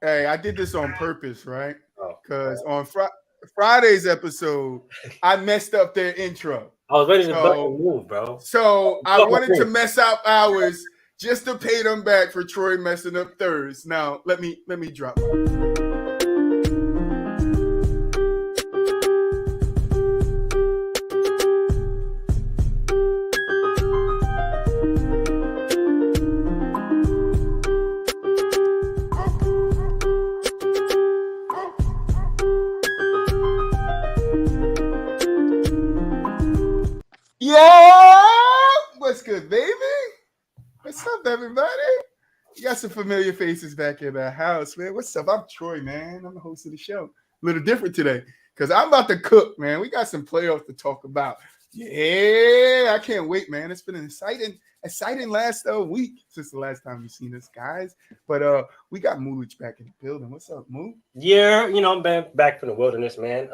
Hey, I did this on purpose, right? Oh, Because on Friday's episode, I messed up their intro. I was ready to button So, move, bro. so I Fuck my wanted to face. mess up ours just to pay them back for Troy messing up theirs. Now, let me drop mine. Yeah, what's good, baby? What's up, everybody? You got some familiar faces back in the house, man. What's up? I'm Troy, man. I'm the host of the show. A little different today because I'm about to cook, man. We got some playoffs to talk about. Yeah, I can't wait, man. It's been an exciting last week since the last time we've seen us, guys. But we got Moolich back in the building. What's up, Moo? Yeah, I'm back from the wilderness, man.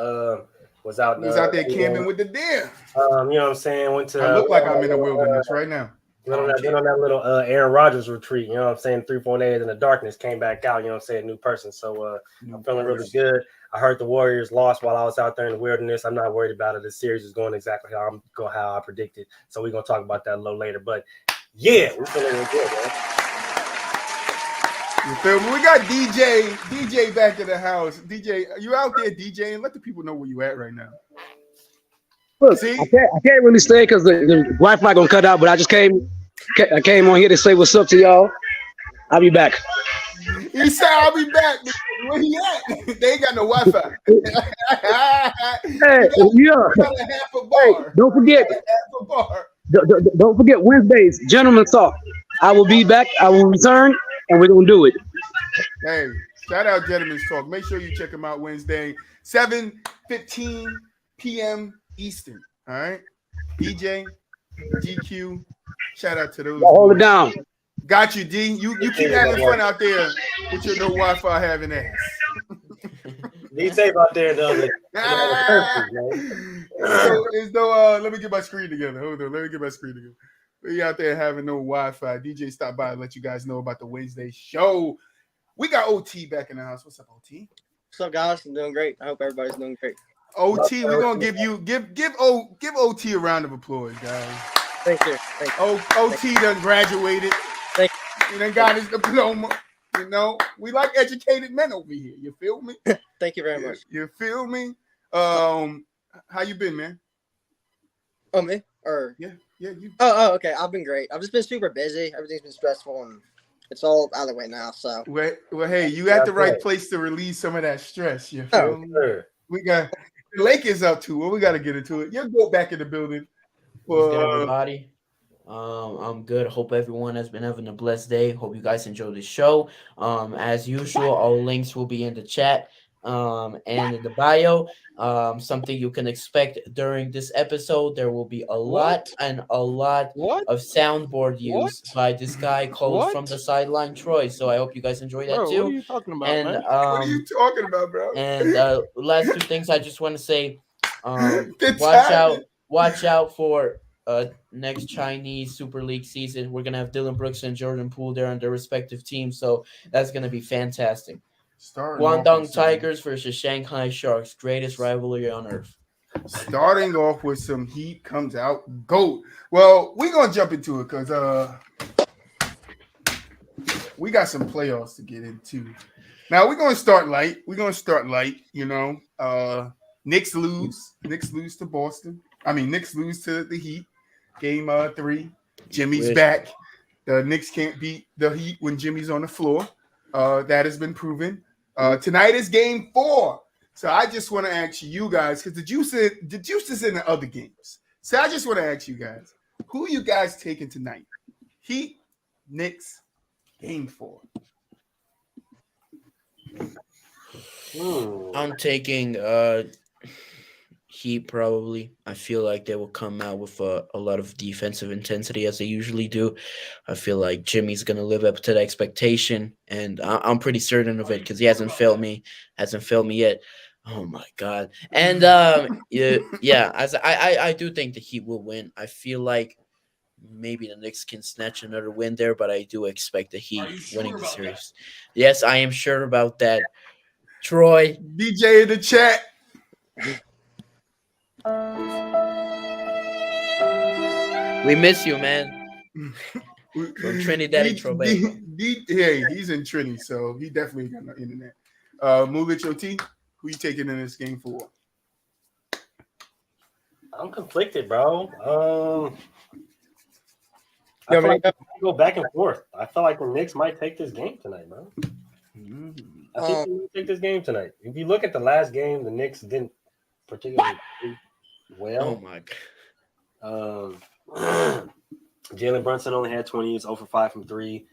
Was out. He was out there camping with the deer. You know what I'm saying? Went to. I look like I'm in the wilderness right now. Been on that little Aaron Rodgers retreat, you know what I'm saying? 3-4 days in the darkness, came back out, you know what I'm saying? New person. So I'm feeling really good. I heard the Warriors lost while I was out there in the wilderness. I'm not worried about it. The series is going exactly how I predicted. So we're gonna talk about that a little later. But yeah, we're feeling really good, man. You feel me? We got DJ back in the house. DJ, you out there DJing? Let the people know where you at right now. Look, I can't really stay because the Wi-Fi gonna cut out. But I came on here to say what's up to y'all. I'll be back. He said I'll be back. Where he at? They ain't got no Wi-Fi. Hey, don't forget. Don't forget Wednesdays, gentlemen's talk. I will be back. I will return, and we're gonna do it. Hey, shout out Gentlemen's Talk. Make sure you check them out Wednesday, 7:15 p.m. Eastern. All right, DJ, GQ. Shout out to those. Hold it down. Got you, D. You keep having fun out there with your no Wi-Fi having ass. Be safe out there, though. Let me get my screen together. Hold on, let me get my screen together. We out there having no Wi-Fi. DJ stopped by and let you guys know about the Wednesday show. We got OT back in the house. What's up, OT? What's up, guys? I'm doing great. I hope everybody's doing great. OT, we're gonna give OT a round of applause, guys. Thank you. OT done graduated. Thank you. He done got his diploma. You know, we like educated men over here. You feel me? Thank you very much. You feel me? How you been, man? Oh, me? Or yeah, you. Oh, okay. I've been great. I've just been super busy. Everything's been stressful, and it's all out of the way now. So well, hey, you at the right place to release some of that stress. You feel me? Sure. We got the Lakers up to. Well, we got to get into it. You'll go back in the building. What's good, everybody? I'm good. Hope everyone has been having a blessed day. Hope you guys enjoy the show. As usual, all links will be in the chat and in the bio. Something you can expect during this episode. There will be a lot of soundboard use by this guy called From the Sideline Troy. So I hope you guys enjoy that too. What are you talking about, and man? What are you talking about, bro? And last two things I just want to say. Watch out for next Chinese Super League season. We're gonna have Dylan Brooks and Jordan Poole there on their respective teams, so that's gonna be fantastic. Guangdong Tigers versus Shanghai Sharks, greatest rivalry on earth. Starting off with some heat comes out GOAT. Well, we're gonna jump into it because we got some playoffs to get into. Now we're gonna start light. You know. Knicks lose to Boston. Knicks lose to the Heat. Game 3. Jimmy's back. The Knicks can't beat the Heat when Jimmy's on the floor. That has been proven. Tonight is game 4. So I just want to ask you guys, because the juice is in the other games. So I just want to ask you guys, who are you guys taking tonight? Heat, Knicks, game 4. I'm taking Heat probably. I feel like they will come out with a lot of defensive intensity as they usually do. I feel like Jimmy's going to live up to the expectation, and I'm pretty certain of it because he hasn't failed me yet. Oh, my God. And, I do think the Heat will win. I feel like maybe the Knicks can snatch another win there, but I do expect the Heat winning the series. Yes, I am sure about that. Troy. DJ in the chat. We miss you, man. From Trinidad and Tobago. Hey, he's in Trini, so he definitely got no internet. Movich OT, who you taking in this game for? I'm conflicted, bro. I feel like I go back and forth. I feel like the Knicks might take this game tonight, bro. I think they might take this game tonight. If you look at the last game, the Knicks didn't particularly do well. Oh my god. Jalen Brunson only had 20. He's 0 for 5 from 3.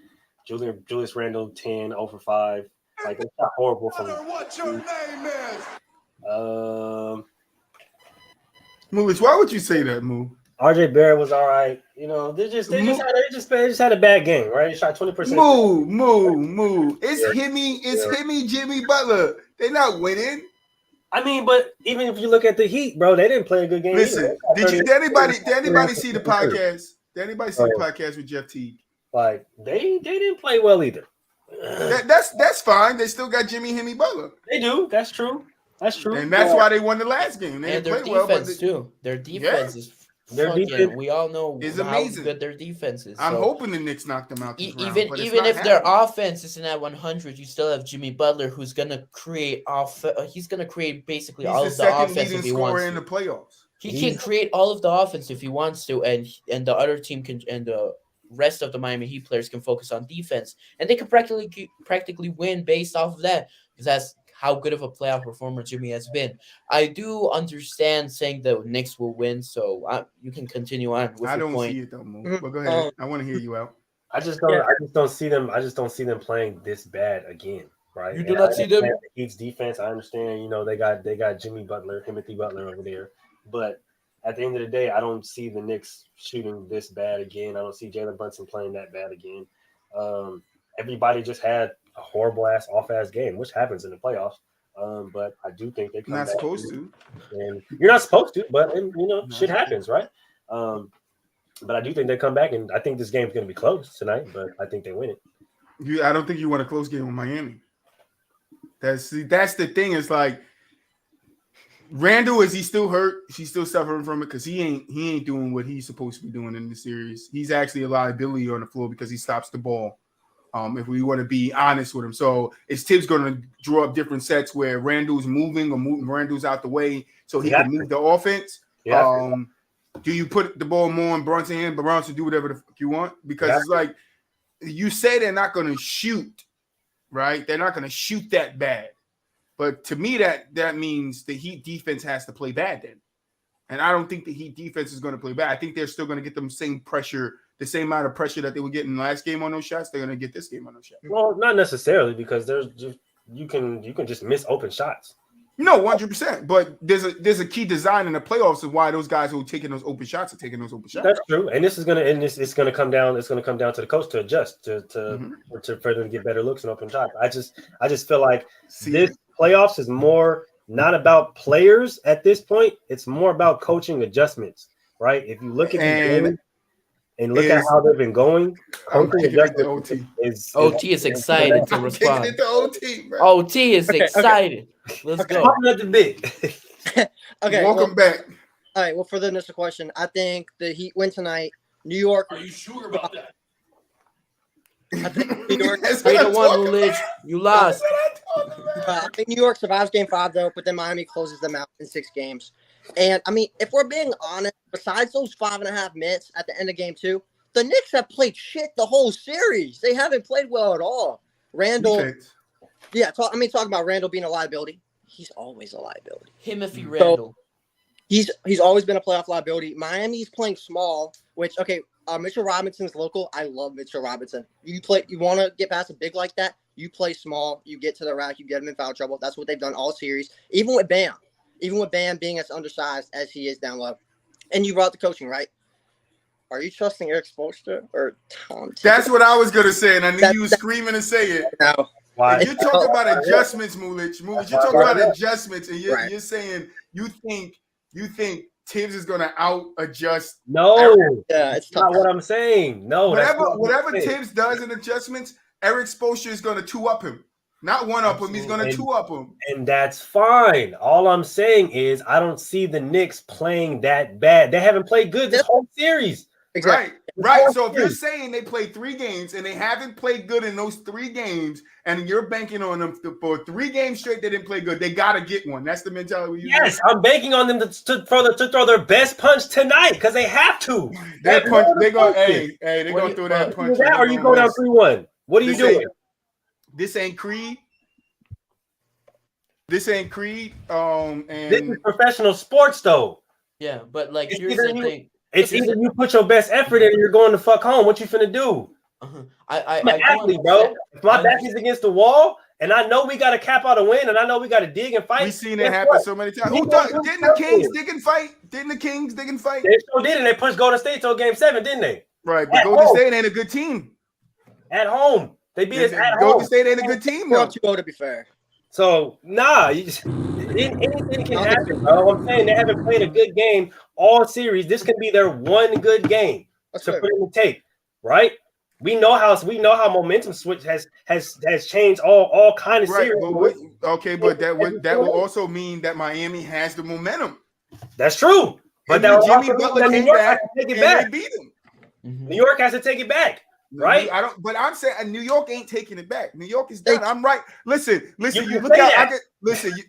Julius Randle 10, 0 for 5. Like it's not horrible from. What your name is? Movich, why would you say that, Moo? RJ Barrett was all right. You know, they just had a bad game, right? He shot 20%. Moo. It's Himmy, Jimmy Butler. They're not winning. I mean, but even if you look at the Heat, bro, they didn't play a good game. Listen, did anybody see the podcast? Did anybody see the podcast with Jeff Teague? Like they didn't play well either. That's fine. They still got Jimmy Himmy Butler. They do. That's true. And that's why they won the last game. They and their didn't play defense well, too. Their defense is we all know it's how amazing. good their defense is. I'm hoping the Knicks knock them out. Even if their offense isn't at 100, you still have Jimmy Butler, who's gonna create He's gonna create basically all of the offense if he wants to. In the playoffs. He can create all of the offense if he wants to, and the other team can, and the rest of the Miami Heat players can focus on defense, and they can practically win based off of that, because that's how good of a playoff performer Jimmy has been. I do understand saying the Knicks will win, so you can continue on with your point. See it though, Mo. But go ahead. I want to hear you out. I just don't see them. I just don't see them playing this bad again. Right? You do not see them. The Heat's defense. I understand. You know, they got Jimmy Butler, Timothy Butler over there, but at the end of the day, I don't see the Knicks shooting this bad again. I don't see Jalen Brunson playing that bad again. Everybody just had a horrible off-ass game, which happens in the playoffs. But I do think they come not back supposed to. And you're not supposed to, but shit happens, right? But I do think they come back, and I think this game's going to be close tonight. But I think they win it. I don't think you want a close game with Miami. That's the thing. It's like Randall, is he still hurt? He's still suffering from it because he ain't doing what he's supposed to be doing in the series. He's actually a liability on the floor because he stops the ball. If we want to be honest with him, so is Tibbs going to draw up different sets where Randall's moving or Randall's out the way so he can move the offense? Yeah. Do you put the ball more in Brunson's hand, but Brunson do whatever the fuck you want? Because it's like you say they're not going to shoot, right? They're not going to shoot that bad. But to me, that means the Heat defense has to play bad then. And I don't think the Heat defense is going to play bad. I think they're still going to get them the same amount of pressure that they were getting last game on those shots. They're going to get this game on those shots. Well, not necessarily, because you can just miss open shots. No, 100%. But there's a key design in the playoffs of why those guys who are taking those open shots are taking those open shots. That's true, and it's gonna come down. It's gonna come down to the coach to adjust to for them to get better looks and open shots. I just feel like this playoffs is more not about players at this point. It's more about coaching adjustments, right? If you look at the game and look at how they've been going, coaching adjustments OT is excited to respond. OT, bro. OT is excited. Let's go. Okay, welcome back. All right. Well, for the initial question, I think the Heat win tonight. New York. Are you sure about that? I think New York. 3-1, you lost. I think New York survives Game 5 though, but then Miami closes them out in 6 games. And I mean, if we're being honest, besides those 5.5 minutes at the end of Game 2, the Knicks have played shit the whole series. They haven't played well at all. Randall. Talking about Randall being a liability. He's always a liability. Timothy Randall. He's always been a playoff liability. Miami's playing small, which Mitchell Robinson's local. I love Mitchell Robinson. You want to get past a big like that, you play small, you get to the rack, you get him in foul trouble. That's what they've done all series. Even with Bam being as undersized as he is down low. And you brought the coaching, right? Are you trusting Eric Spoelstra or Tom Thibodeau? That's what I was gonna say, and I knew you were screaming to say it. No. Why? You're talking about adjustments, Mulich. You're talking about adjustments, and you're saying you think Tibbs is gonna out adjust. No, Yeah, it's not tough. what I'm saying. No, Whatever Tibbs does in adjustments, Eric Spoelstra is gonna 2-up him. Not 1-up him. He's gonna 2-up him. And that's fine. All I'm saying is I don't see the Knicks playing that bad. They haven't played good this whole series. Exactly. Right. So if you're saying they played 3 games and they haven't played good in those 3 games, and you're banking on them for 3 games straight, they didn't play good. They gotta get one. That's the mentality. Yes, I'm banking on them to throw their best punch tonight because they have to. They're gonna throw that punch. Or you go down 3-1. What are you doing? This ain't Creed. This ain't Creed. And this is professional sports, though. Yeah, but like here's the thing. It's either you put your best effort in or you're going to fuck home. What you finna do? I'm an athlete, bro. If my back is against the wall and I know we got to cap out a win and I know we got to dig and fight. We've seen it happen so many times. Didn't the Kings dig and fight? Didn't the Kings dig and fight? They sure did, and they pushed Golden State till Game 7, didn't they? Right, but Golden State ain't a good team. At home. They beat us at home. Golden State ain't a good team, though. To be fair. So, anything can happen, bro. I'm saying they haven't played a good game all series. This could be their one good game to put in the tape, right? We know how momentum switch has changed all kind of series. But that will also mean that Miami has the momentum. That's true. But Jimmy Butler came back and they beat him. New York has to take it back. Right, but I'm saying New York ain't taking it back. New York is done. I'm right. Listen. You look out.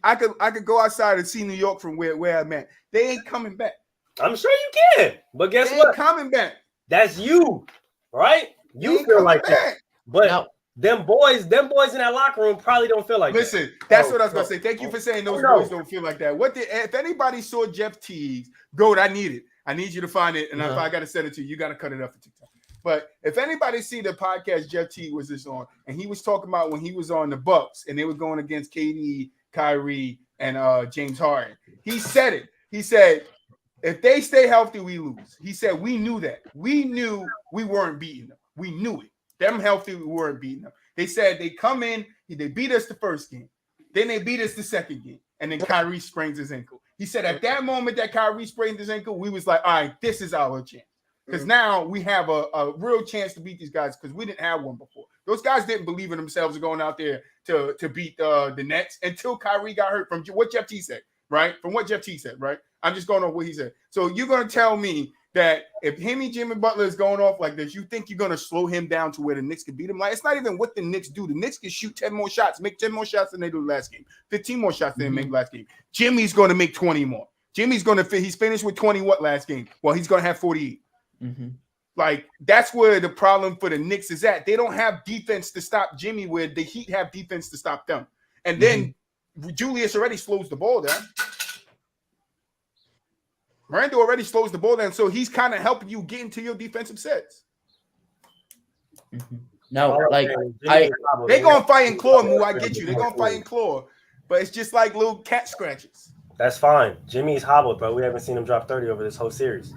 I could go outside and see New York from where I'm at. They ain't coming back. I'm sure you can, but guess what? They ain't coming back. That's you, right? You feel like that, but them boys in that locker room probably don't feel like that. Listen, that's what I was gonna say. Thank you for saying those boys don't feel like that. If anybody saw Jeff Teague, Goat, I need it. I need you to find it, and if I gotta send it to you, you gotta cut it up for TikTok. But if anybody see the podcast Jeff Teague was just on, and he was talking about when he was on the Bucks and they were going against KD, Kyrie, and James Harden, he said it. He said, if they stay healthy, we lose. He said, we knew that. We knew we weren't beating them. We knew it. Them healthy, we weren't beating them. They said they come in, they beat us the first game. Then they beat us the second game. And then Kyrie sprains his ankle. He said at that moment that Kyrie sprained his ankle, we was like, all right, this is our chance. Because now we have a real chance to beat these guys because we didn't have one before. Those guys didn't believe in themselves going out there to beat the Nets until Kyrie got hurt from what Jeff Teague said, right? From what Jeff Teague said, right? I'm just going on what he said. So you're going to tell me that if Jimmy Butler is going off like this, you think you're going to slow him down to where the Knicks can beat him? Like, it's not even what the Knicks do. The Knicks can shoot 10 more shots, make 10 more shots than they do last game, 15 more shots than they make last game. Jimmy's going to make 20 more. He's finished with 20 what last game? Well, he's going to have 48. Like, that's where the problem for the Knicks is at. They don't have defense to stop Jimmy where the Heat have defense to stop them. And then Julius already slows the ball down. Randall already slows the ball down, so he's kind of helping you get into your defensive sets. No, like they gonna fight and claw, Moo. I get you. They gonna fight and claw, but it's just like little cat scratches. That's fine. Jimmy's hobbled, bro. We haven't seen him drop 30 over this whole series.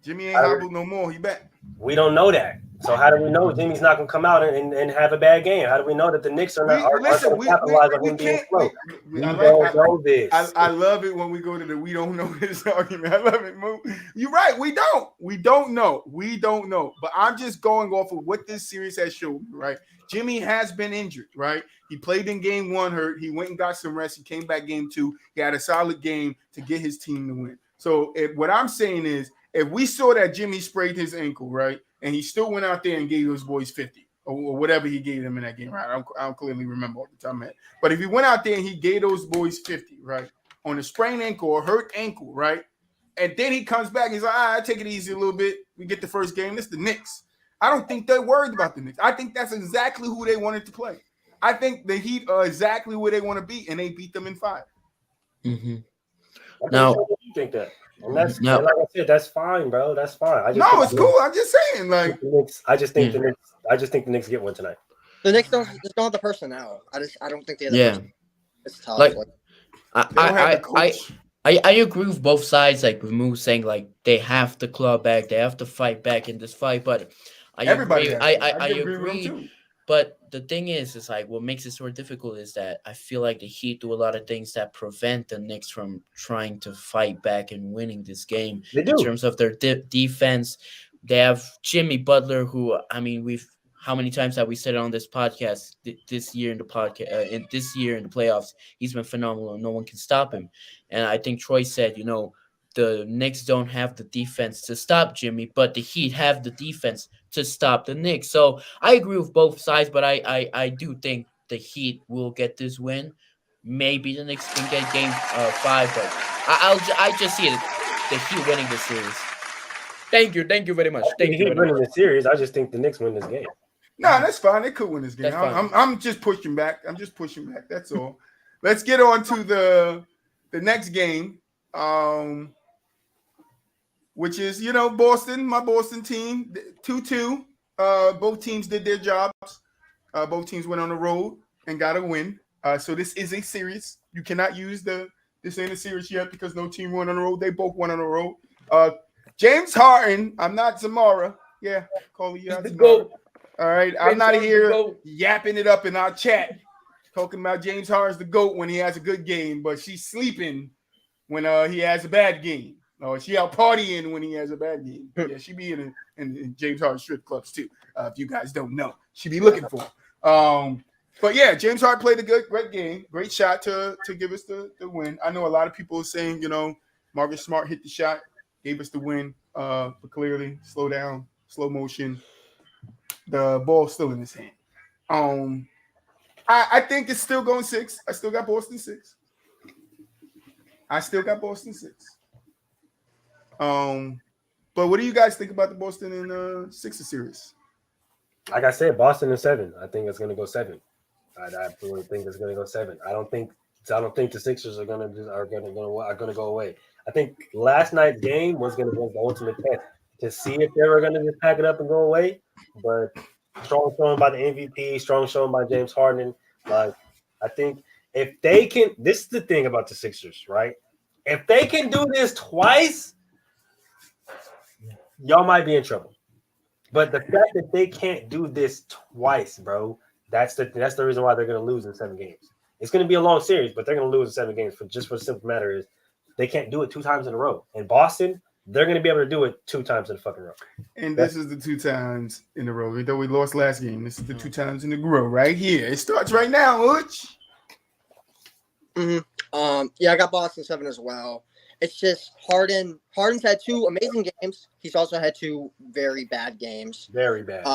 Jimmy ain't hobbled no more. He back. We don't know that. So how do we know Jimmy's not going to come out and have a bad game? How do we know that the Knicks are not going to capitalize on him being slow? We don't know this. I love it when we go to the we don't know this argument. I love it, Moo. You're right. We don't. We don't know. We don't know. But I'm just going off of what this series has shown, right? Jimmy has been injured, right? He played in game 1 hurt. He went and got some rest. He came back game 2. He had a solid game to get his team to win. So what I'm saying is, if we saw that Jimmy sprayed his ankle, right, and he still went out there and gave those boys 50 or whatever he gave them in that game, right? I don't clearly remember all the time, man. But if he went out there and he gave those boys 50, right, on a sprained ankle or hurt ankle, right, and then he comes back and he's like, all right, take it easy a little bit. We get the first game. This is the Knicks. I don't think they're worried about the Knicks. I think that's exactly who they wanted to play. I think the Heat are exactly where they want to be, and they beat them in 5. Now, you think that? And that's like I said, that's fine, bro. That's fine. It's cool. I'm just saying, like, I just think the Knicks get one tonight. The Knicks don't have the personnel. I don't think they have the personnel. It's tough. Like, I agree with both sides, like with Moo saying like they have to claw back, they have to fight back in this fight, but I agree. But the thing is like what makes it so difficult is that I feel like the Heat do a lot of things that prevent the Knicks from trying to fight back and winning this game. They do. In terms of their defense, they have Jimmy Butler, who I mean, how many times have we said it on this podcast this year in the podcast in this year in the playoffs? He's been phenomenal, and no one can stop him. And I think Troy said, the Knicks don't have the defense to stop Jimmy, but the Heat have the defense to stop the Knicks. So I agree with both sides, but I do think the Heat will get this win. Maybe the Knicks can get game 5, but I just see it, the Heat winning this series. Thank you very much. The Heat winning the series. I just think the Knicks win this game. No, that's fine. They could win this game. I'm just pushing back. That's all. Let's get on to the next game, which is Boston, my Boston team, 2-2. Both teams did their jobs. Both teams went on the road and got a win. So this is a series. You cannot use this ain't a series yet because no team went on the road. They both went on the road. James Harden, I'm not Zamara. Yeah, call you out. All right, I'm not here yapping it up in our chat, talking about James Harden's the GOAT when he has a good game, but she's sleeping when he has a bad game. Or she out partying when he has a bad game. Yeah, she be in James Harden strip clubs too. If you guys don't know, she be looking for him. But yeah, James Harden played a great game, great shot to give us the win. I know a lot of people are saying, Marcus Smart hit the shot, gave us the win, but clearly slow down, slow motion. The ball's still in his hand. I think it's still going 6. I still got Boston 6. But what do you guys think about the Boston and Sixers series? Like I said, Boston in 7. I think it's going to go 7. I absolutely think it's going to go 7. I don't think the Sixers are going to go away. I think last night's game was going to be the ultimate test to see if they were going to just pack it up and go away. But strong showing by the MVP, strong showing by James Harden. Like, I think if they can, this is the thing about the Sixers, right? If they can do this twice, y'all might be in trouble. But the fact that they can't do this twice, bro, that's the reason why they're going to lose in 7 games. It's going to be a long series, but they're going to lose in 7 games for the simple matter is they can't do it 2 times in a row. In Boston, they're going to be able to do it 2 times in a fucking row. And this is the 2 times in a row. Though we lost last game, this is the 2 times in a row right here. It starts right now, Hutch. Yeah, I got Boston 7 as well. It's just Harden. Harden's had 2 amazing games. He's also had 2 very bad games. Very bad.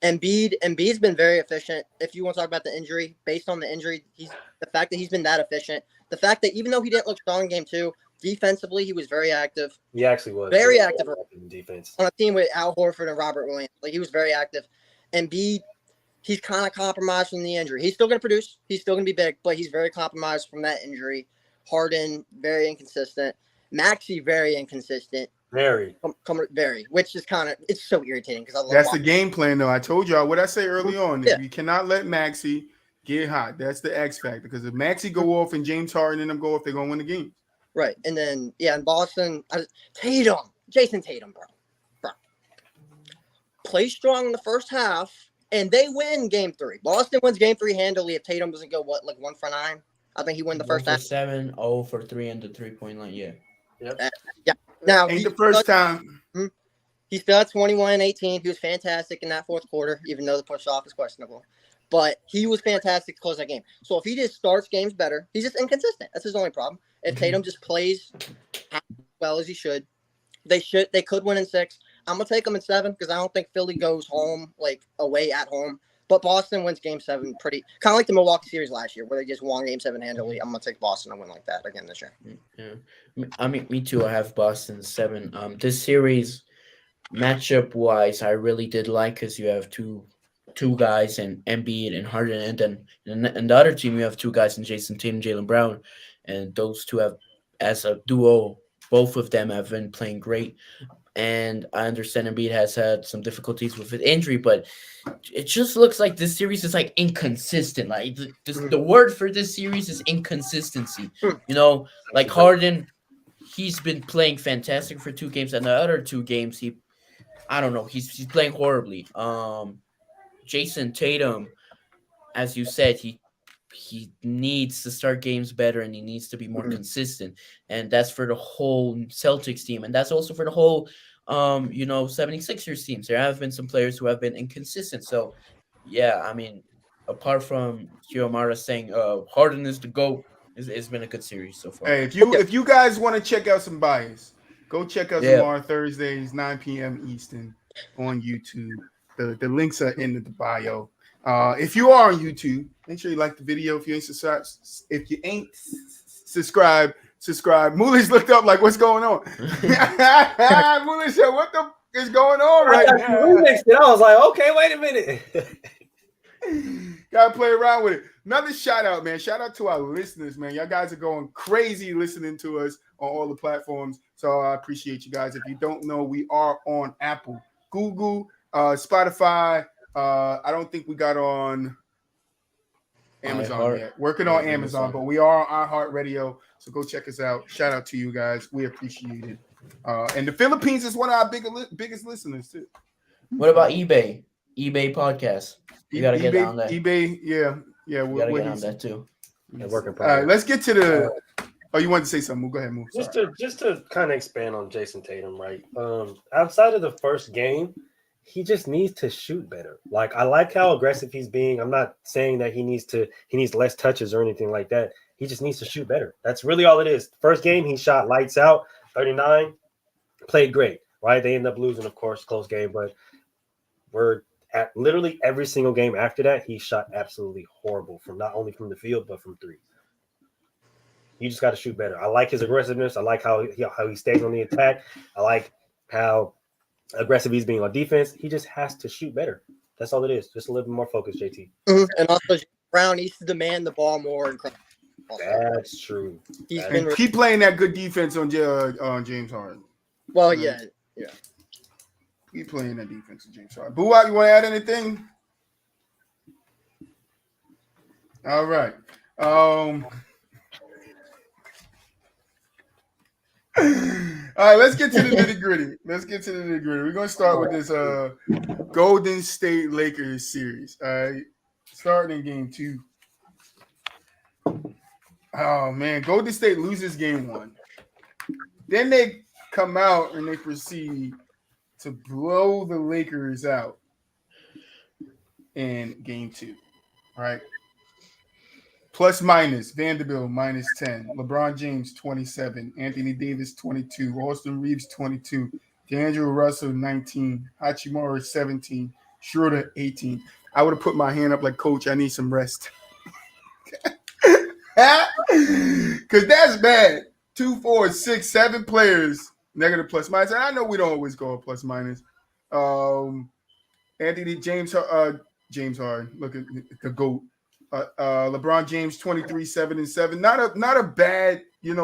Embiid's been very efficient. If you want to talk about the injury, based on the injury, the fact that he's been that efficient, the fact that even though he didn't look strong in game 2, defensively he was very active. He actually was very active in defense on a team with Al Horford and Robert Williams. Like he was very active. Embiid, he's kind of compromised from the injury. He's still going to produce. He's still going to be big, but he's very compromised from that injury. Harden, very inconsistent. Maxey, very inconsistent. Very, which is it's so irritating because I love. That's the game plan, though. I told y'all what I say early on. Yeah. You cannot let Maxey get hot. That's the X factor. Because if Maxey go off and James Harden and them go off, they're gonna win the game. Right, and then in Boston, Jason Tatum, bro, play strong in the first half, and they win game 3. Boston wins game 3 handily if Tatum doesn't go 1 for 9. I think he won the first half. 7, 0 for 3 in the 3-point line. Yeah. Yep. Yeah. Now ain't the first time. He still had 21 and 18. He was fantastic in that fourth quarter, even though the push off is questionable. But he was fantastic to close that game. So if he just starts games better, he's just inconsistent. That's his only problem. If Tatum just plays as well as he should, they could win in 6. I'm gonna take them in 7 because I don't think Philly goes home away at home. But Boston wins game 7 pretty kind of like the Milwaukee series last year where they just won game 7 handily. I'm gonna take Boston to win like that again this year. Yeah, I mean, me too. I have Boston 7. This series matchup wise, I really did like because you have two guys and Embiid and Harden, and then in the other team you have 2 guys in Jason Tatum, Jaylen Brown, and those 2 have as a duo. Both of them have been playing great. And I understand Embiid has had some difficulties with his injury, but it just looks like this series is inconsistent. Like the word for this series is inconsistency. Like Harden, he's been playing fantastic for 2 games, and the other 2 games, I don't know, he's playing horribly. Jason Tatum, as you said, he needs to start games better and he needs to be more consistent. And that's for the whole Celtics team. And that's also for the whole 76ers teams. There have been some players who have been inconsistent. So yeah, I mean, apart from Kiyomara saying Harden is the GOAT, it's been a good series so far. Hey, if you guys want to check out some bias, go check out tomorrow Thursdays, 9 p.m. Eastern on YouTube. The links are in the bio. If you are on YouTube, make sure you like the video. If you ain't subscribed, subscribe. Moolish looked up like, what's going on? Moolish said, what the is going on right now? I was like, okay, wait a minute. Gotta play around with it. Another shout out, man. Shout out to our listeners, man. Y'all guys are going crazy listening to us on all the platforms. So I appreciate you guys. If you don't know, we are on Apple, Google, Spotify. I don't think we got on Amazon yet. Working on Amazon, but we are on iHeartRadio. So go check us out. Shout out to you guys. We appreciate it. And the Philippines is one of our biggest listeners too. What about eBay? eBay podcast. You gotta get on that. eBay, yeah. We gotta get on that too. All right, let's get to the. Oh, you wanted to say something? Go ahead, move. Just to kind of expand on Jason Tatum, right? Outside of the first game, he just needs to shoot better. Like, I like how aggressive he's being. I'm not saying that he needs less touches or anything like that. He just needs to shoot better. That's really all it is. First game, he shot lights out, 39, played great, right? They ended up losing, of course, close game, but we're at literally every single game after that, he shot absolutely horrible from not only from the field, but from three. You just got to shoot better. I like his aggressiveness. I like how he stays on the attack. I like how aggressive he's being on defense. He just has to shoot better. That's all it is. Just a little bit more focus, JT. And also, Brown needs to demand the ball more. That's true. Keep playing that good defense on James Harden. Well, yeah. Keep playing that defense on James Harden. Boo, you want to add anything? All right. All right, let's get to the nitty-gritty. We're going to start with this Golden State Lakers series. All right, starting in game 2. Oh, man. Golden State loses game 1. Then they come out and they proceed to blow the Lakers out in game 2. All right. Plus minus, Vanderbilt minus 10, LeBron James 27, Anthony Davis 22, Austin Reeves 22, D'Angelo Russell 19, Hachimura 17, Schroeder 18. I would have put my hand up like, Coach, I need some rest. Because that's bad. 2, 4, 6, 7 players, negative plus minus. And I know we don't always go plus minus. Anthony James Harden, look at the GOAT. LeBron James 23, 7 and 7. Not a bad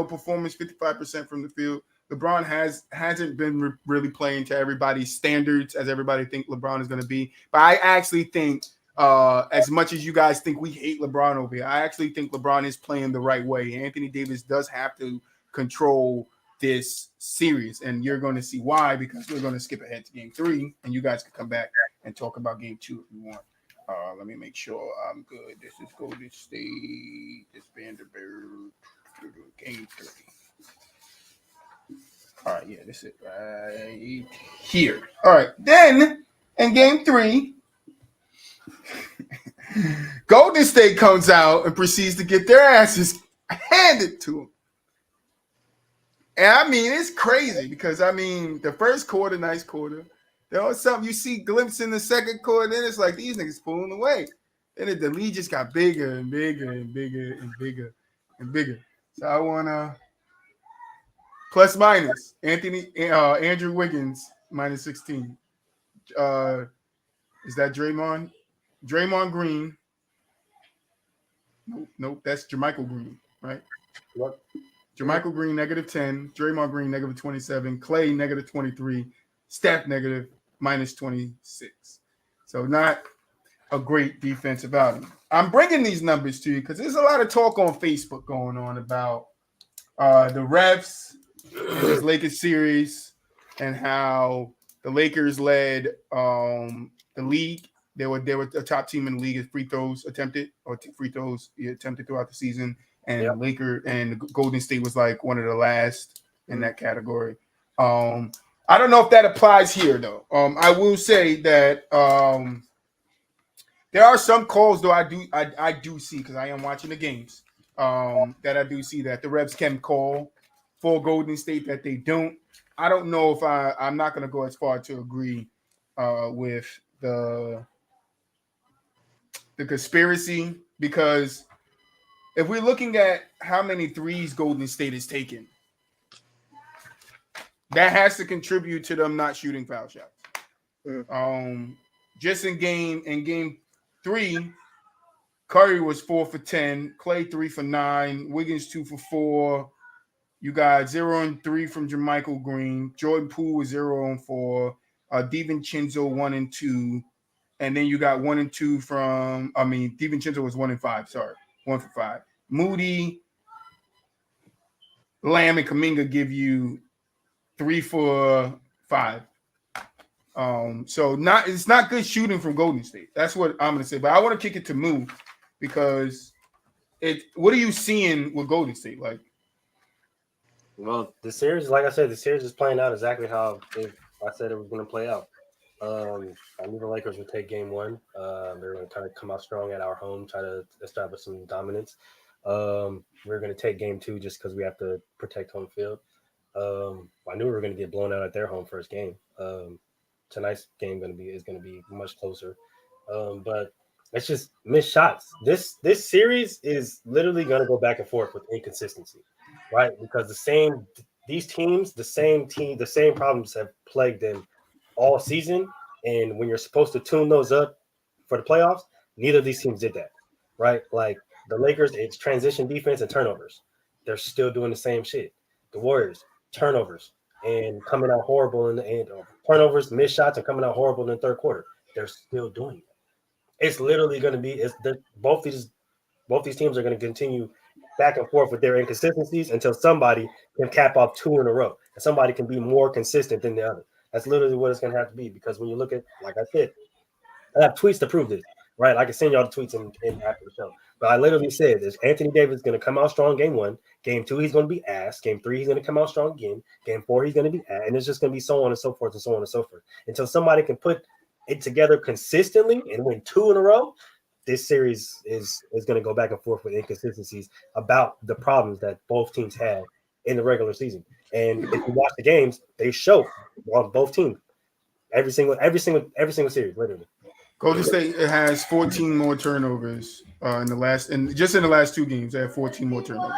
performance. 55% from the field. LeBron hasn't been really playing to everybody's standards as everybody think LeBron is going to be. But I actually think, as much as you guys think we hate LeBron over here, I actually think LeBron is playing the right way. Anthony Davis does have to control this series, and you're going to see why, because we're going to skip ahead to game 3, and you guys can come back and talk about game 2 if you want. Let me make sure I'm good. This is Golden State. This Vanderbilt. Game 3. All right, yeah, this is it right here. All right, then in game 3, Golden State comes out and proceeds to get their asses handed to them. And I mean, it's crazy because the first quarter, nice quarter. There was something you see glimpse in the second quarter, then it's like these niggas pulling away. Then the lead just got bigger and bigger and bigger and bigger and bigger. So I want to plus minus Andrew Wiggins minus 16. Is that Draymond? Draymond Green. Nope, that's Jermichael Green, right? What? Jermichael Green negative 10, Draymond Green negative 27, Clay negative 23, Steph negative minus 26. So not a great defensive outing. I'm bringing these numbers to you because there's a lot of talk on Facebook going on about the refs in this Lakers series and how the Lakers led the league They were a top team in the league as free throws attempted attempted throughout the season. And Golden State was like one of the last in that category. I don't know if that applies here though. I will say that there are some calls though I do see, because I am watching the games, that I do see that the refs can call for Golden State that they don't. I don't know if I'm not going to go as far to agree with the conspiracy, because if we're looking at how many threes Golden State has taken, that has to contribute to them not shooting foul shots. Just in game 3, Curry was 4 for 10, Clay 3 for 9, Wiggins 2 for 4. You got 0 and 3 from Jermichael Green. Jordan Poole was 0 and 4. DiVincenzo 1 and 2. And then you got 1 and 2 from, DiVincenzo was 1 and 5. Sorry, 1 for 5. Moody, Lamb, and Kuminga give you 3 for 5. So it's not good shooting from Golden State. That's what I'm gonna say. But I want to kick it to Moo, because what are you seeing with Golden State? Like, well, the series, like I said, the series is playing out exactly how I said it was going to play out. I knew the Lakers would take game 1. They're going to kind of come out strong at our home, try to establish some dominance. We're going to take game 2 just because we have to protect home field. I knew we were going to get blown out at their home first game. Tonight's game is going to be much closer. But it's just missed shots. This series is literally going to go back and forth with inconsistency, right? Because the same problems have plagued them all season. And when you're supposed to tune those up for the playoffs, neither of these teams did that, right? Like the Lakers, it's transition defense and turnovers. They're still doing the same shit. The Warriors, turnovers and coming out horrible in turnovers, missed shots, and coming out horrible in the third quarter. They're still doing it. It's literally going to be both these teams are going to continue back and forth with their inconsistencies until somebody can cap off 2 in a row and somebody can be more consistent than the other. That's literally what it's going to have to be, because when you look at, like I said, I have tweets to prove this, right? I can send y'all the tweets in after the show. But I literally said this: Anthony Davis is going to come out strong game 1. Game 2, he's going to be ass. Game 3, he's going to come out strong again. Game 4, he's going to be ass. And it's just going to be so on and so forth and so on and so forth. Until somebody can put it together consistently and win 2 in a row, this series is going to go back and forth with inconsistencies about the problems that both teams had in the regular season. And if you watch the games, they show on both teams every single series, literally. Golden State has 14 more turnovers in the last 2 games. They have 14 more turnovers.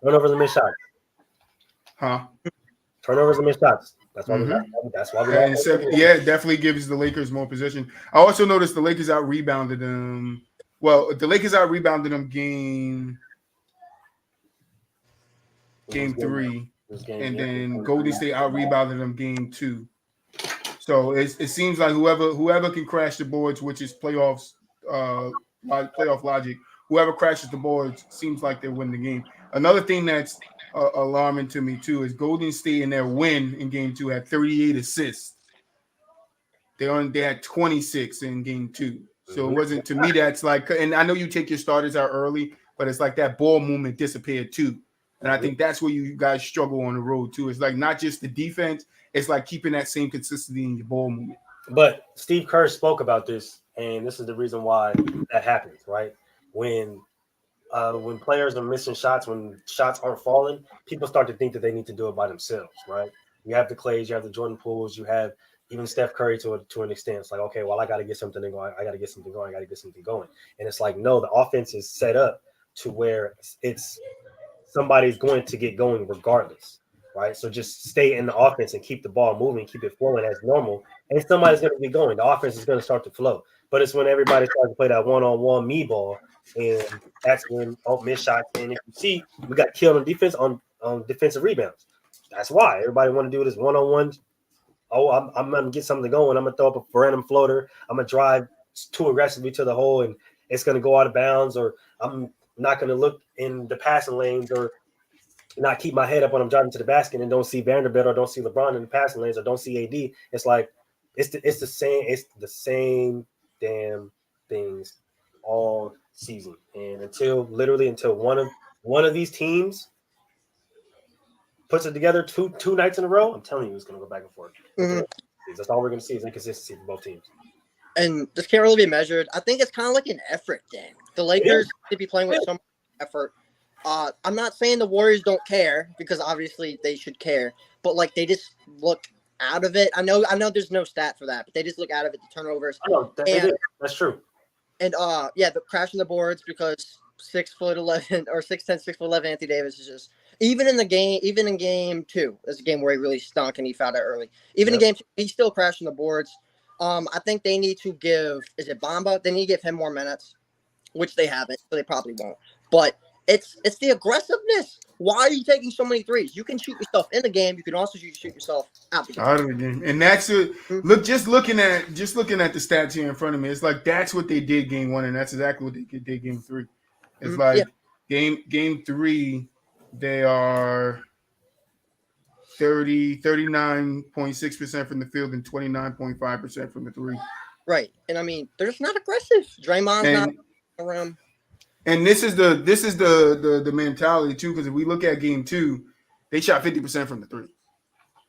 Turnovers and missed shots. Huh? Turnovers and missed shots. That's why we got. It definitely gives the Lakers more possession. I also noticed the Lakers out rebounded them. Well, the Lakers out rebounded them game 3, and then Golden State out rebounded them game 2. So it seems like whoever can crash the boards, which is playoff logic, whoever crashes the boards seems like they win the game. Another thing that's alarming to me too is Golden State in their win in game 2 had 38 assists. They had 26 in game 2. So it wasn't, to me, that's like, and I know you take your starters out early, but it's like that ball movement disappeared too. And I think that's where you guys struggle on the road too. It's like not just the defense, it's like keeping that same consistency in your ball movement. But Steve Kerr spoke about this, and this is the reason why that happens, right? When players are missing shots, when shots aren't falling, people start to think that they need to do it by themselves, right? You have the Clays, you have the Jordan Pooles, you have even Steph Curry to an extent. It's like, okay, well, I got to get something going. I got to get something going. And it's like, no, the offense is set up to where it's somebody's going to get going regardless, right? So just stay in the offense and keep the ball moving, keep it flowing as normal, and somebody's going to be going. The offense is going to start to flow. But it's when everybody starts to play that one-on-one me ball, and that's when missed shots. And if you see, we got killed on defense on defensive rebounds. That's why everybody want to do this one-on-one. Oh, I'm going to get something going. I'm going to throw up a random floater. I'm going to drive too aggressively to the hole, and it's going to go out of bounds, or I'm not going to look in the passing lanes, or not keep my head up when I'm driving to the basket and don't see Vanderbilt or don't see LeBron in the passing lanes or don't see AD. It's like it's the same damn things all season, and until one of these teams puts it together two nights in a row, I'm telling you, it's going to go back and forth. That's all we're going to see is inconsistency from both teams. And this can't really be measured. I think it's kind of like an effort thing. The Lakers should be playing with some effort. I'm not saying the Warriors don't care, because obviously they should care, but like they just look out of it. I know there's no stat for that, but they just look out of it, the turnovers. I know that's true. And the crashing the boards, because 6'11" or 6'10", 6'11" Anthony Davis is just even in game 2, there's a game where he really stunk and he fouled out early. Even in game 2, he's still crashing the boards. I think they need to give Bamba? They need to give him more minutes, which they haven't, so they probably won't. But it's the aggressiveness. Why are you taking so many threes? You can shoot yourself in the game. You can also shoot yourself out the game. And that's it. Look, just looking at the stats here in front of me, it's like that's what they did game 1, and that's exactly what they did game 3. It's like game 3, they are 39.6% from the field and 29.5% from the 3. Right, and I mean they're just not aggressive. Draymond's not around. And this is the mentality too, because if we look at game 2, they shot 50% from the 3.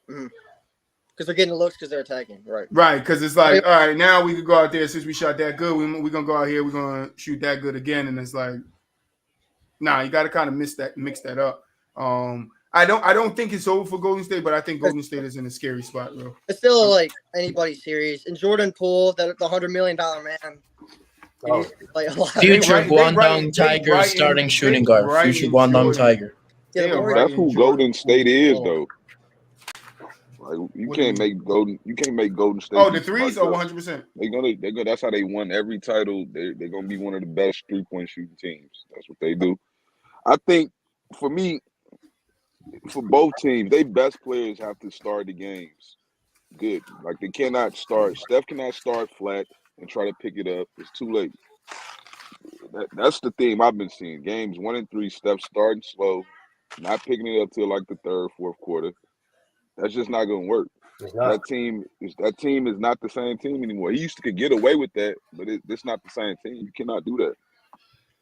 Because they're getting the looks because they're attacking, right? Right, because it's like, all right, now we could go out there since we shot that good. We're gonna go out here, we're gonna shoot that good again, and it's like, nah, you got to kind of mix that up. I don't think it's over for Golden State, but I think Golden State is in a scary spot, bro. It's still like anybody's series. And Jordan Poole, the $100 million man. Future Guangdong Tigers starting shooting guard. Future Guangdong Tiger. That's who Golden State is, though. Like you can't make Golden State. Oh, the threes are 100%. They're gonna. That's how they won every title. They're gonna be one of the best 3-point shooting teams. That's what they do. I think for me, for both teams, they best players have to start the games good. Like they cannot start. Steph cannot start flat and try to pick it up. It's too late. That's the theme I've been seeing. Games 1 and 3, Steph starting slow, not picking it up till like the third, fourth quarter. That's just not going to work. That team is not the same team anymore. He used to could get away with that, but it's not the same team. You cannot do that.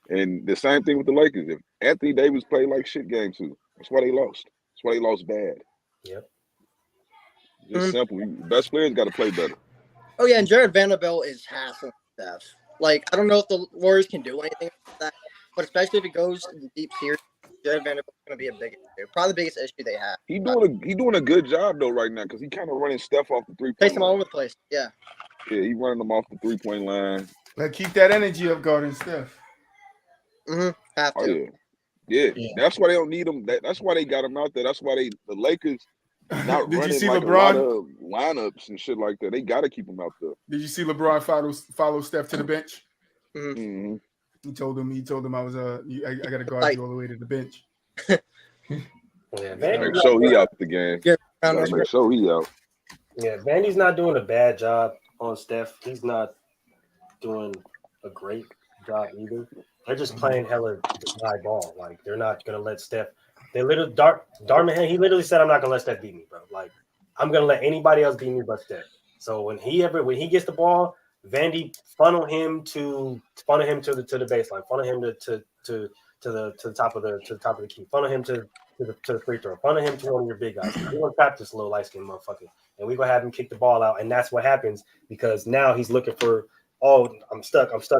And the same thing with the Lakers. If Anthony Davis played like shit game 2, that's why they lost. That's why they lost bad. Yep. Just simple. Best players got to play better. Oh yeah, and Jared Vanderbilt is hassling Steph. Like I don't know if the Warriors can do anything with that, but especially if it goes in the deep series, Jared Vanderbilt's going to be a big issue. Probably the biggest issue they have. He doing a good job though right now because he kind of running Steph off the 3-point. Place him all over the place. Yeah. Yeah, he running them off the 3-point line. Like keep that energy up, guarding Steph. Have to. Yeah. That's why they don't need him. That's why they got him out there. That's why the Lakers not Did running you see like LeBron? a lot of lineups and shit like that. They got to keep him out there. Did you see LeBron follow Steph to the bench? Mm-hmm. He told him I was I got to guard you all the way to the bench. Make sure he out the game. Make sure he out. Yeah, Vandy's not doing a bad job on Steph. He's not doing a great job either. They're just playing hella high ball. Like they're not gonna let Steph. They literally Dartman. He literally said, "I'm not gonna let Steph beat me, bro. Like I'm gonna let anybody else beat me but Steph." So when he gets the ball, Vandy funnel him to the baseline, funnel him to the top of the key, funnel him to the free throw, funnel him to one of your big guys. We're gonna trap this little light skinned motherfucker, and we're gonna have him kick the ball out, and that's what happens because now he's looking for. Oh, I'm stuck, and he's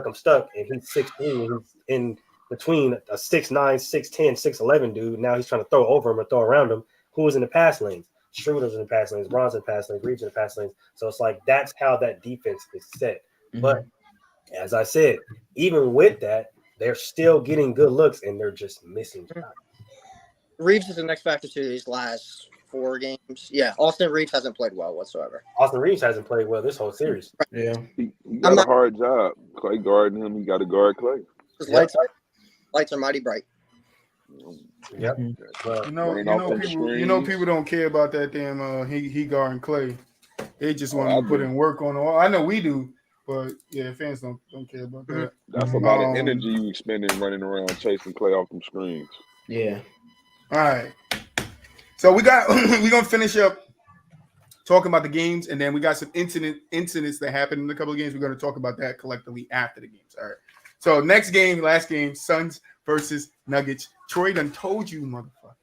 6'3", and he's in between a 6'9", 6'10", 6'11" dude. Now he's trying to throw over him or throw around him. Who was in the pass lanes? Schroeder's in the pass lanes, Bron's in the pass lanes, Reeves in the pass lanes. So it's like that's how that defense is set. Mm-hmm. But as I said, even with that, they're still getting good looks, and they're just missing. Reeves is the next factor to these last 4 games. Yeah, Austin Reeves hasn't played well whatsoever. Austin Reeves hasn't played well this whole series. Yeah, he got a hard job. Clay guarding him. He got to guard Clay. His lights are mighty bright. Yep. People don't care about that damn he guarding Clay. They just want to put in work on all. I know we do, but yeah, fans don't care about that. That's a lot of energy you expending running around chasing Clay off them screens. Yeah. All right. So we're gonna finish up talking about the games, and then we got some incidents that happened in a couple of games. We're going to talk about that collectively after the games. All right. So next game, last game, Suns versus Nuggets. Troy done told you, motherfuckers.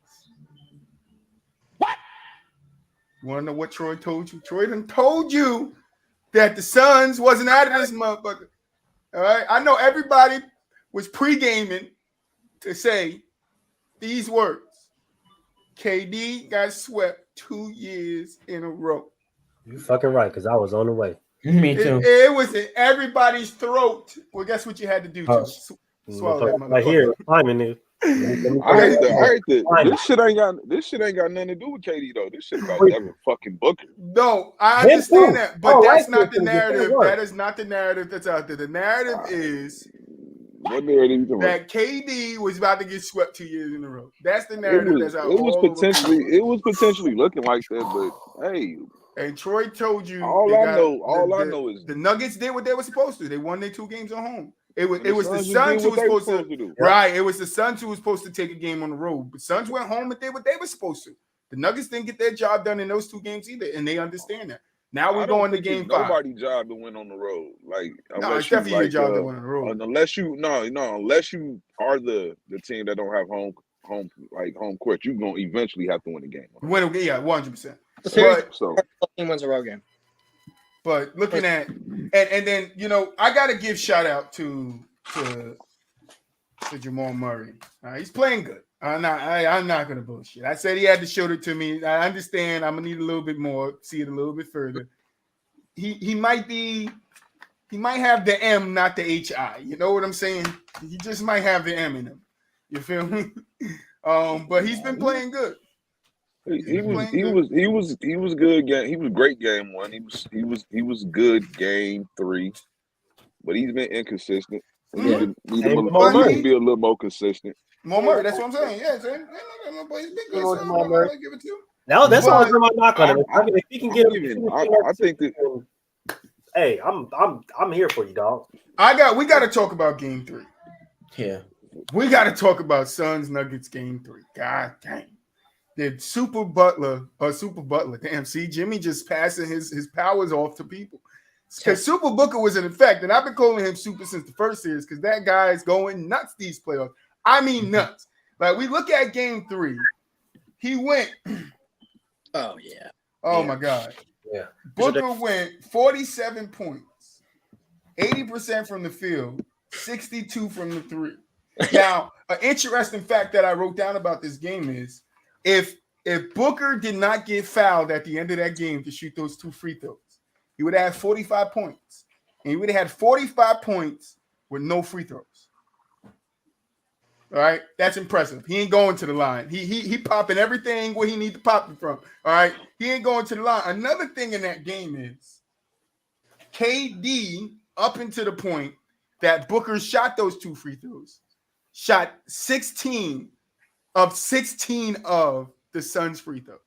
What? You want to know what Troy told you? Troy done told you that the Suns wasn't out of this motherfucker. All right. I know everybody was pre-gaming to say these words. KD got swept 2 years in a row. You fucking right, because I was on the way. Me too. It was in everybody's throat. Well, guess what you had to do? Swallow that motherfucker. Right here, timing it. I hate that. This shit ain't got nothing to do with KD though. This shit about Devin fucking Booker. No, I understand that, but that's not the narrative. That is not the narrative that's out there. The narrative is that KD was about to get swept 2 years in a row. That's the narrative that's out. It was potentially looking like that, but hey. And Troy told you. All I know is the Nuggets did what they were supposed to. They won their 2 games at home. It was the Suns who was supposed to do. Right. It was the Suns who was supposed to take a game on the road. But Suns went home and did what they were supposed to. The Nuggets didn't get their job done in those 2 games either, and they understand that. Now we're going to game 5. Nobody's job to win on the road. Like no, it's definitely your job to win on the road. Unless you are the team that don't have home court, you're gonna eventually have to win the game. Win, yeah, 100%. So team wins a road game. But looking at and then I gotta give shout out to Jamal Murray. He's playing good. I'm not gonna bullshit. I said he had to show it to me. I understand. I'm gonna need a little bit more, see it a little bit further. He might have the M, not the HI. You know what I'm saying? He just might have the M in him. You feel me? But he's been playing good. He was good game. He was great game 1. He was good game 3, but he's been inconsistent. Need him to be a little more consistent. More Murray, that's what I'm saying. Yeah, he's been good. I give it to him. No, that's all I'm knock on him. If he can get him, I think that. Hey, I'm here for you, dog. We got to talk about game 3. Yeah, we got to talk about Suns Nuggets game 3. God dang. Did Super Butler. Damn, see, Jimmy just passing his powers off to people. Because Super Booker was in effect, and I've been calling him Super since the first series because that guy is going nuts these playoffs. I mean nuts. Like, we look at game 3. He went. Oh, yeah. Oh, my God. Yeah. Booker went 47 points, 80% from the field, 62 from the 3. Now, an interesting fact that I wrote down about this game is if Booker did not get fouled at the end of that game to shoot those 2 free throws, he would have had 45 points. And he would have had 45 points with no free throws. All right, that's impressive. He ain't going to the line. He popping everything where he need to pop it from. All right, he ain't going to the line. Another thing in that game is KD up into the point that Booker shot those 2 free throws, shot 16 of the Suns free throws.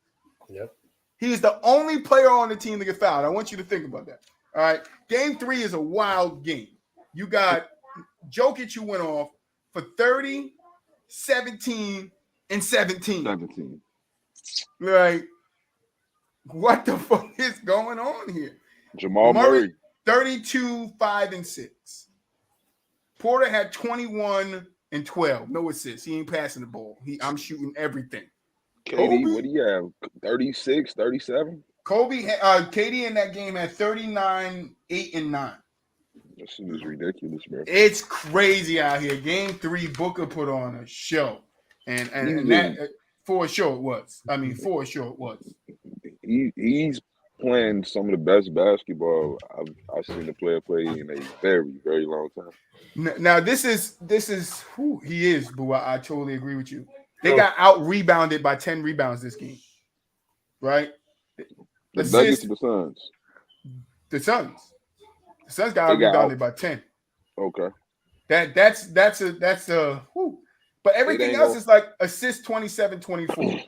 Yep. He is the only player on the team to get fouled. I want you to think about that. All right, game 3 is a wild game. You got Jokic who went off for 30, 17, and 17. Like, what the fuck is going on here? Jamal Murray. 32, 5, and 6. Porter had 21 and 12. No assists. He ain't passing the ball. I'm shooting everything. KD, what do you have? 36, 37? KD in that game had 39, 8, and 9. That shit is ridiculous, bro. It's crazy out here. Game 3, Booker put on a show. And that for sure it was. I mean, for sure it was. He's playing some of the best basketball I've seen a player play in a very, very long time. Now this is who he is, Boo. I totally agree with you. They got out rebounded by 10 rebounds this game, right? The Nuggets, the Suns. The Suns got out rebounded by 10. Okay. That's a whew. But everything else is like assist 27-24,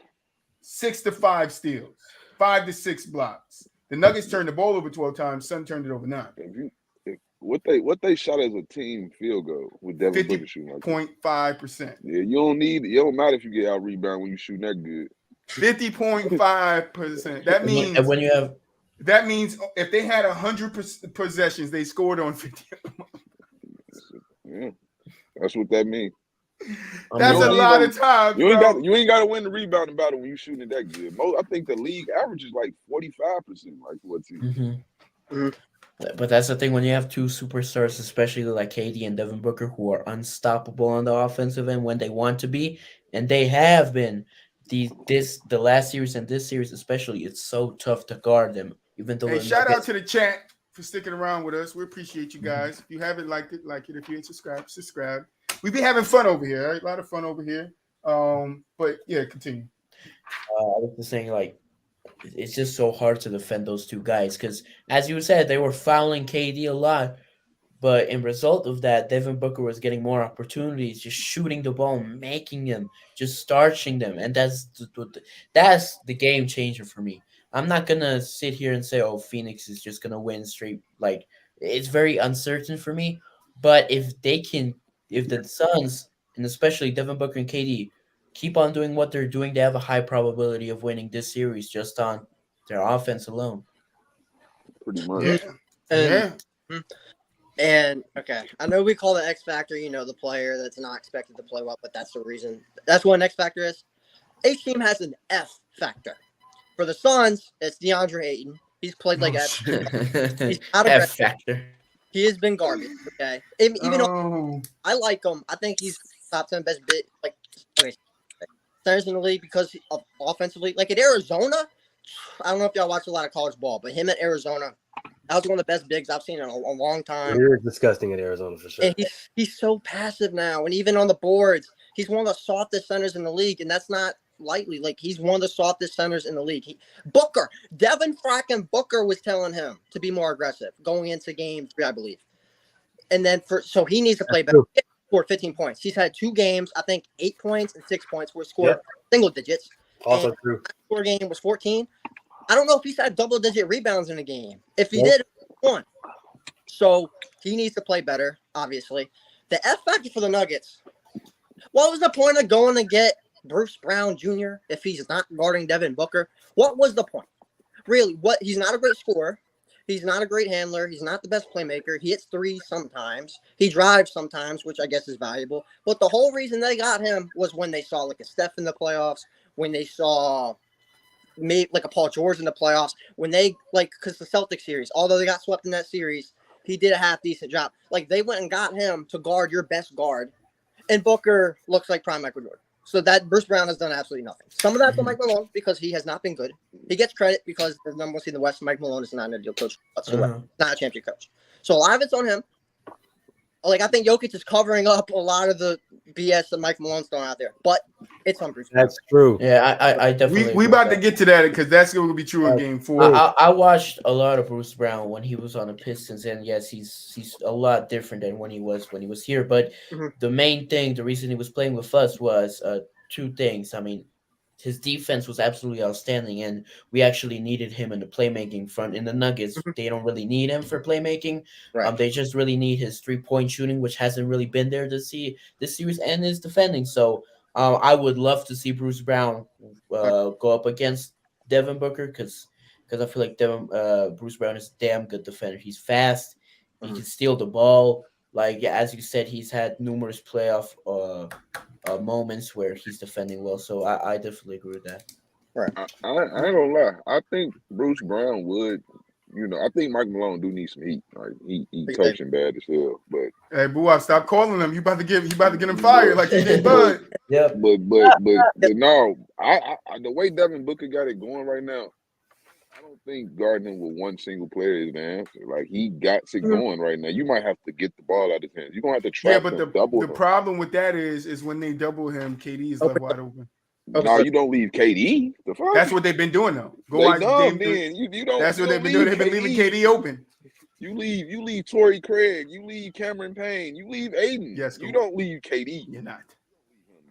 6-5 steals, 5-6 blocks. The Nuggets turned the ball over 12 times. Sun turned it over 9. What they shot as a team field goal with Devin Booker shooting like 0.5%. Yeah, you don't matter if you get out rebound when you shoot that good. 50.5%. That means and when you have that means if they had 100 possessions, they scored on 50. Yeah, that's what that means. That's a lot of times. You ain't got to win the rebounding battle when you shooting that good. I think the league average is like 45%, like what team. But that's the thing when you have two superstars, especially like KD and Devin Booker, who are unstoppable on the offensive end when they want to be, and they have been. The last series and this series especially, it's so tough to guard them. Even though shout out to the chat for sticking around with us. We appreciate you guys. If you haven't liked it, like it. If you ain't subscribe. We've been having fun over here. Right? A lot of fun over here. But yeah, continue. I was just saying, like, it's just so hard to defend those two guys because, as you said, they were fouling KD a lot. But in result of that, Devin Booker was getting more opportunities, just shooting the ball, making them, just starching them, and that's the game changer for me. I'm not gonna sit here and say, "Oh, Phoenix is just gonna win straight." Like it's very uncertain for me. But if the Suns and especially Devin Booker and KD keep on doing what they're doing, they have a high probability of winning this series just on their offense alone. Pretty much. Yeah. And okay, I know we call the X factor, the player that's not expected to play well, but that's the reason. That's what an X factor is. Each team has an F factor. For the Suns, it's DeAndre Ayton. He's played like F. He's not F factor. He has been garbage. Okay, even though I like him, I think he's top 10 best bit centers in the league because of offensively. Like at Arizona, I don't know if y'all watch a lot of college ball, but him at Arizona. That was one of the best bigs I've seen in a long time. He was disgusting at Arizona for sure. And he's so passive now. And even on the boards, he's one of the softest centers in the league. And that's not lightly. Like, he's one of the softest centers in the league. Devin fracking Booker was telling him to be more aggressive going into game 3, I believe. And then so he needs to play better. He scored 15 points. He's had 2 games, I think 8 points and 6 points were scored single digits. Also true. The game was 14. I don't know if he's had double-digit rebounds in a game. If he did, one. So he needs to play better, obviously. The F factor for the Nuggets. What was the point of going to get Bruce Brown Jr. if he's not guarding Devin Booker? What was the point? Really, he's not a great scorer. He's not a great handler. He's not the best playmaker. He hits 3 sometimes. He drives sometimes, which I guess is valuable. But the whole reason they got him was when they saw like a Steph in the playoffs, when they saw like a Paul George in the playoffs, when they because the Celtics series, although they got swept in that series, he did a half decent job. Like they went and got him to guard your best guard, and Booker looks like prime Michael Jordan. So that Bruce Brown has done absolutely nothing. Some of that's on Mike Malone because he has not been good. He gets credit because the number 1 seed in the West, Mike Malone is not an ideal coach whatsoever. Not a championship coach. So a lot of it's on him. Like I think Jokic is covering up a lot of the BS that Mike Malone's throwing out there, but it's on Bruce Brown. That's true. Yeah, I definitely. We about to get to that because that's going to be true in game 4. I watched a lot of Bruce Brown when he was on the Pistons, and yes, he's a lot different than when he was here. But the main thing, the reason he was playing with us was 2 things. I mean, his defense was absolutely outstanding, and we actually needed him in the playmaking front. In the Nuggets, they don't really need him for playmaking. Right. They just really need his 3-point shooting, which hasn't really been there this series, and his defending. So I would love to see Bruce Brown go up against Devin Booker because I feel like Bruce Brown is a damn good defender. He's fast. He can steal the ball. Like as you said, he's had numerous playoff moments where he's defending well. So I definitely agree with that. Right. I ain't gonna lie. I think Bruce Brown would. I think Mike Malone do need some heat. Like he coaching bad as hell. But hey, Boo, stop calling him. You about to get him fired like he did Bud. Yeah. But no, I the way Devin Booker got it going right now, I don't think guarding him with one single player is the answer. Like he got it going right now. You might have to get the ball out of his hands. You're gonna have to trap him, double him. The problem with that is when they double him, KD is left wide open. No, you don't leave KD. The fuck? That's what they've been doing though. You don't. That's what they've been doing. They've been leaving KD open. You leave Torrey Craig. You leave Cameron Payne. You leave Aiden. Yes, you don't leave KD. You're not.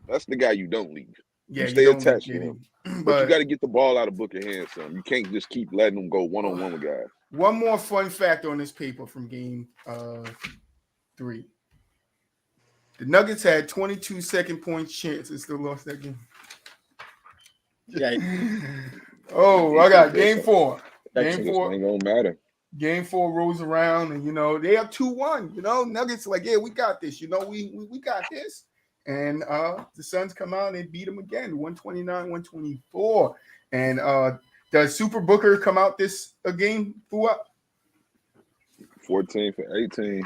That's the guy you don't leave. Yeah, you stay attached to him. But you got to get the ball out of Booker's hands, son. You can't just keep letting him go one-on-one with guys. One more fun fact on this paper from game 3. The Nuggets had 22 second point chance and still lost that game. Yeah. Oh, I got game 4. Game 4 ain't gonna matter. Game 4 rolls around, and they have 2-1. Nuggets like, yeah, we got this. We got this. And the Suns come out and they beat them again, 129-124. And does Super Booker come out this game for what? 14 for 18.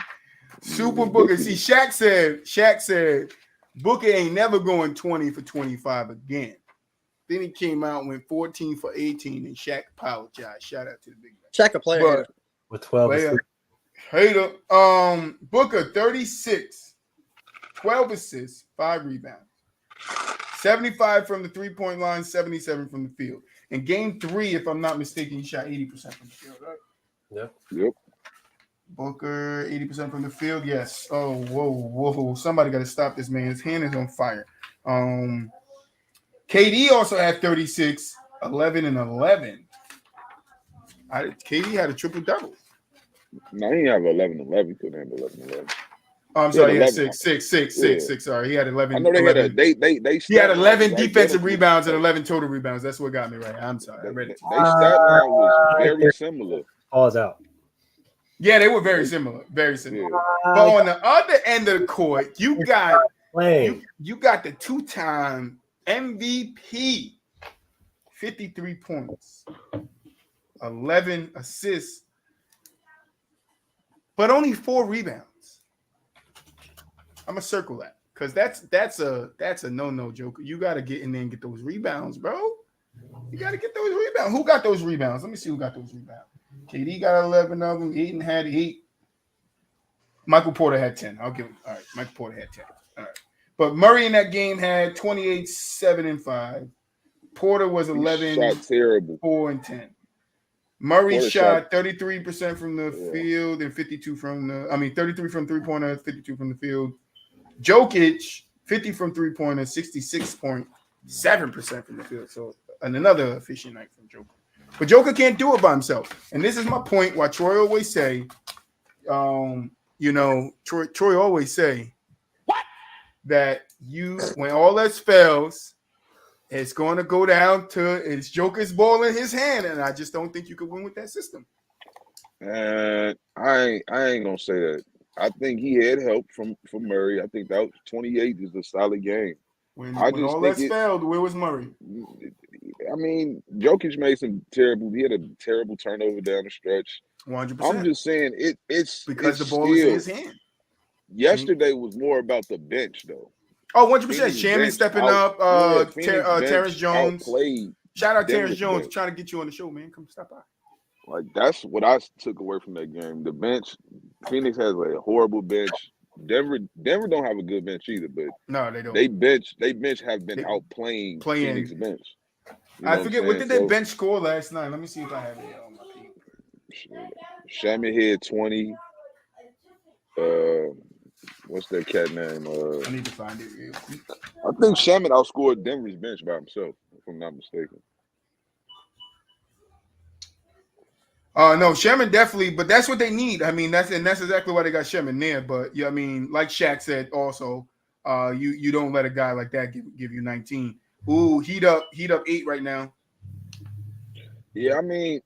Super Booker. See, Shaq said Booker ain't never going 20 for 25 again. Then he came out and went 14 for 18, and Shaq apologized. Shout out to the big man. Shaq a player. With 12 hater. Booker 36, 12 assists, 5 rebounds, 75 from the 3-point line, 77 from the field. In game 3, if I'm not mistaken, he shot 80% from the field, right? Yep. Booker 80% from the field. Yes. Oh, whoa! Somebody got to stop this man. His hand is on fire. KD also had 36, 11, and 11. KD had a triple-double. No, he didn't have 11-11. He couldn't have 11-11. Oh, I'm sorry. He had 6. Sorry, he had 11. I know they 11. They he had 11 defensive rebounds and 11 total rebounds. That's what got me right. I'm sorry. I read it. They stat line was very similar. Pause out. Yeah, they were very similar. Very similar. Yeah. But on the other end of the court, you got you got the 2-time MVP, 53 points, 11 assists, but only 4 rebounds. I'm gonna circle that because that's a no Joker. You got to get in there and get those rebounds, bro. You got to get those rebounds. Who got those rebounds? Let me see who got those rebounds. KD got 11 of them. Aiden had 8. Michael Porter had 10. I'll give him. All right, Michael Porter had 10. All right. But Murray in that game had 28, 7, and 5. Porter was 11, shot terrible. 4, and 10. Murray shot 33% from the field and 52 from 33 from 3-pointer, 52 from the field. Jokic, 50 from 3-pointer, 66.7% from the field. So another efficient night from Joker. But Joker can't do it by himself. And this is my point why Troy always say, Troy always say that when all else fails, it's going to go down to it's Joker's ball in his hand. And I just don't think you could win with that system. I ain't going to say that. I think he had help from Murray. I think that was 28 is a solid game. When all else failed, where was Murray? I mean, Jokic made some terrible. He had a terrible turnover down the stretch. 100%. I'm just saying it's because the ball is in his hand. Yesterday was more about the bench, though. Oh, 100%. Shannon stepping up. Terrence Jones. Outplayed Shout out Terrence Jones trying to get you on the show, man. Come stop by. Like that's what I took away from that game. The bench. Phoenix has a horrible bench. Denver don't have a good bench either, but no, they don't. They bench have been outplaying Phoenix bench. I forget what did their bench score last night. Let me see if I have it on my paper. Shamit had 20. What's that cat name? I need to find it. Yeah. I think Shamit outscored Denver's bench by himself, if I'm not mistaken. No, Sherman definitely, but that's what they need. I mean, that's exactly why they got Sherman there. But yeah, I mean, like Shaq said, also, you don't let a guy like that give you 19. Ooh, heat up 8 right now. Yeah, I mean,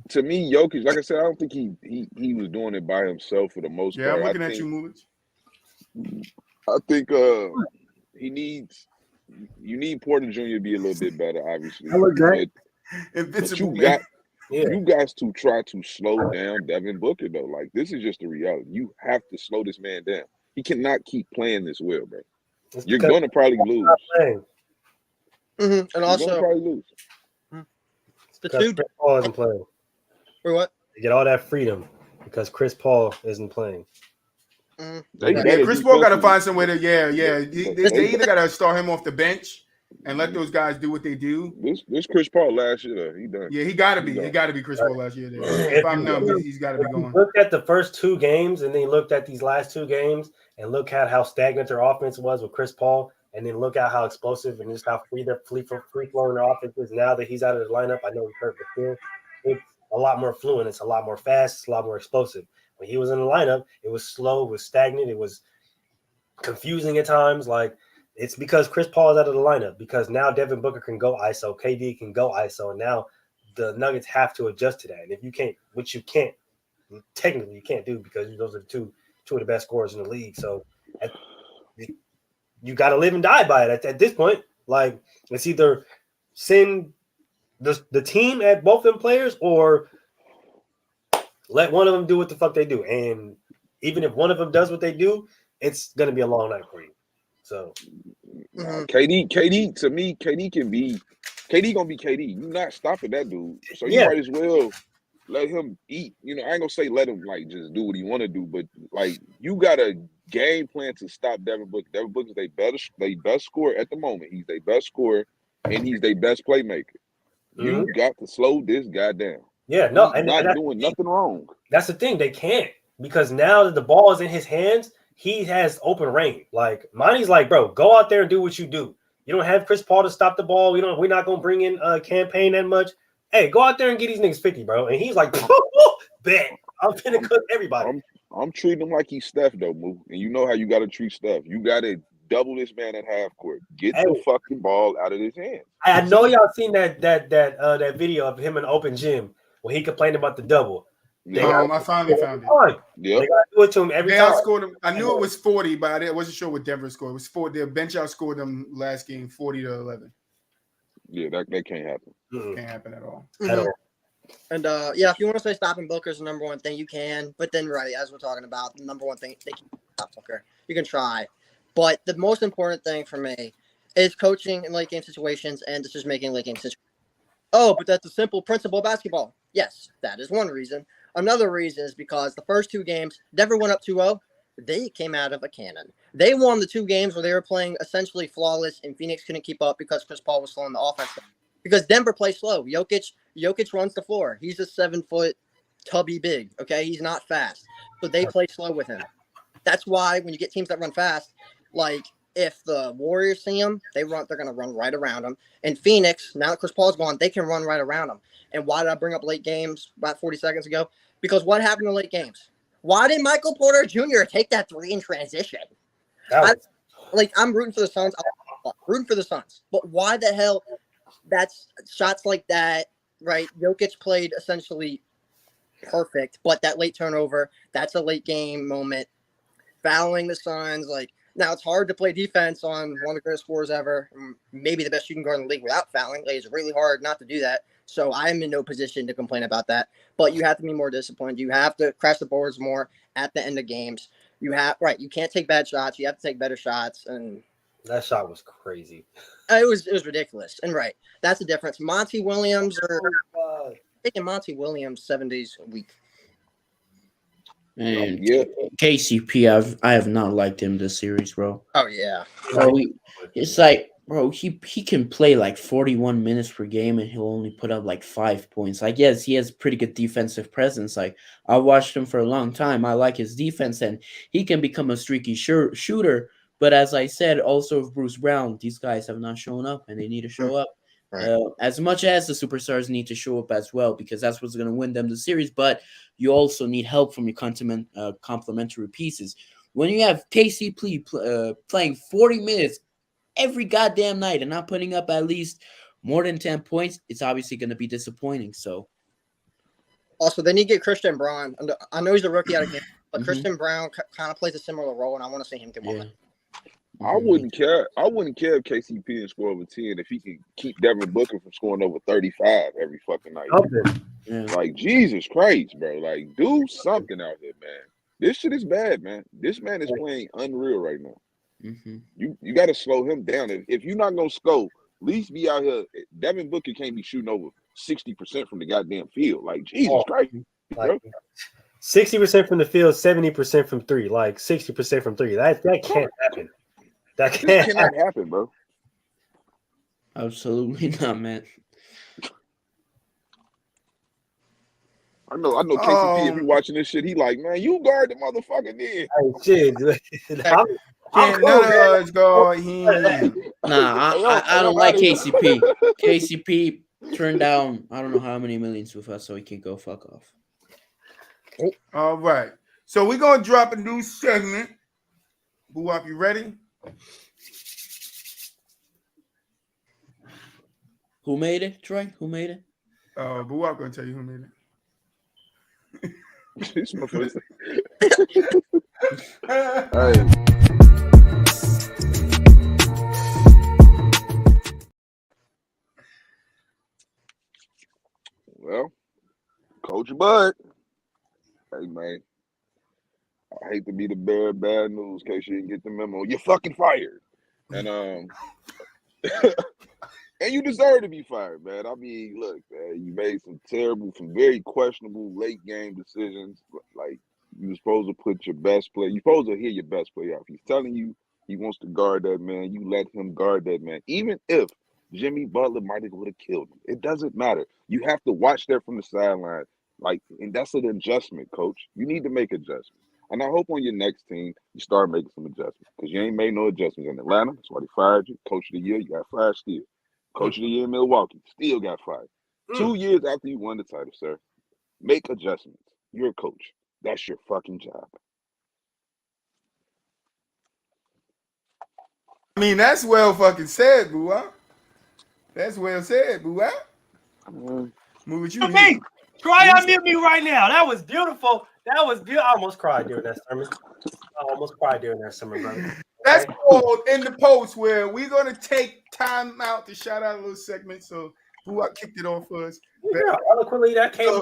to me, Jokic, like I said, I don't think he was doing it by himself for the most part. Yeah, I'm looking at you, Mulich. I think you need Porter Jr. to be a little bit better, obviously. I look great. You guys to try to slow down Devin Booker, though. Like, this is just the reality. You have to slow this man down. He cannot keep playing this well, bro. You're going to probably lose. Mm-hmm. And also, you're probably lose. The two Chris Paul isn't playing. For what? They get all that freedom because Chris Paul isn't playing. Chris Paul got to find some way to They either got to start him off the bench and let those guys do what they do. This Chris Paul last year, though, he done. Yeah, he got to be. He got to be Chris Paul last year. If I'm numb, he's got to be going. Look at the first 2 games, and then you looked at these last 2 games, and look at how stagnant their offense was with Chris Paul, and then look at how explosive and just how free flowing their offense is now that he's out of the lineup. I know he hurt before. It's a lot more fluent. It's a lot more fast. It's a lot more explosive. When he was in the lineup, it was slow. It was stagnant. It was confusing at times. Like, It's because Chris Paul is out of the lineup. Because now Devin Booker can go ISO, KD can go ISO, and now the Nuggets have to adjust to that. And if you can't, which you can't, technically you can't do because those are two of the best scorers in the league. So you got to live and die by it at this point. Like, it's either send the team at both them players or let one of them do what the fuck they do. And even if one of them does what they do, it's going to be a long night for you. So KD to me, KD gonna be KD. You're not stopping that dude. So you might as well let him eat. You know, I ain't gonna say let him like just do what he want to do, but like you got a game plan to stop Devin Booker. Devin Booker's they best scorer at the moment. He's their best scorer and he's their best playmaker. You got to slow this guy down. Yeah, no, he's not doing nothing wrong. That's the thing. They can't, because now that the ball is in his hands, he has open reign. Like, Monty's like, bro, go out there and do what you do. You don't have Chris Paul to stop the ball. We're not gonna bring in a campaign that much. Hey, go out there and get these niggas 50, bro. And he's like, bet I'm finna cook everybody. I'm treating him like he's Steph though, Moo. And you know how you gotta treat Steph. You gotta double this man at half court. Get the fucking ball out of his hands. I know y'all seen that video of him in open gym where he complained about the double. I finally found it. Yeah, they gotta do it to him every time. Outscored him. I knew it was 40, but I wasn't sure what Denver scored. It was 40. Their bench outscored them last game 40-11. Yeah, that can't happen. Can't happen at all. At all. And if you want to say stopping Booker's the number one thing, you can. But then, right, as we're talking about, the number one thing, they can stop Booker. You can try. But the most important thing for me is coaching in late game situations and decision making in late game situations. Oh, but that's a simple principle of basketball. Yes, that is one reason. Another reason is because the first two games, Denver went up 2-0. They came out of a cannon. They won the two games where they were playing essentially flawless, and Phoenix couldn't keep up because Chris Paul was slowing the offense down. Because Denver plays slow. Jokic runs the floor. He's a 7-foot tubby big. Okay, he's not fast, so they play slow with him. That's why when you get teams that run fast, like if the Warriors see him, they're gonna run right around him. And Phoenix, now that Chris Paul's gone, they can run right around him. And why did I bring up late games about 40 seconds ago? Because what happened in late games? Why did Michael Porter Jr. take that three in transition? I'm rooting for the Suns. I'm rooting for the Suns. But why the hell? That's shots like that, right? Jokic played essentially perfect, but that late turnover, that's a late game moment. Fouling the Suns, now it's hard to play defense on one of the greatest scorers ever, maybe the best shooting guard in the league without fouling. It's really hard not to do that. So I'm in no position to complain about that. But you have to be more disciplined. You have to crash the boards more at the end of games. You can't take bad shots. You have to take better shots. And that shot was crazy. It was ridiculous. And that's the difference. Monty Williams taking Monty Williams 7 days a week. Man, KCP, I have not liked him this series, bro. Oh yeah, bro. It's like, bro, he can play like 41 minutes per game and he'll only put up like 5 points. Like, yes, he has pretty good defensive presence. Like, I watched him for a long time. I like his defense and he can become a streaky shooter. But as I said, also with Bruce Brown, these guys have not shown up and they need to show up. Right. As much as the superstars need to show up as well, because that's what's going to win them the series. But you also need help from your complementary pieces. When you have KCP playing 40 minutes every goddamn night and not putting up at least more than 10 points, it's obviously going to be disappointing. So, also, they need to get Christian Braun. I know he's a rookie out of game, but Christian Braun kind of plays a similar role, and I want to see him get one. I wouldn't care. I wouldn't care if KCP didn't score over 10 if he can keep Devin Booker from scoring over 35 every fucking night. Like, Jesus Christ, bro. Like, do something out here, man. This shit is bad, man. This man is playing unreal right now. You got to slow him down. If you're not going to score, at least be out here. Devin Booker can't be shooting over 60% from the goddamn field. Like, Jesus Christ, bro. 60% from the field, 70% from three. Like, 60% from three. That can't happen. That cannot happen, bro. Absolutely not, man. I know KCP, if you watching this shit, he like, man, you guard the motherfucker then. Hey, shit. Can't none of us guard him. Nah, I don't like KCP. KCP turned down I don't know how many millions with us, so he can go fuck off. All right. So we're going to drop a new segment. Boo-Wop, you ready? Who made it, Troy? Who made it? But I'm gonna tell you who made it. This motherfucker. Well, Coach Bud. Hey man, I hate to be the bearer of bad news in case you didn't get the memo. You're fucking fired. And and you deserve to be fired, man. I mean, look, man, you made some very questionable late game decisions. Like you're supposed to put your best player. You're supposed to hear your best player out. If he's telling you he wants to guard that man, you let him guard that man. Even if Jimmy Butler might have would have killed him, it doesn't matter. You have to watch that from the sideline. Like, and that's an adjustment, coach. You need to make adjustments. And I hope on your next team you start making some adjustments because you ain't made no adjustments in Atlanta. That's why they fired you. Coach of the year, you got fired still. Coach of the year in Milwaukee, still got fired. 2 years after you won the title, sir. Make adjustments. You're a coach. That's your fucking job. I mean, that's well fucking said, boo. That's well said, boo. Move with you. Me, Troy, unmute me right now. That was beautiful. That was beautiful. I almost cried during that sermon. Brother. That's called in the post where we're gonna take time out to shout out a little segment. So who kicked it off for us? Yeah, eloquently that came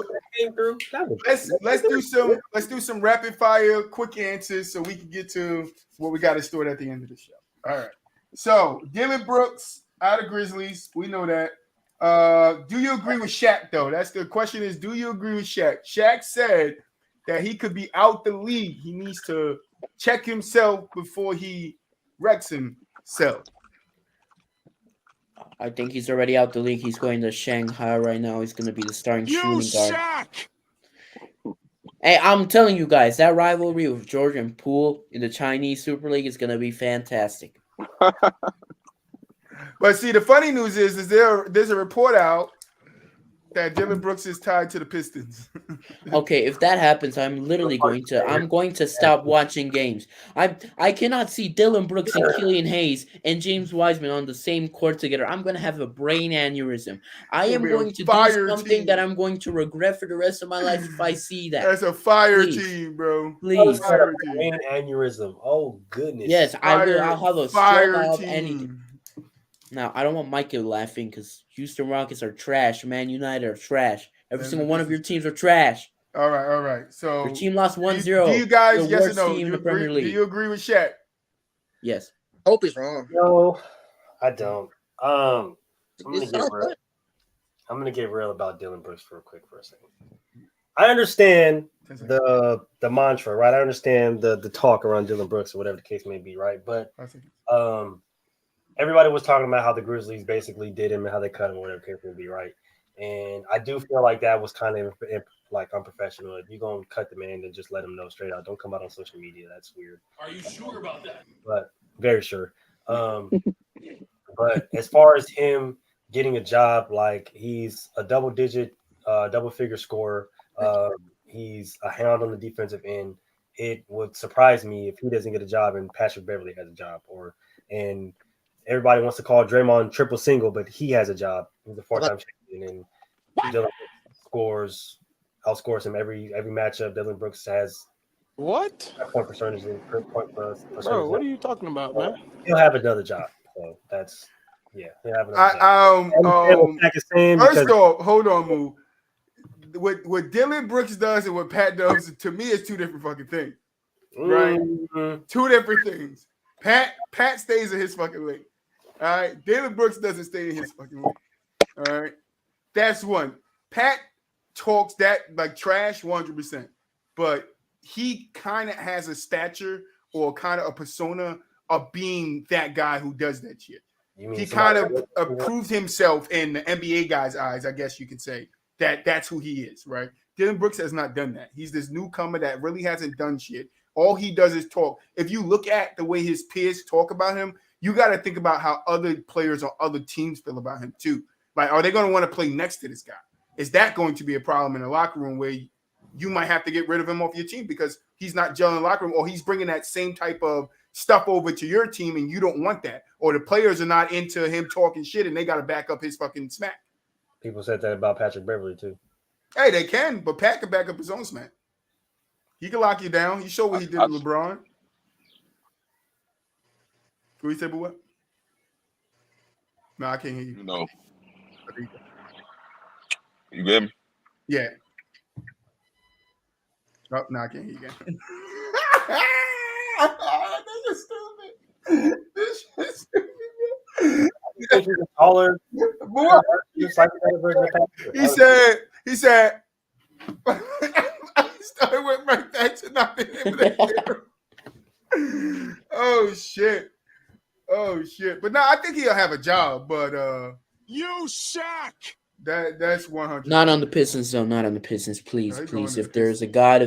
through. Let's do some rapid fire quick answers so we can get to what we got to stored at the end of the show. All right. So Dylan Brooks out of Grizzlies, we know that. Do you agree with Shaq though? That's the question. Is do you agree with Shaq? Shaq said that he could be out the league. He needs to check himself before he wrecks himself. I think he's already out the league. He's going to Shanghai right now. He's going to be the starting shooting guard. Hey, I'm telling you guys, that rivalry with George and Poole in the Chinese Super League is going to be fantastic. But see, the funny news is there's a report out that Dylan Brooks is tied to the Pistons. Okay, if that happens, I'm going to stop watching games. I cannot see Dylan Brooks and Killian Hayes and James Wiseman on the same court together. I'm going to have a brain aneurysm. I am going to do something that I'm going to regret for the rest of my life if I see that. That's a fire team, bro. Please. Brain aneurysm. Oh, goodness. Yes, I will. I'll have a stroke of team. anything. Now, I don't want Michael laughing because Houston Rockets are trash. Man United are trash. Every single one of your teams are trash. All right. So your team lost 1-0. Do you guys, yes or no? Team in the Premier League. Do you agree with Shaq? Yes. Hope he's wrong. No, I don't. I'm gonna get real about Dylan Brooks for a second. I understand the mantra, right? I understand the talk around Dylan Brooks or whatever the case may be, right? But everybody was talking about how the Grizzlies basically did him and how they cut him, whatever case may be, right? And I do feel like that was kind of like unprofessional. If you're gonna cut the man, then just let him know straight out. Don't come out on social media. That's weird. Are you sure about that? But very sure. But as far as him getting a job, like he's a double-figure scorer. He's a hound on the defensive end. It would surprise me if he doesn't get a job and Patrick Beverly has a job, and everybody wants to call Draymond triple single, but he has a job. He's a 4-time champion, and Dylan Brooks outscores him every matchup. Dylan Brooks has what point percentage and point percentage. Bro, what are you talking about, man? He'll have another job. So that's he'll have another job. First off, hold on, Moo. What Dylan Brooks does and what Pat does, to me, is two different fucking things. Right? Two different things. Pat stays in his fucking lane. All right. Dylan Brooks doesn't stay in his fucking lane. All right. That's one. Pat talks that like trash 100%, but he kind of has a stature or kind of a persona of being that guy who does that shit. He kind of proved himself in the NBA guys' eyes, I guess you could say, that's who he is, right? Dylan Brooks has not done that. He's this newcomer that really hasn't done shit. All he does is talk. If you look at the way his peers talk about him, you got to think about how other players on other teams feel about him too. Like, are they going to want to play next to this guy? Is that going to be a problem in the locker room where you might have to get rid of him off your team because he's not gelling in the locker room, or he's bringing that same type of stuff over to your team and you don't want that? or the players are not into him talking shit, and they got to back up his fucking smack. People said that about Patrick Beverly too. Hey, they can, but Pat can back up his own smack. He can lock you down. He showed what he did to LeBron. Who you said, but what? No, I can't hear you. No. You get me? Yeah. Oh, no, I can't hear you again. This is stupid. This is stupid. Taller. He said, I started with right back to nothing. Oh shit. But no, I think he'll have a job, but You suck. that's 100. Not on the Pistons, though. Not on the Pistons, please, No, please. he's If there's a God,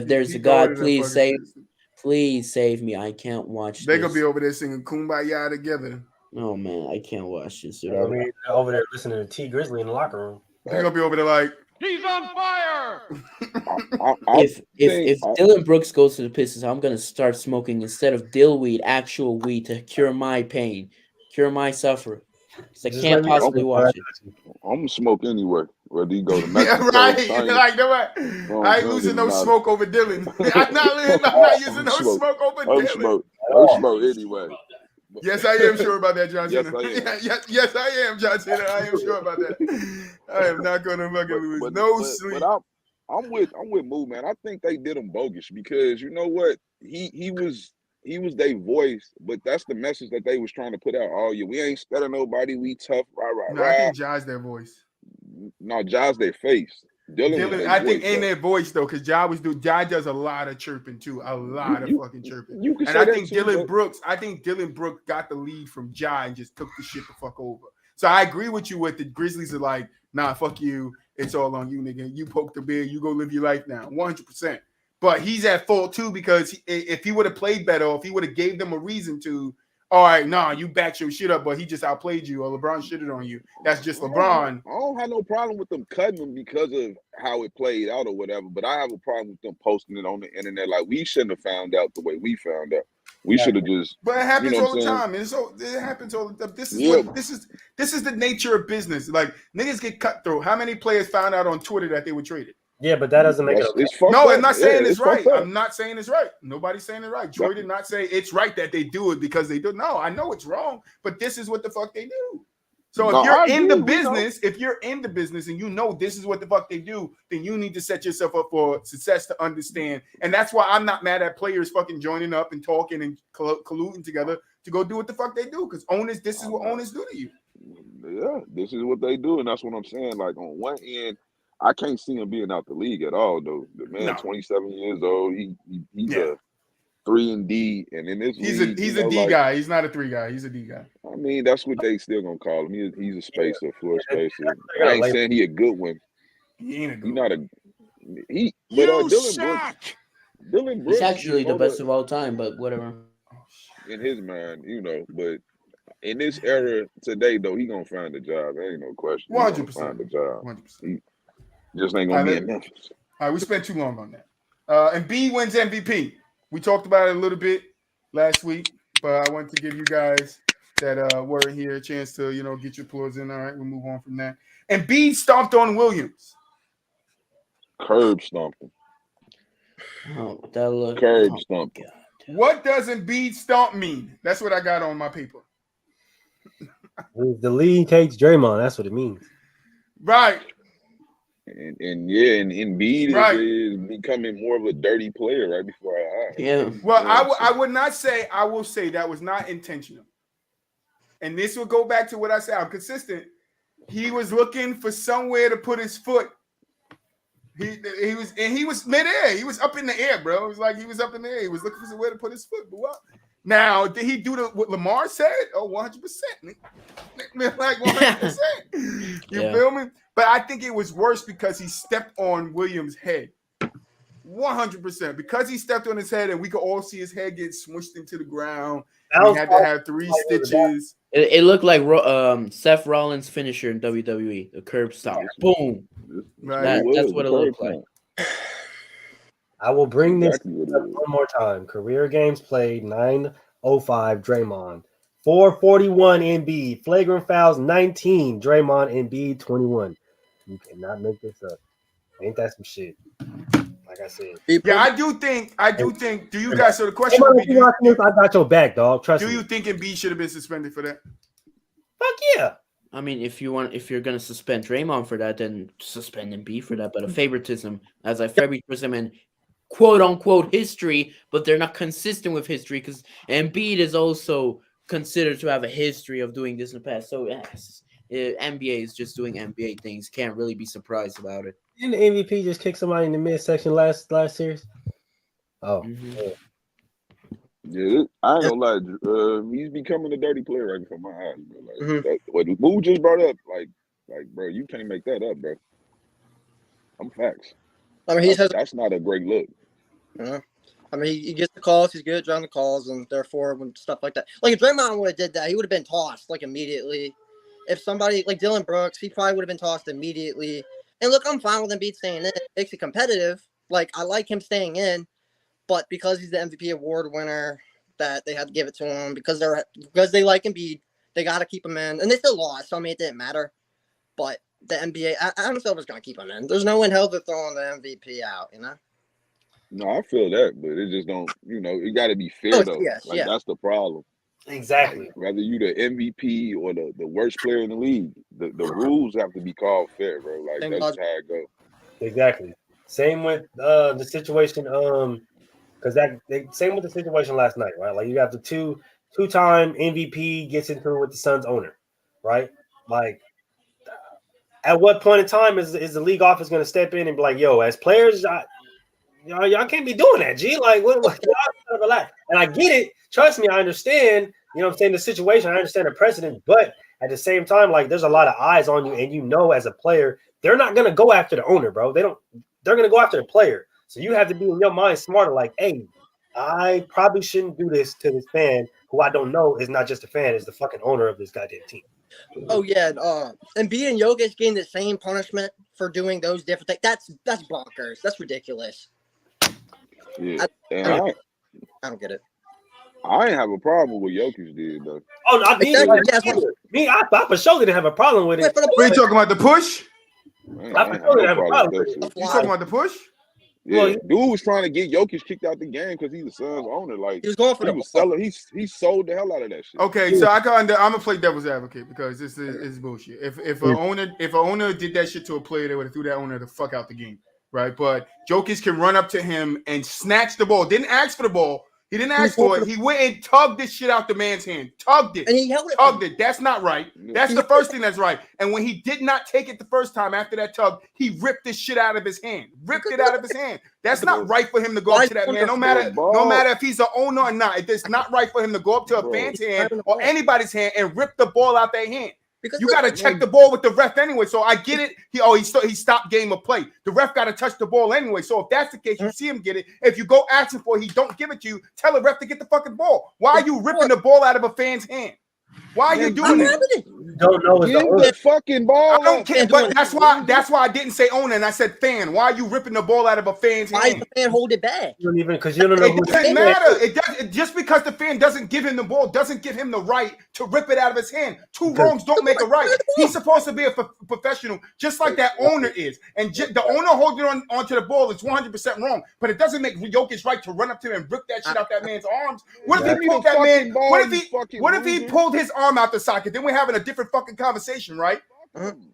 please save. Pistons. Please save me. I can't watch They're this. gonna be over there singing Kumbaya together. Oh man, I can't watch this. Dude. I mean, over there listening to T Grizzly in the locker room. They're gonna be over there like He's on fire. If Dylan Brooks goes to the Pistons, I'm gonna start smoking instead of dill weed, actual weed to cure my pain, cure my suffering. So I can't possibly watch it. I'm gonna smoke anyway. Whether you go to yeah, Mexico, right. China, Like, no, I ain't losing no smoke over Dylan. I'm not using no smoke over Dylan. I smoke anyway. Yes, I am sure about that, John Yes, Cena. I am. Yes, I am, John Cena. I am sure about that. I am not going to fucking lose. Sleep. But I'm with Moo, man. I think they did him bogus because you know what? He was their voice, but that's the message that they was trying to put out. Oh yeah, we ain't scared of nobody. We tough. No, I think Jai's their voice. No, Jai's their face. Dylan I think in their voice though, because Jai does a lot of chirping too, a lot of fucking chirping. And I think Dylan Brooks got the lead from Jai and just took the shit the fuck over. So I agree with you with the Grizzlies are like, nah, fuck you. It's all on you, nigga. You poke the bear, you go live your life now, 100%. But he's at fault too because if he would have played better, or if he would have gave them a reason to, all right, nah, you backed your shit up, but he just outplayed you, or LeBron shitted on you. That's just LeBron. I don't have no problem with them cutting him because of how it played out or whatever, but I have a problem with them posting it on the internet. Like, we shouldn't have found out the way we found out. We should have just. But it happens all the time. It happens all the time. This is the nature of business. Like, niggas get cutthroat. How many players found out on Twitter that they were traded? Yeah, but that doesn't make it okay. No, I'm not saying it's right. I'm not saying it's right. Nobody's saying it right. Joy did not say it's right that they do it because they do. No, I know it's wrong, but this is what the fuck they do. So if you're in the business and you know this is what the fuck they do, then you need to set yourself up for success to understand. And that's why I'm not mad at players fucking joining up and talking and colluding together to go do what the fuck they do. Because owners, this is what owners do to you. Yeah, this is what they do, and that's what I'm saying. Like, on one end, I can't see him being out the league at all, though. The man, 27 years old, he's a 3-and-D, and in this league, he's a D guy. He's not a 3 guy. He's a D guy. I mean, that's what they still gonna call him. He's a spacer, floor spacer. I ain't saying he a good one. He ain't a good He's not a. But Dylan Brooks. He's actually the best of all time, but whatever. In his mind, but in this era today, though, he gonna find a job. There ain't no question. 100%. Find a job. 100%. He just ain't gonna be in Memphis. All right, we spent too long on that. And B wins MVP. We talked about it a little bit last week, but I want to give you guys that were here a chance to, get your applause in. All right, we'll move on from that. And B stomped on Williams. Curb stomped him. Oh, that look. Curb stomped him. What does Embiid stomp mean? That's what I got on my paper. The lead takes Draymond. That's what it means. Right. And Embiid is becoming more of a dirty player right before our eyes. Yeah. Well, I would not say. I will say that was not intentional. And this will go back to what I said. I'm consistent. He was looking for somewhere to put his foot. He was midair. He was up in the air, bro. It was like he was up in the air. He was looking for somewhere to put his foot. But what? Now, did he do what Lamar said? Oh, 100%. Like 100%. You feel me? But I think it was worse because he stepped on Williams' head. 100%. Because he stepped on his head and we could all see his head get smushed into the ground. He had to have 3 stitches. It looked like Seth Rollins' finisher in WWE, the curb stomp. Boom. Right. That's what it looked like. I will bring this up one more time. Career games played 905 Draymond, 441 Embiid. Flagrant fouls 19. Draymond Embiid 21. You cannot make this up. Ain't that some shit? Like I said. Yeah, I do think. Do you guys? So the question would be: I got your back, dog. Trust me. Do you think Embiid should have been suspended for that? Fuck yeah. I mean, if you're gonna suspend Draymond for that, then suspend Embiid for that. But a favoritism, favoritism and quote unquote history, but they're not consistent with history because Embiid is also considered to have a history of doing this in the past. So yes, NBA is just doing NBA things. Can't really be surprised about it. Didn't the MVP just kick somebody in the midsection last series? Oh, yeah. I ain't gonna lie. He's becoming a dirty player right before my eyes, bro. Like what Boo just brought up, like, bro, you can't make that up, bro. I'm facts. I mean, that's not a great look. I mean, he gets the calls. He's good around the calls, and therefore, when stuff like that, like if Draymond would have did that, he would have been tossed like immediately. If somebody like Dylan Brooks, he probably would have been tossed immediately. And look, I'm fine with Embiid staying in. It makes it competitive. Like I like him staying in, but because he's the MVP award winner, that they had to give it to him because they like Embiid, they got to keep him in, and they still lost. So I mean, it didn't matter. But the NBA, Adam Silver's gonna keep him in. There's no in hell they're throwing the MVP out, you know. No, I feel that, but it just don't. It got to be fair though. Yes, that's the problem. Exactly. Like, whether you the MVP or the worst player in the league, the rules have to be called fair, bro. Like that's just how it goes. Exactly. Same with the situation. Because same with the situation last night, right? Like you got the two-time MVP gets into it with the Suns owner, right? Like, at what point in time is the league office going to step in and be like, "Yo, as players, y'all can't be doing that, G. Like, what y'all relax." And I get it. Trust me, I understand. You know what I'm saying? The situation, I understand the precedent, but at the same time, like, there's a lot of eyes on you, and as a player, they're not going to go after the owner, bro. They're going to go after the player. So you have to be in your mind smarter, like, hey, I probably shouldn't do this to this fan who I don't know is not just a fan, is the fucking owner of this goddamn team. Oh yeah, Embiid and Jokic getting the same punishment for doing those different things. That's bonkers. That's ridiculous. Yeah, I don't get it. I ain't have a problem with what Jokic did though. Oh, no, I for sure didn't have a problem with it. What are you talking about? The push? I for sure didn't have a problem with it. You talking about the push? Yeah, dude was trying to get Jokic kicked out the game because he's the Suns owner. Like he was going for he was selling. He sold the hell out of that shit. Okay, so I'm gonna play devil's advocate because this is bullshit. If an owner did that shit to a player, they would have threw that owner the fuck out the game, right? But Jokic can run up to him and snatch the ball. Didn't ask for the ball. He didn't ask for it. He went and tugged this shit out the man's hand. Tugged it. And he held it. Tugged it. That's not right. That's the first thing that's right. And when he did not take it the first time after that tug, he ripped this shit out of his hand. Ripped it out of his hand. That's not right for him to go up to that man. No matter if he's the owner or not. It's not right for him to go up to a fan's hand or anybody's hand and rip the ball out their hand. Because you got to check the ball with the ref anyway. So I get it. He stopped game of play. The ref got to touch the ball anyway. So if that's the case, you see him get it. If you go asking for it, he don't give it to you. Tell the ref to get the fucking ball. Why are you ripping the ball out of a fan's hand? Why are you doing it? You don't know the fucking ball. I don't care, but that's why I didn't say owner and I said fan. Why are you ripping the ball out of a fan's hand? Why is the fan hold it back? You don't even because you don't know. It doesn't matter. Just because the fan doesn't give him the ball doesn't give him the right to rip it out of his hand. Two wrongs don't make a right. He's supposed to be a professional, just like that owner is. And the owner holding onto the ball is 100% wrong. But it doesn't make Jokic right to run up to him and rip that shit out that man's arms. What if he pulled that man? What if he pulled his arm out the socket? Then we're having a different fucking conversation, right?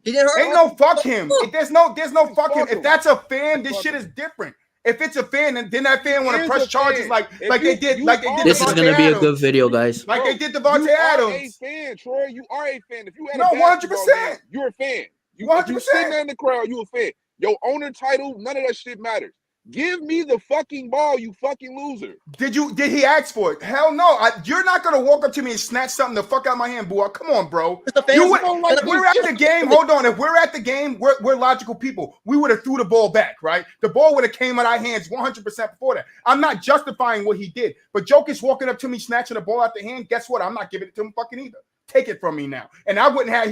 He didn't hurt. Ain't no fuck him. There's no fuck him. If that's a fan, this shit is different. If it's a fan, then that fan want to press charges like they did. This is gonna be a good video, guys. Like they did Devontae Adams. You are a fan, Troy. You are a fan. If you had 100%. You're a fan. You 100%. sitting there in the crowd, you a fan. Your owner title, none of that shit matters. Give me the fucking ball, you fucking loser. Did he ask for it? Hell no. You're not gonna walk up to me and snatch something the fuck out of my hand, boy. Come on, bro. We're at the game. Hold on. If we're at the game, we're logical people. We would have threw the ball back, right? The ball would have came out of our hands 100% before that. I'm not justifying what he did, but Jokic walking up to me, snatching the ball out the hand. Guess what? I'm not giving it to him fucking either. Take it from me now. And he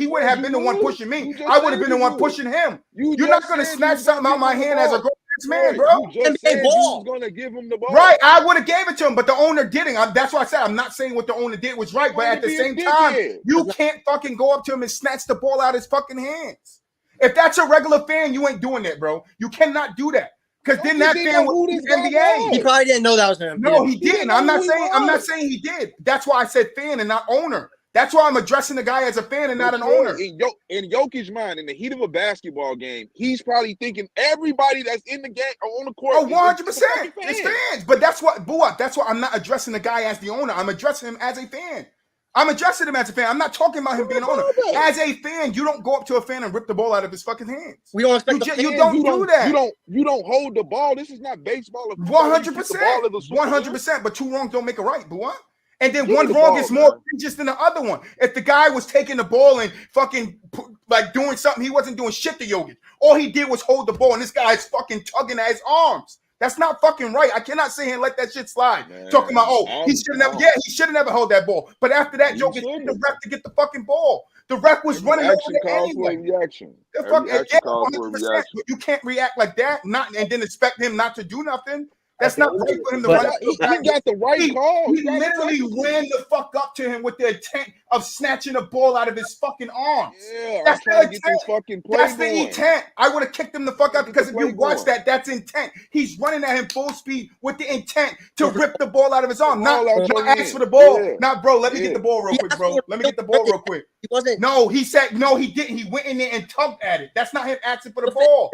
wouldn't have been the one pushing me. I would have been the one pushing him. You're not gonna snatch something out of my hand as a grown this man, bro. You just said you was gonna give him the ball. Right, I would have gave it to him, but the owner didn't. That's why I said I'm not saying what the owner did was right, but at the same time, you can't fucking go up to him and snatch the ball out of his fucking hands. If that's a regular fan, you ain't doing that, bro. You cannot do that. Because then that fan was the NBA. He probably didn't know that was him. No, he didn't. I'm not saying he did. That's why I said fan and not owner. That's why I'm addressing the guy as a fan and not an owner. In Jokic's mind, in the heat of a basketball game, he's probably thinking everybody that's in the game or on the court. Oh, 100%. It's fans. But that's what, Buat, that's why I'm not addressing the guy as the owner. I'm addressing him as a fan. I'm addressing him as a fan. I'm not talking about him being an owner. As a fan, you don't go up to a fan and rip the ball out of his fucking hands. We don't expect you don't do that. You don't hold the ball. This is not baseball. 100%. 100%. But two wrongs don't make a right, Buat. And then one wrong is more egregious than the other one. If the guy was taking the ball and fucking like doing something, he wasn't doing shit to Jokic. All he did was hold the ball, and this guy is fucking tugging at his arms. That's not fucking right. I cannot sit here and let that shit slide. Man, talking about, he should have never, he should have never held that ball. But after that, Jokic hit the ref to get the fucking ball. The ref was running over there anyway. The fuck, 100%. You can't react like that, and then expect him not to do nothing. That's not right for him to run. He got the right call. He literally ran the fuck up to him with the intent of snatching the ball out of his fucking arms. Yeah, that's the intent. That's the intent. I would have kicked him the fuck out because if you watch that, that's intent. He's running at him full speed with the intent to rip the ball out of his arm. Not ask for the ball. Yeah. Not, bro, let me get the ball real quick, bro. Let me get the ball real quick. He wasn't. No, he said no. He didn't. He went in there and tugged at it. That's not him asking for the ball.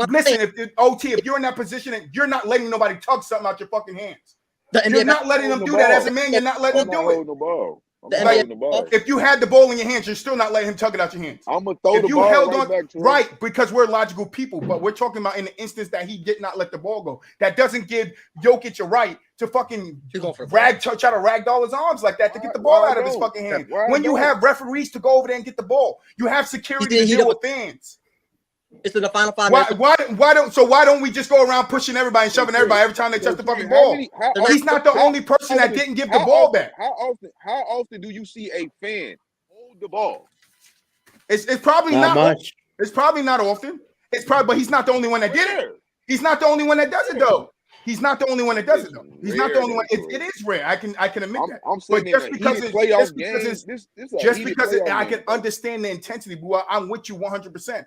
Listen. If you're in that position and you're not letting nobody tug something out your fucking hands, you're not letting them do that. As a man, you're not letting them do it. If you had the ball in your hands, you're still not letting him tug it out your hands. I'm gonna throw the ball back to him. Right, because we're logical people, but we're talking about in the instance that he did not let the ball go. That doesn't give Jokic a right to fucking try to ragdoll his arms like that to get the ball out of his fucking hand. When you have referees to go over there and get the ball, you have security to deal with fans. It's in the final 5 minutes. Why don't we just go around pushing everybody and shoving everybody every time they touch the fucking ball? He's not the only person that didn't give the ball back. How often do you see a fan hold the ball? It's probably not much. It's probably not often. But he's not the only one that did it. He's not the only one that does it though. He's not the only one that does it though. He's not the only one. It is rare. I can admit that. I'm saying just because I can understand the intensity, boy, I'm with you 100%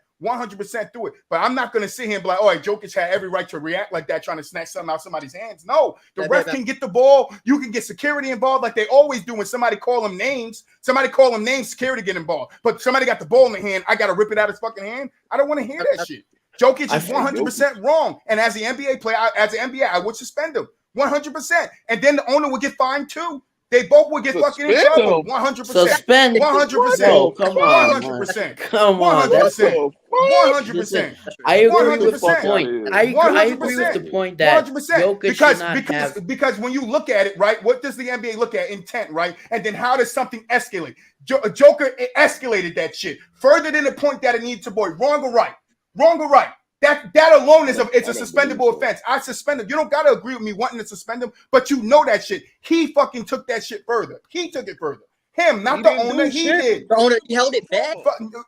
through it. But I'm not going to sit here and be like, oh, Jokic had every right to react like that, trying to snatch something out somebody's hands. No, the ref can get the ball. You can get security involved like they always do when somebody call them names. Security get involved. But somebody got the ball in the hand. I got to rip it out of his fucking hand. I don't want to hear that shit. Jokic is 100% wrong. And as the NBA player, I would suspend him 100%. And then the owner would get fined too. They both would get fucking in trouble. 100%. Suspend 100%. Oh, come on. 100%. Come on. 100%. 100%. I agree with the point. I agree with the point that 100%. Because when you look at it, right, what does the NBA look at? Intent, right? And then how does something escalate? Joker escalated that shit further than the point that it needs to be. Wrong or right? Wrong or right? That alone is a suspendable offense. I suspend him. You don't gotta agree with me wanting to suspend him, but you know that shit. He fucking took that shit further. He took it further. Him, not the owner. He did. The owner, he held it back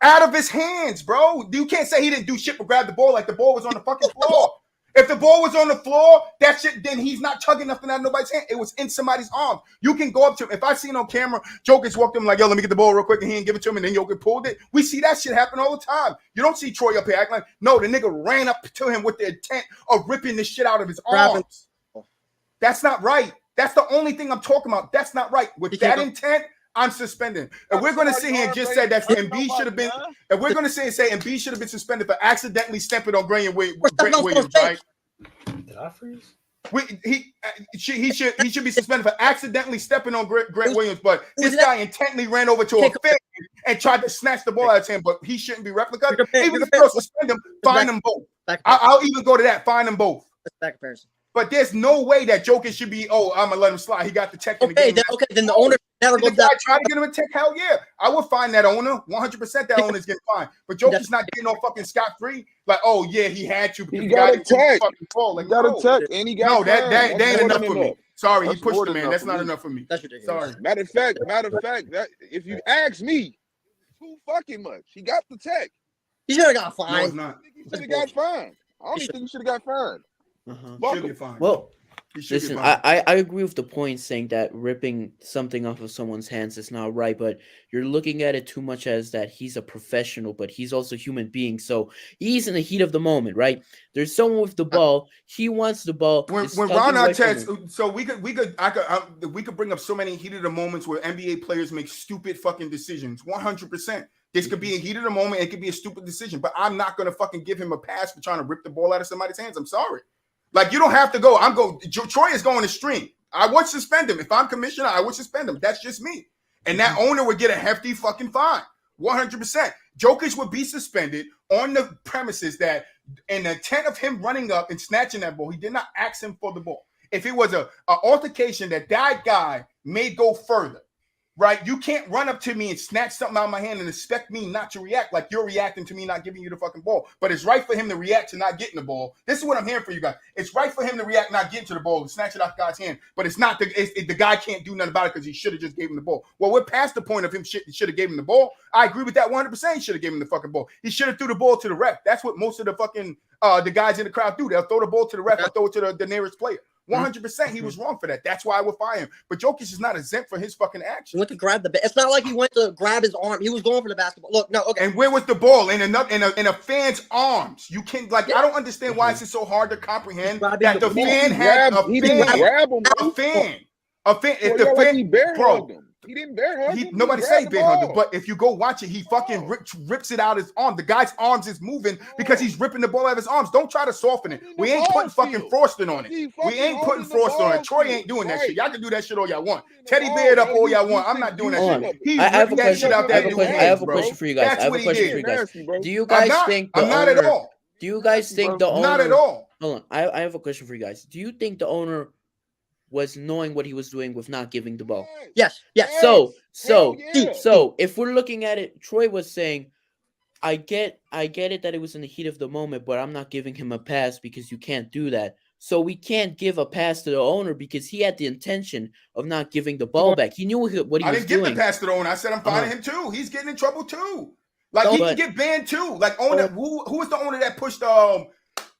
out of his hands, bro. You can't say he didn't do shit but grab the ball like the ball was on the fucking floor. If the ball was on the floor, that shit, then he's not tugging nothing out of nobody's hand. It was in somebody's arm. You can go up to him. If I seen on camera, Jokic walked him like, yo, let me get the ball real quick, and he didn't give it to him, and then Jokic pulled it. We see that shit happen all the time. You don't see Troy up here acting like, no, the nigga ran up to him with the intent of ripping the shit out of his arms. That's not right. That's the only thing I'm talking about. That's not right. With that intent, I'm suspending. If we're going to sit here and just say that Embiid should have been, if we're going to say Embiid should have been suspended for accidentally stepping on Grant Williams, right? Did I freeze? He should be suspended for accidentally stepping on Grant Williams, but this guy intently ran over to a fan and tried to snatch the ball out of his hand, but he shouldn't be replica. Even if you suspend him, fine them both. I'll even go to that. Fine them both. Back comparison. But there's no way that Jokic should be, I'm gonna let him slide. He got the tech in the game. Then the owner never goes down. Try to get him a tech. Hell yeah. I would find that owner. 100% that owner's getting fined. But Jokic's not getting no fucking scot-free. Like, oh yeah, he had to. He got a tech. He got a tech, and he got no. That ain't enough for me. Sorry, he pushed the man. That's not enough for me. That's ridiculous. Sorry. Matter of fact, that if you ask me, too fucking much. He got the tech. He should have got fined. No, it's not. He should have got fined. I don't even think he should have got fined. Uh-huh. Should get fined. Well, He should get listen, fined. I agree with the point saying that ripping something off of someone's hands is not right, but you're looking at it too much as that he's a professional, but he's also a human being. So he's in the heat of the moment, right? There's someone with the ball. He wants the ball. When It's Ron tugging away from him. Artest, so we could bring up so many heated of moments where NBA players make stupid fucking decisions. 100%. This could be a heat of the moment. It could be a stupid decision, but I'm not gonna fucking give him a pass for trying to rip the ball out of somebody's hands. I'm sorry. Like, you don't have to go. Troy is going to stream. I would suspend him. If I'm commissioner, I would suspend him. That's just me. And that owner would get a hefty fucking fine. 100%. Jokic would be suspended on the premises that in the intent of him running up and snatching that ball, he did not ask him for the ball. If it was a altercation that guy may go further, right? You can't run up to me and snatch something out of my hand and expect me not to react like you're reacting to me not giving you the fucking ball. But it's right for him to react to not getting the ball. This is what I'm hearing for you guys. It's right for him to react not getting to the ball and snatch it off God's hand. But it's not the guy can't do nothing about it because he should have just gave him the ball. Well, we're past the point of him should have gave him the ball. I agree with that 100%. He should have given him the fucking ball. He should have threw the ball to the ref. That's what most of the fucking the guys in the crowd do. They'll throw the ball to the ref or throw it to the nearest player. 100% he was wrong for that. That's why I would fire him. But Jokic is not exempt for his fucking action. He went to grab the. It's not like he went to grab his arm. He was going for the basketball. Look, no, okay. And where was the ball? In a fan's arms. You can't I don't understand why it's so hard to comprehend that the fan had a fan. If the fan, he bear hugged him. He didn't bear hug him. Nobody say bear hug him, but if you go watch it, he fucking rips it out his arm. The guy's arms is moving because he's ripping the ball out of his arms. Don't try to soften it. We ain't putting fucking frosting on it. We ain't putting frosting on it. Troy ain't doing that shit. Y'all can do that shit all y'all want. Teddy bear it up all y'all want. I'm not doing that shit. He's ripping that shit out there. I have a question for you guys. Do you guys think the I'm not at all. Do you guys think the owner? Not at all. Hold on. I have a question for you guys. Do you think the owner was knowing what he was doing with not giving the ball? Yes. So if we're looking at it, Troy was saying, I get it that it was in the heat of the moment, but I'm not giving him a pass because you can't do that. So we can't give a pass to the owner because he had the intention of not giving the ball back. He knew what he was doing. I didn't give the pass to the owner. I said I'm fining him too. He's getting in trouble too. Like he can get banned too. Like owner, who was the owner that pushed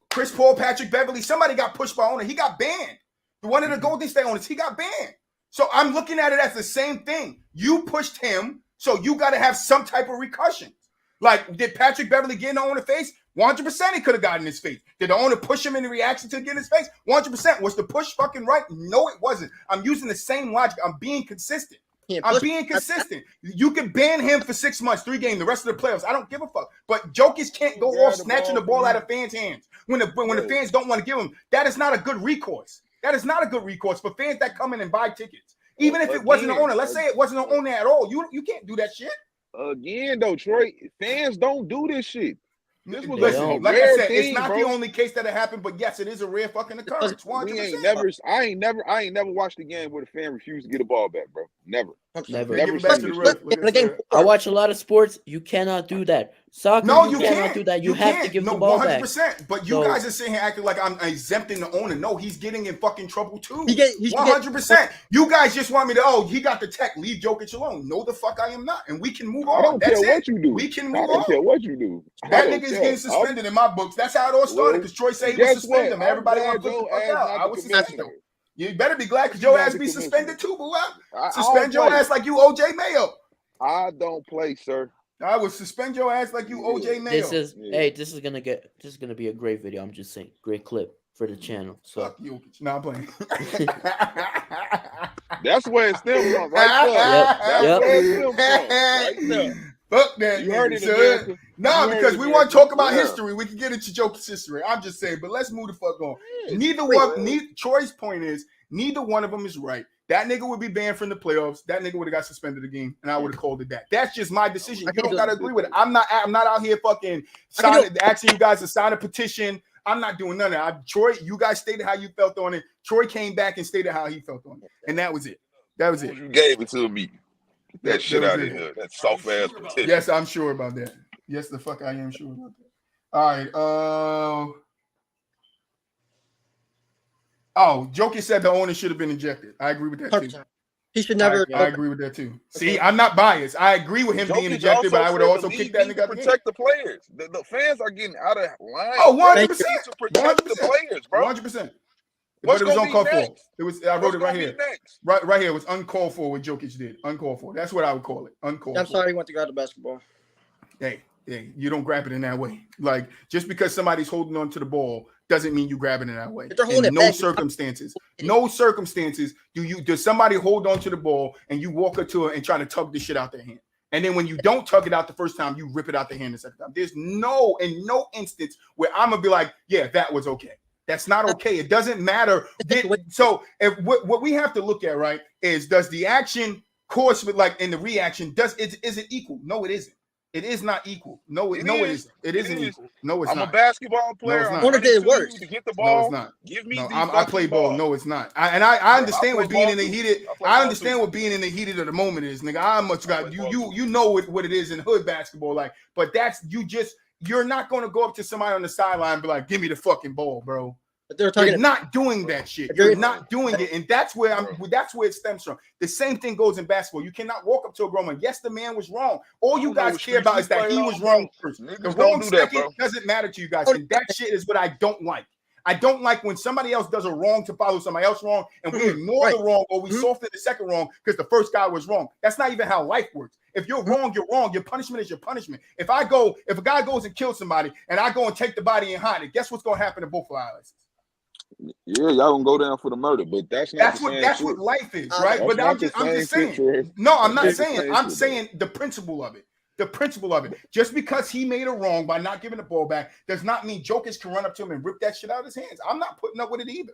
Chris Paul, Patrick Beverly? Somebody got pushed by owner. He got banned. One of the Golden State owners, he got banned. So I'm looking at it as the same thing. You pushed him, so you got to have some type of repercussions. Like, did Patrick Beverly get in the owner's face? 100% he could have gotten in his face. Did the owner push him in the reaction to get in his face? 100%. Was the push fucking right? No, it wasn't. I'm using the same logic. I'm being consistent. I'm being consistent. You can ban him for 6 months, 3 games, the rest of the playoffs. I don't give a fuck. But Jokic can't go off snatching the ball out of fans' hands when the fans don't want to give him. That is not a good recourse. That is not a good recourse for fans that come in and buy tickets. Even if it wasn't an owner, let's say it wasn't an owner at all. You can't do that shit. Again, though, Troy, fans don't do this shit. This was like I said, it's not the only case that it happened, but yes, it is a rare fucking occurrence. 100%. I ain't never watched a game where the fan refused to get a ball back, bro. Never. I watch a lot of sports. You cannot do that. Soccer, you cannot do that. You have to give the ball 100%, back. But you guys are sitting here acting like I'm exempting the owner. No, he's getting in fucking trouble too. 100%. You guys just want me to, he got the tech. Leave Jokic alone. No, the fuck I am not. And we can move on. I don't care what you do. We can move on. I don't care what you do. That nigga is getting suspended in my books. That's how it all started because Troy said he was suspended him. Everybody want to put the fuck out. I was suspended him. You better be glad because your ass be suspended too, boo. Suspend your ass like you OJ Mayo. I don't play, sir. I would suspend your ass like you OJ Mayo. This is gonna be a great video. I'm just saying, great clip for the channel. So fuck you. No, I'm playing. That's where it stems from, right there. That's where it stems from, right there. Fuck that. You heard it, no, because we want to talk about history. We can get into Jokic's history. I'm just saying, but let's move the fuck on. Troy's point is neither one of them is right. That nigga would be banned from the playoffs. That nigga would have got suspended again, and I would have called it that. That's just my decision. You don't gotta agree with it. I'm not out here fucking asking you guys to sign a petition. I'm not doing none of that. Troy, you guys stated how you felt on it. Troy came back and stated how he felt on it, and that was it. That was it. You gave it to me. Get that shit out of here. That soft ass petition. Yes, I'm sure about that. Yes, the fuck I am sure about that. All right. Jokic said the owner should have been ejected. I agree with that too. He should never. I agree with that too. See, I'm not biased. I agree with him being ejected, but I would also kick that nigga out the game. Protect the players. The fans are getting out of line. Oh, 100%. To protect the players, bro. 100%. But it was uncalled for. It was. I wrote it right here. Right here. It was uncalled for what Jokic did. Uncalled for. That's what I would call it. Uncalled for. I'm sorry he went to grab the basketball. Hey, you don't grab it in that way. Like, just because somebody's holding on to the ball doesn't mean you grab it in that way. In no circumstances. Does somebody hold on to the ball and you walk up to it and try to tug the shit out their hand. And then when you don't tug it out the first time, you rip it out the hand the second time. There's no instance where I'm gonna be like, yeah, that was okay. That's not okay. It doesn't matter. So what we have to look at, right, is does the action course with like in the reaction, is it equal? No, it isn't. It is not equal. No, it isn't. It isn't equal. No, it's not. I'm a basketball player. No, I want to get it worse. To get the ball. No, it's not. Give me I play ball. No, it's not. I understand what being in the heated. I understand what being in the heated of the moment is, nigga. I much got you know what it is in hood basketball, like. But that's you're not gonna go up to somebody on the sideline and be like, "Give me the fucking ball, bro." You're not doing that shit. You're not doing it, and that's where it stems from. The same thing goes in basketball. You cannot walk up to a grown man. Yes, the man was wrong. All you guys care about is that he was wrong first. The wrong second doesn't matter to you guys, and that shit is what I don't like. I don't like when somebody else does a wrong to follow somebody else wrong, and we ignore the wrong or we soften the second wrong because the first guy was wrong. That's not even how life works. If you're wrong, you're wrong. Your punishment is your punishment. If a guy goes and kills somebody, and I go and take the body and hide it, guess what's going to happen to both of our lives? Yeah, y'all gonna go down for the murder, but that's what life is, right? But I'm just saying. No, I'm not saying. I'm saying the principle of it. The principle of it. Just because he made a wrong by not giving the ball back does not mean Jokic can run up to him and rip that shit out of his hands. I'm not putting up with it either.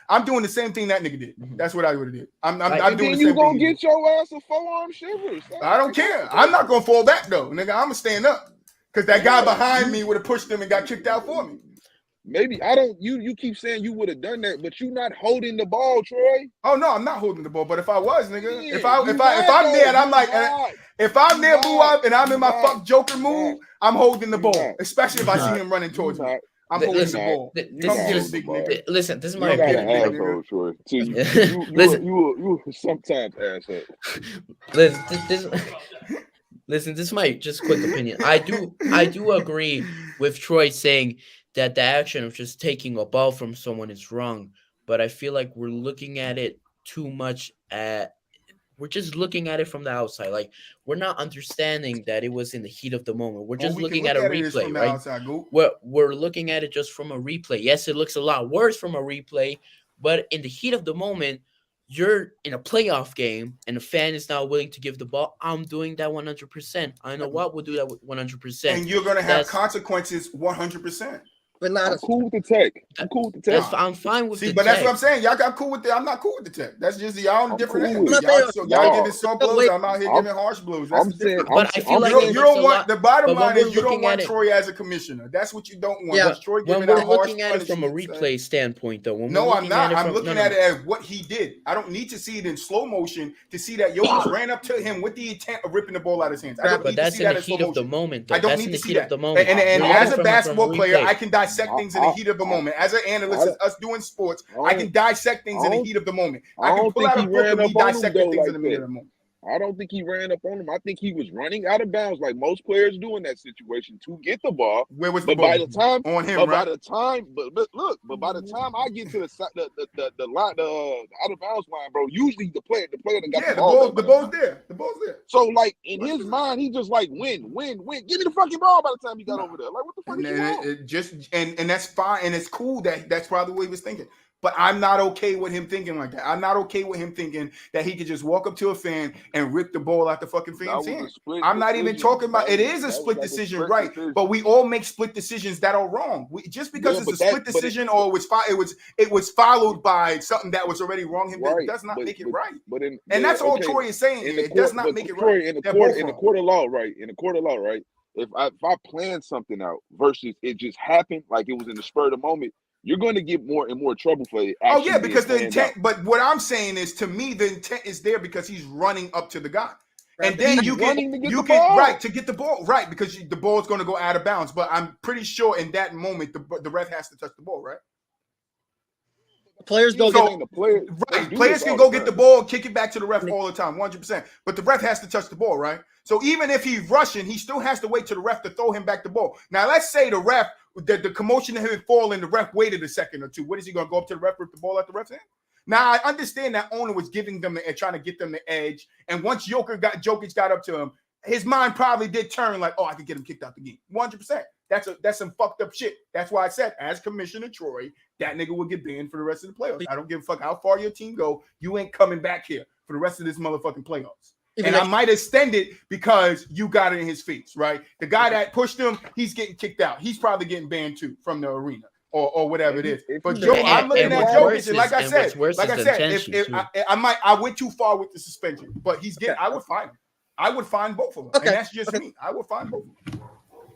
I'm doing the same thing that nigga did. That's what I would have did. I'm doing the same thing. You gonna get your ass a forearm shivers. I don't care. I'm not gonna fall back though, nigga. I'm gonna stand up because that guy behind me would have pushed him and got kicked out for me. Maybe I don't. You keep saying you would have done that, but you're not holding the ball, Troy. Oh no, I'm not holding the ball. But if I was, nigga, if I'm there and I'm like, if I'm there, boo up, and I'm in my fuck Joker mood, I'm holding the ball. Especially if I see him running towards me, I'm holding the ball. Listen, this is my opinion. You sometimes asshole. Listen, this is my just quick opinion. I do agree with Troy saying that the action of just taking a ball from someone is wrong, but I feel like we're looking at it too much we're just looking at it from the outside. Like, we're not understanding that it was in the heat of the moment. We're just looking at a replay, right? We're looking at it just from a replay. Yes, it looks a lot worse from a replay, but in the heat of the moment, you're in a playoff game and a fan is not willing to give the ball. I'm doing that 100%. I know what will do that 100%. And you're going to have consequences 100%. But not I'm cool with the tech. I'm fine with the but tech. That's what I'm saying. Y'all got cool with it. I'm not cool with the tech. That's just y'all on different ends. Y'all giving soft blows. I'm out here giving harsh blows. That's but I feel like you don't want the bottom line is you don't want Troy as a commissioner. That's what you don't want. Yeah. Troy when we're looking at it from a replay standpoint, though. No, I'm not. I'm looking at it as what he did. I don't need to see it in slow motion to see that Jokic ran up to him with the intent of ripping the ball out of his hands. But that's in the heat of the moment. I don't need to see that. And as a basketball player, I can dissect things in the heat of the moment. As an analyst, as us doing sports, I can dissect things in the heat of the moment. I can pull out a book of me dissecting things in the heat of the moment. I don't think he ran up on him. I think he was running out of bounds like most players do in that situation to get the ball. Where was the ball? By the time on him, but right? by the time, but by the time I get to the line, the out of bounds line, bro, usually the player that got the ball. The ball's there. The ball's there. So like in his mind, he just like win. Give me the fucking ball by the time he got over there. Like what the fuck is and that's fine, and it's cool that's probably what he was thinking. But I'm not okay with him thinking like that. I'm not okay with him thinking that he could just walk up to a fan and rip the ball out the fucking fan's hand. I'm not even talking about it is a split decision, right? But we all make split decisions that are wrong. Just because it's a split decision or it was followed by something that was already wrong, it does not make it right. And that's all Troy is saying. It does not make it right. In the court of law, right? If I plan something out versus it just happened like it was in the spur of the moment, you're going to get more and more trouble for it. Oh, yeah, because the intent, but what I'm saying is, to me, the intent is there because he's running up to the guy. Right. And then you get right to get the ball, right? Because the ball is going to go out of bounds. But I'm pretty sure in that moment, the ref has to touch the ball, right? Players don't Right. Players can go get the ball and kick it back to the ref all the time, 100%. But the ref has to touch the ball, right? So even if he's rushing, he still has to wait till the ref to throw him back the ball. Now, let's say the ref, the commotion of him falling, the ref waited a second or two. What is he going to go up to the ref, rip the ball out the ref's hand? Now, I understand that owner was giving them trying to get them the edge. And once Jokic got up to him, his mind probably did turn like, oh, I could get him kicked out the game. 100%. That's some fucked up shit. That's why I said, as Commissioner Troy, that nigga would get banned for the rest of the playoffs. I don't give a fuck how far your team go. You ain't coming back here for the rest of this motherfucking playoffs. And I might extend it because you got it in his face, right? The guy that pushed him, he's getting kicked out. He's probably getting banned too from the arena or whatever it is. But Joe, I'm looking at Jokic, and like I said, if I went too far with the suspension, but I would fine him. I would fine both of them. Okay. And that's just me. I would fine both of them.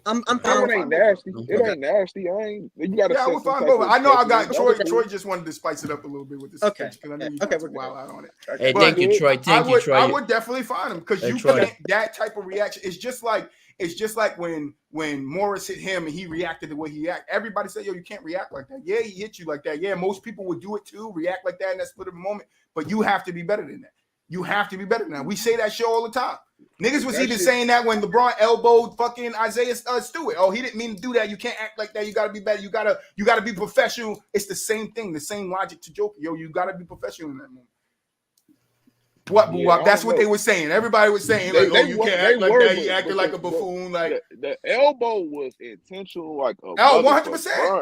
I'm it ain't nasty. It ain't nasty. You gotta. Yeah, I would find both. I know I got Troy. Troy just wanted to spice it up a little bit with this. Okay. I know you wild out on it. Hey, thank you, Troy. Thank you, Troy. I would definitely find him because you can't. That type of reaction. It's just like when Morris hit him and he reacted the way he reacted. Everybody said, "Yo, you can't react like that." Yeah, he hit you like that. Yeah, most people would do it too, react like that in that split of a moment. But you have to be better than that. You have to be better than that. We say that shit all the time. Niggas was even saying that when LeBron elbowed fucking Isaiah Stewart. Oh, he didn't mean to do that. You can't act like that. You gotta be better. You gotta be professional. It's the same thing, the same logic to Joker. Yo, you gotta be professional in that moment. That's what they were saying. Everybody was saying, like, you can't act like that. He acted like a buffoon. Like the elbow was intentional, like 100%.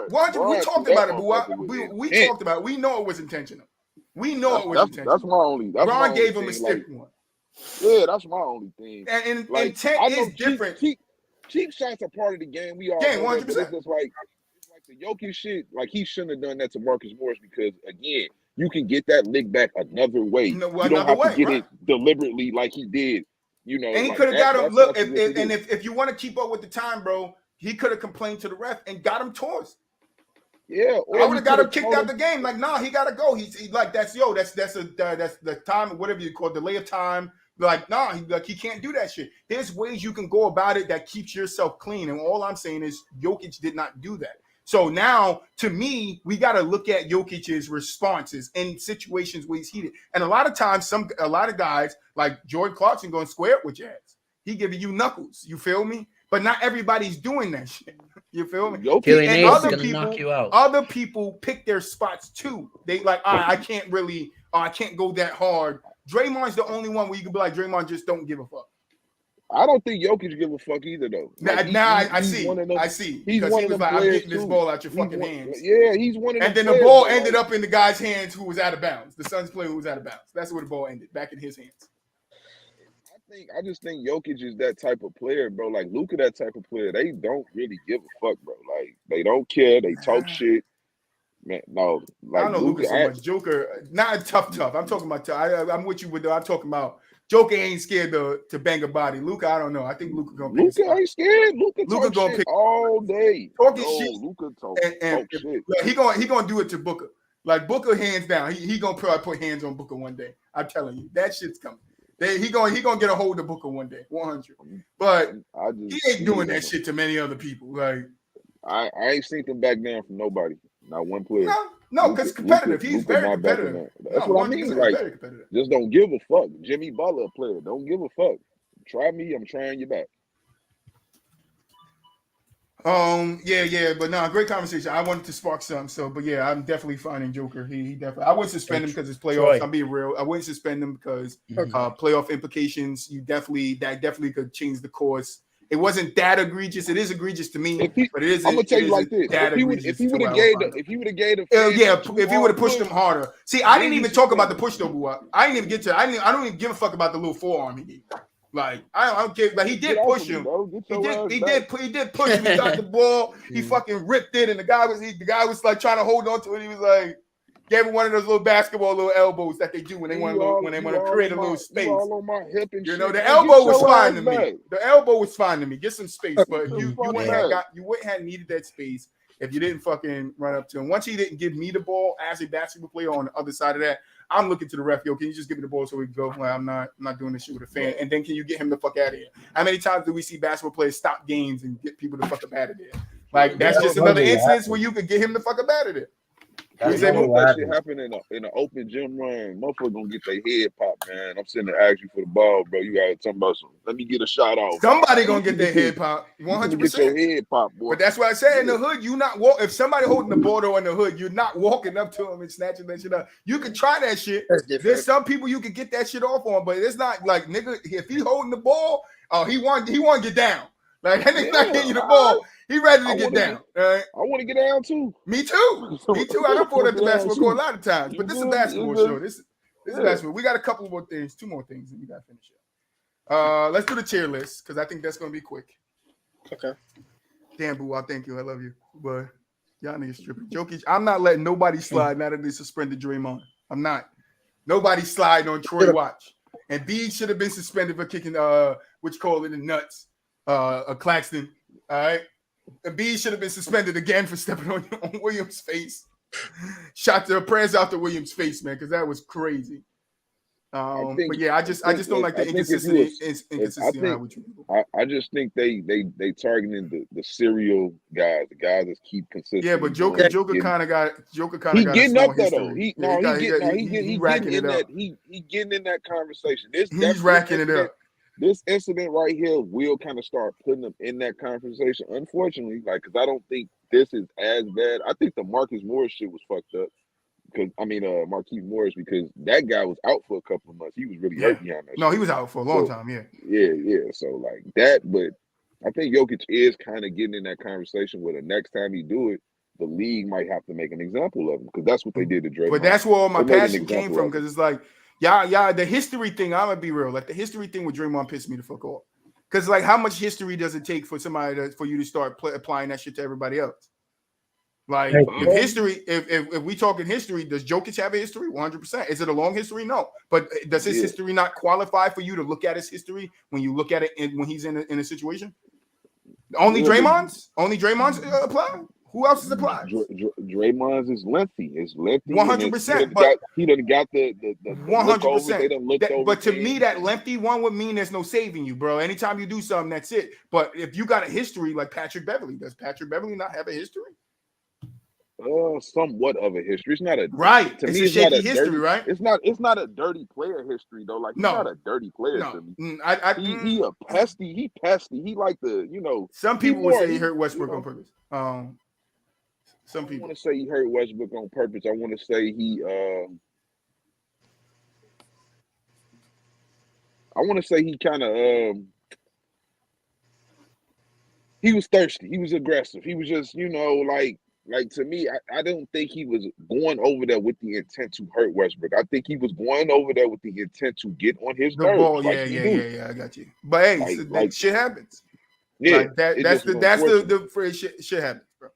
100%. We talked about it, we talked about it. We know it was intentional. We know it was intentional. That's my only. Ron gave him a stiff one. Yeah, that's my only thing. And intent is different. Cheap shots are part of the game. We all 100%. It's like the Jokic shit. Like he shouldn't have done that to Marcus Morris because again, you can get that lick back another way. You don't have to get it deliberately like he did. You know, and he could have got him. Look, if you want to keep up with the time, bro, he could have complained to the ref and got him tossed. Yeah, I would have got him kicked out the game. Like, nah, he gotta go. He's like, that's the time, whatever you call it, delay of time. Like, nah, he can't do that shit. There's ways you can go about it that keeps yourself clean. And all I'm saying is Jokic did not do that. So now, to me, we got to look at Jokic's responses in situations where he's heated. And a lot of times, a lot of guys like Jordan Clarkson going square up with your ass. He giving you knuckles. You feel me? But not everybody's doing that shit. You feel me? And other people pick their spots too. They like, I can't go that hard. Draymond's the only one where you can be like, Draymond just don't give a fuck. I don't think Jokic give a fuck either, though. I see. He's because one he was of like, I'm getting this too. ball out your fucking hands. Yeah, he's one of them. And then the ball ended up in the guy's hands who was out of bounds. The Suns player who was out of bounds. That's where the ball ended, back in his hands. I just think Jokic is that type of player, bro. Like Luka, that type of player. They don't really give a fuck, bro. Like they don't care. They talk shit. Man, no. Like I don't know Luka so much. Joker, not tough. I'm talking about tough. I'm with you with. I'm talking about Joker ain't scared to bang a body. Luka, I don't know. I think Luka gonna pick. Luka ain't scared. Luka gonna pick all day. Talking shit. Luka talk shit. He gonna do it to Booker. Like Booker, hands down. He gonna probably put hands on Booker one day. I'm telling you, that shit's coming. He gonna get a hold of Booker one day, 100. But he ain't doing that shit to many other people. Like I ain't seen him back down from nobody. Not one player. No, because competitive. He's very competitive. That's what I mean. Like, just don't give a fuck. Jimmy Butler, a player. Don't give a fuck. Try me. I'm trying you back. Yeah, but no, great conversation. I wanted to spark some, but yeah, I'm definitely finding Joker. He definitely. I wouldn't suspend him because it's playoffs. I'm being real. I wouldn't suspend him because playoff implications. That definitely could change the course. It wasn't that egregious. It is egregious to me, but it is. I'm gonna tell you like this: if he would have gave if he would have pushed him harder. See, I didn't even talk about the push though, boy. I didn't even get to. I don't even give a fuck about the little forearm he did. Like I don't care. Like he did push him. He did push him. He got the ball. He fucking ripped it, and the guy was like trying to hold on to it. He was like. Gave him one of those little little elbows that they do when they want to create a little space. You know, the elbow was fine to me. The elbow was fine to me. Get some space, but you wouldn't have needed that space if you didn't fucking run up to him. Once he didn't give me the ball as a basketball player on the other side of that, I'm looking to the ref. Yo, can you just give me the ball so we can go? Well, I'm not doing this shit with a fan. And then can you get him the fuck out of here? How many times do we see basketball players stop games and get people the fuck up out of there? Like that's just another instance where you could get him the fuck up out of there. That's You normally know what that shit happens. happen in an open gym run. Motherfucker gonna get their head popped, man. I'm sitting there asking you for the ball, bro. You gotta talk about some. Let me get a shot off. Somebody gonna get their head popped. You gonna get your 100%. head popped, boy. But that's why I say in the hood, you not walk. If somebody holding the ball though in the hood, you're not walking up to him and snatching that shit up. You can try that shit. That's different. There's some people you can get that shit off on, but it's not like nigga. If he holding the ball, he want to get down. Like that nigga not getting you the ball. He ready to get down. All right. I want to get down too. Me too. Me too. I done fought at the basketball court a lot of times, but this is a basketball show. This is basketball. We got a couple more things, 2 more things, and we gotta finish it. Let's do the tier list because I think that's gonna be quick. Okay. Damn, boo, I thank you. I love you. But y'all niggas stripping. Jokic, I'm not letting nobody slide now that they suspended Draymond. I'm not. Nobody sliding on Troy Watch. And B should have been suspended for kicking what you call it, the nuts. Claxton. All right. And B should have been suspended again for stepping on Williams' face. Shot the prayers out to Williams' face, man, because that was crazy. But yeah, I just don't like the inconsistency. I just think they targeting the serial guys, the guys that keep consistent. Yeah, but Joker kind of got he got getting up there history. though. He getting in that. He getting in that conversation. He's racking it up. This incident right here will kind of start putting them in that conversation. Unfortunately, like, because I don't think this is as bad. I think the Marcus Morris shit was fucked up. Because Marquise Morris, because that guy was out for a couple of months. He was really hurt behind that. No, he was out for a long time. Yeah. So like that, but I think Jokic is kind of getting in that conversation where the next time he do it, the league might have to make an example of him because that's what they did to Draymond. But that's where all my passion came from because it's like, y'all, the history thing. I'm gonna be real. Like the history thing with Draymond pissed me the fuck off. Because like, how much history does it take for somebody for you to start applying that shit to everybody else? Like if we talking history, does Jokic have a history? 100%. Is it a long history? No. But does his history not qualify for you to look at his history when you look at it when he's in a situation? Only Draymond's apply. Who else is applied? Draymond's is lengthy. It's lengthy. 100%. But he done got the 100%. But to me, that lengthy one would mean there's no saving you, bro. Anytime you do something, that's it. But if you got a history like Patrick Beverley, does Patrick Beverley not have a history? Somewhat of a history. It's not a right. To it's me, a it's shaky not a history, dirty, right? It's not a dirty player history though. Like he's not a dirty player to me. He a pesty. He pesty. He like the Some people would say he hurt Westbrook on purpose. Some people want to say he hurt Westbrook on purpose. I want to say he. I want to say he kind of. He was thirsty. He was aggressive. He was just like to me, I don't think he was going over there with the intent to hurt Westbrook. I think he was going over there with the intent to get on his nerves. Ball, yeah, I got you. But hey, shit happens. Yeah, like that's the phrase. Shit happens, bro.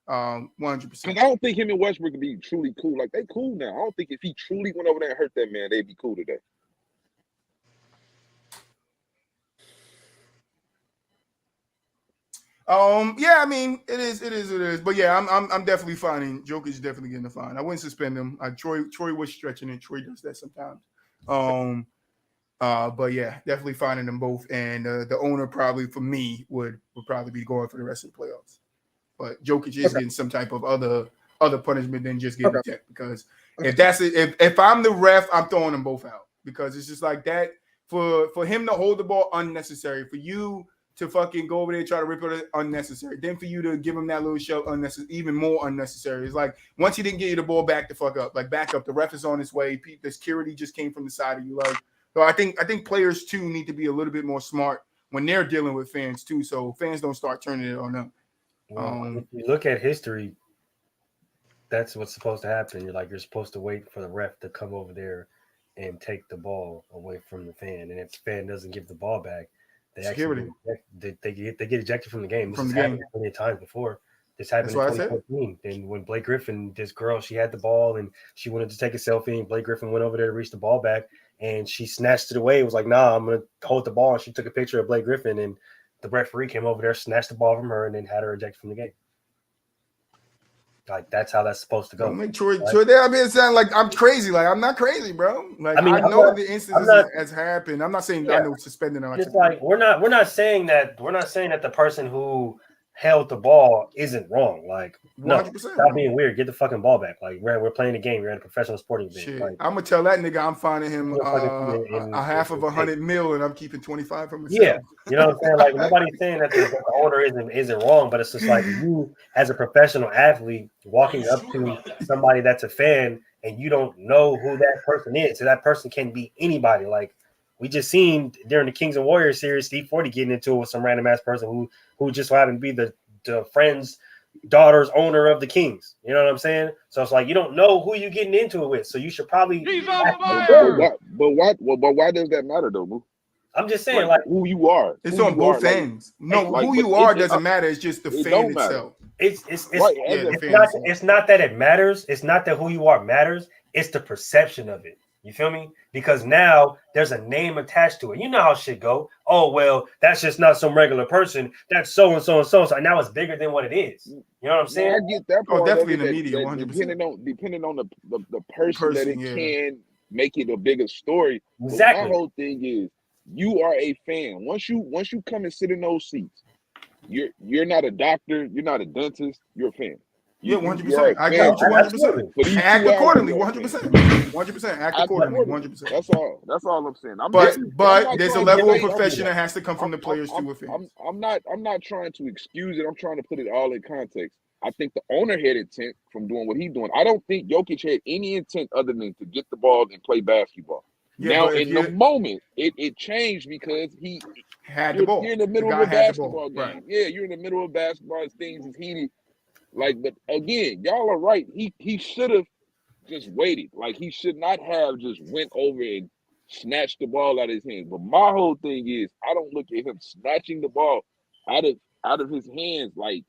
100%. Because I don't think him and Westbrook could be truly cool. Like they cool now. I don't think if he truly went over there and hurt that man, they'd be cool today. Yeah, I mean, it is. But yeah, I'm definitely finding Jokic is definitely getting the fine. I wouldn't suspend him. Troy was stretching it. Troy does that sometimes. But yeah, definitely finding them both. And the owner probably for me would probably be going for the rest of the playoffs. But Jokic is getting some type of other punishment than just getting checked. Because if I'm the ref, I'm throwing them both out. Because it's just like that for him to hold the ball unnecessary. For you to fucking go over there and try to rip it unnecessary. Then for you to give him that little shove unnecessary, even more unnecessary. It's like once he didn't get you the ball back the fuck up, like back up. The ref is on his way. The security just came from the side of you. Like, so I think players too need to be a little bit more smart when they're dealing with fans too. So fans don't start turning it on them. If you look at history, that's what's supposed to happen. You're supposed to wait for the ref to come over there and take the ball away from the fan. And if the fan doesn't give the ball back, they get ejected from the game. This has happened plenty of times before. This happened in 2014. And when Blake Griffin, this girl, she had the ball and she wanted to take a selfie, and Blake Griffin went over there to reach the ball back, and she snatched it away. It was like, nah, I'm gonna hold the ball. And she took a picture of Blake Griffin, and the referee came over there, snatched the ball from her, and then had her ejected from the game. Like that's how that's supposed to go. Make Troy there. I mean, it sounds like I'm crazy. Like I'm not crazy, bro. Like I know the instances has happened. I'm not saying I know suspending them. It's like we're not saying that the person who held the ball isn't wrong. Like, no, 100%. stop being weird. Get the fucking ball back. Like, we're playing a game. You're in a professional sporting event. Shit. Like, I'm gonna tell that nigga I'm finding him in a half of $100 million, and I'm keeping 25 for myself. Yeah, you know what I'm saying? Like, nobody's saying that the owner isn't wrong, but it's just like you as a professional athlete walking up to somebody that's a fan and you don't know who that person is. So that person can be anybody. Like, we just seen during the Kings and Warriors series, Steve Forty getting into it with some random ass person who just happened to be the friend's daughter's owner of the Kings. You know what I'm saying? So it's like you don't know who you're getting into it with. So you should probably. He's on fire. But why does that matter though, Boo? I'm just saying, like who you are. It's on both ends. No, who you are doesn't matter. It's just the fan itself. It's not that it matters. It's not that who you are matters. It's the perception of it. You feel me? Because now there's a name attached to it. You know how shit go. Oh, well, that's just not some regular person. That's so and so and so. So now it's bigger than what it is. You know what I'm saying? I get that part. Definitely in the media. 100%. Depending on the person that it can make it a bigger story. Exactly. But my whole thing is you are a fan. Once you come and sit in those seats, you're not a doctor. You're not a dentist. You're a fan. Yeah, 100%. I agree with you 100%. Act accordingly, 100%. 100%. Act accordingly, 100%. That's all I'm saying. But there's a level of profession that has to come from the players too. I'm not trying to excuse it. I'm trying to put it all in context. I think the owner had intent from doing what he's doing. I don't think Jokic had any intent other than to get the ball and play basketball. Yeah, now in the moment, it changed because he had the ball. You're in the middle of a basketball game. Right. Yeah, you're in the middle of basketball. Things is heated. Like, but again, y'all are right. He should have just waited. Like, he should not have just went over and snatched the ball out of his hands. But my whole thing is, I don't look at him snatching the ball out of his hands like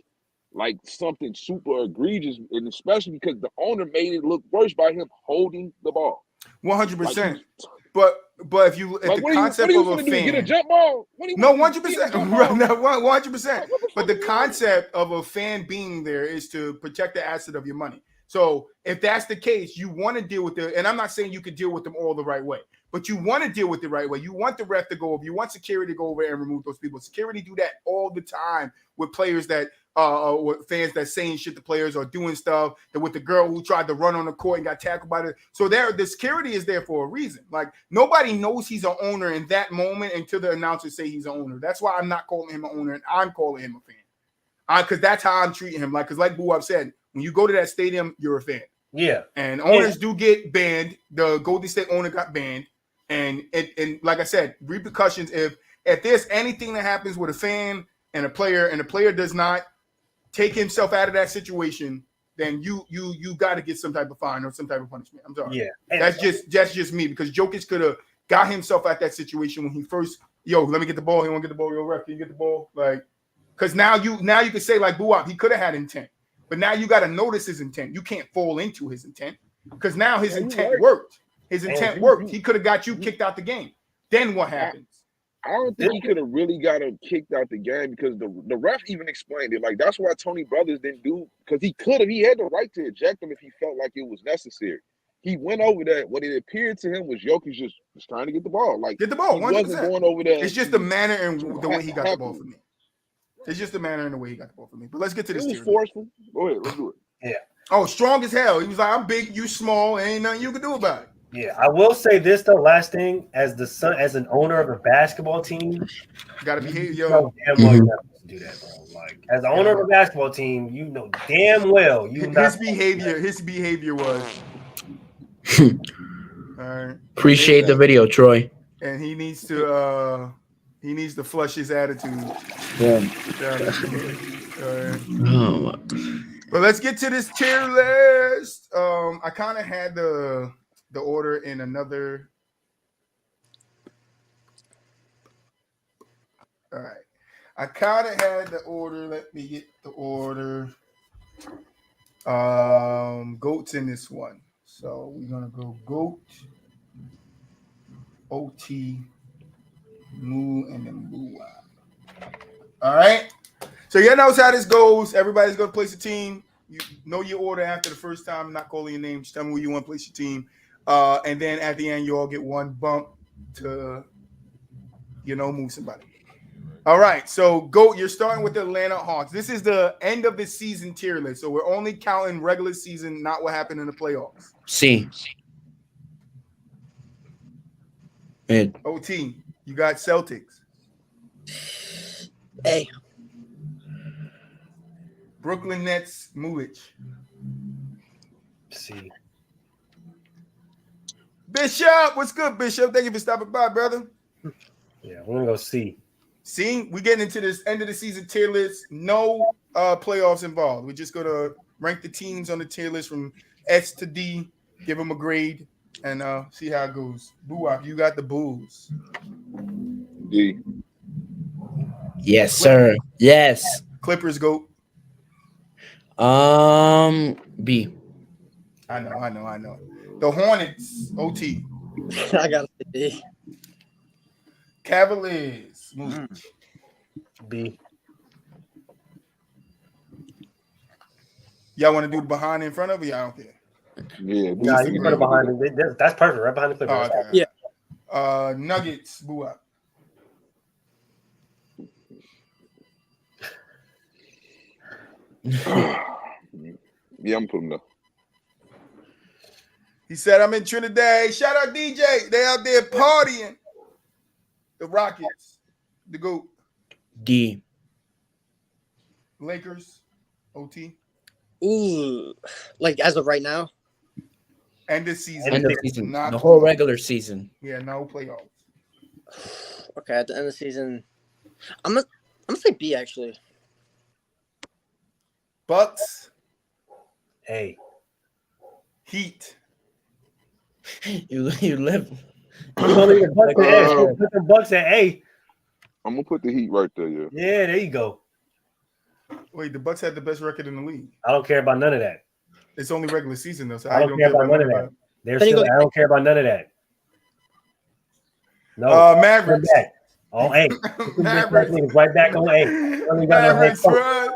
something super egregious, and especially because the owner made it look worse by him holding the ball. 100%. But if you the concept of a fan, get a jump ball? No, 100%. 100%. But the concept of a fan being there is to protect the asset of your money. So if that's the case, you want to deal with and I'm not saying you could deal with them all the right way, but you want to deal with the right way. You want the ref to go over. You want security to go over and remove those people. Security do that all the time with players that with fans that saying shit to players or doing stuff. That with the girl who tried to run on the court and got tackled by so the security is there for a reason. Like nobody knows he's an owner in that moment until the announcers say he's an owner. That's why I'm not calling him an owner and I'm calling him a fan. Because that's how I'm treating him. Like Boo Up said, when you go to that stadium, you're a fan. Yeah. And owners do get banned. The Golden State owner got banned. And like I said, repercussions if there's anything that happens with a fan and a player does not take himself out of that situation, then you got to get some type of fine or some type of punishment. I'm sorry. Yeah. That's just me because Jokic could have got himself out that situation when he first, let me get the ball. He won't get the ball. Yo, ref, can you get the ball? Like, because now you can say like Boo Up, he could have had intent. But now you got to notice his intent. You can't fall into his intent because now his intent worked. His intent worked. He could have got you kicked out the game. Then what happens? I don't think he could have really got him kicked out the game because the ref even explained it. Like, that's why Tony Brothers didn't do because he could have. He had the right to eject him if he felt like it was necessary. He went over that. What it appeared to him was Jokic just trying to get the ball. Like, get the ball. 100%. He wasn't going over there. It's just the manner and the way he got the ball for me. It's just the manner and the way he got the ball for me. But let's get to this. It was forceful. Go ahead. Let's do it. Yeah. Oh, strong as hell. He was like, I'm big, you small, ain't nothing you can do about it. Yeah, I will say this though. Last thing, as an owner of a basketball team, you gotta behave, yo. Damn well you have to do that, bro. Like, as an owner of a basketball team, you know damn well his behavior was. All right. Appreciate the video, Troy. And he needs to flush his attitude. Yeah. Oh. But let's get to this tier list. I kind of had the order in another. All right. I kind of had the order. Let me get the order. Goat's in this one. So we're going to go Goat, OT, Moo, and then Moo. All right. So you knows how this goes. Everybody's going to place a team. You know your order after the first time. I'm not calling your name. Just tell me where you want to place your team. And then at the end, you all get one bump to, move somebody. All right, so GOAT, you're starting with the Atlanta Hawks. This is the end of the season tier list, so we're only counting regular season, not what happened in the playoffs. C. Mid. OT, you got Celtics. A. Brooklyn Nets, Mulich. C. Bishop, what's good, Bishop? Thank you for stopping by, brother. Yeah, we're gonna go C. See, we getting into this end of the season tier list. No playoffs involved. We're just gonna rank the teams on the tier list from S to D, give them a grade, and see how it goes. Buwak, you got the Bulls. D. Yes, sir. Yes. Clippers, GOAT. B. I know. The Hornets, OT. I gotta say B. Cavaliers, Mulich. B. Y'all want to do the behind in front of you? I don't care. Yeah. Nah, you can put it behind it. That's perfect, right behind the Clippers. Oh, okay. Yeah. Nuggets, Buwak. Yeah, I'm putting them. He said, I'm in Trinidad. Shout out DJ. They out there partying. The Rockets, the GOAT. D. Lakers, OT. Ooh, like as of right now. End of season. End of season. Not The whole playoffs. regular season. Yeah, no playoffs. Okay, at the end of the season, I'm gonna say B actually. Bucks, A. Heat. You live. You gonna leave the Bucks at A? Put the Bucks at A. I'm gonna put the Heat right there. Yeah. Yeah, there you go. Wait, the Bucks had the best record in the league. I don't care about none of that. It's only regular season though, so I don't care about none of that. They're still. I don't care about none of that. No. Mavericks. On A. Mavericks. Right back on A. Mavericks, bro.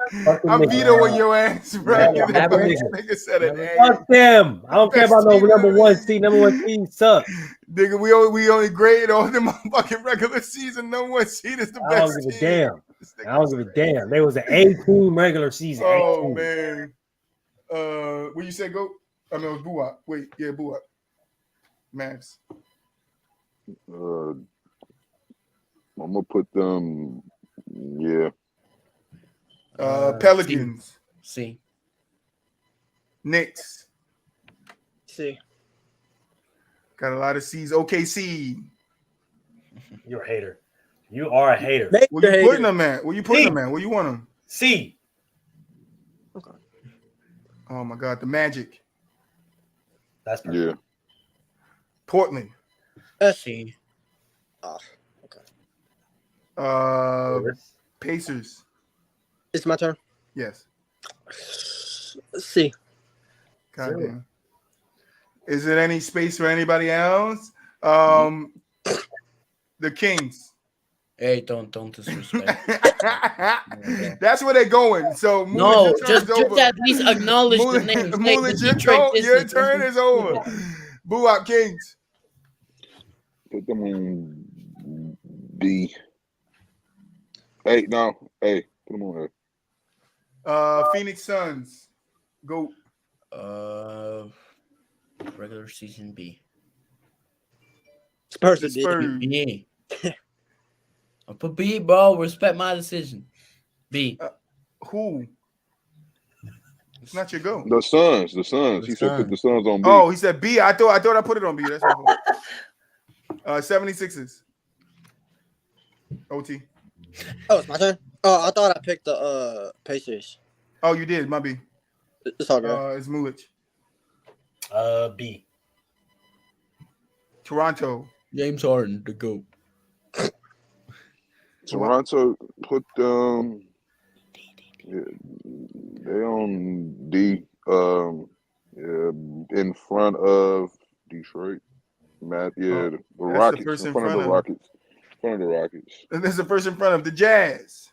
I'm vetoing your ass, bro. Nigga said an A. Fuck them. I don't care about no number one seed. Number one seed sucks. Nigga, we only grade on the motherfucking regular season. Number one seed is the best. I don't give a damn. I don't give a damn. They was an A team regular season. Oh man. What you say, go? I mean, it was Buwak. Wait, yeah, Buwak. Mavs. I'm gonna put them. Yeah. Pelicans. C. Knicks. C. Got a lot of C's. OKC. You're a hater. You are a hater. Where you putting them at? Where you putting them at? Where you want them? C. Okay. Oh my God, the Magic. That's perfect. Yeah. Portland. C. Oh, okay. Pacers. It's my turn. Yes. C. God damn. Is it any space for anybody else? The Kings. Hey, don't disrespect. That's where they're going. So no, just at least acknowledge the name. Your turn is over. Buwak Kings. Put them on D. Hey, no. Hey, put them on A. Phoenix Suns. Go. Regular season B. Spurs. B. I'll put B, bro. Respect my decision. B. Who? It's not your go. The Suns. He said put the Suns on B. Oh, he said B. I thought I put it on B. That's my fault. 76ers. OT. Oh, it's my turn. Oh, I thought I picked the Pacers. Oh, you did. My B. It's all good. It's Mulich. B. Toronto. James Harden, the GOAT. Toronto put them. Yeah, they on D. In front of Detroit. The Rockets. In front of the Rockets. In front of the Rockets. And there's the first in front of the Jazz.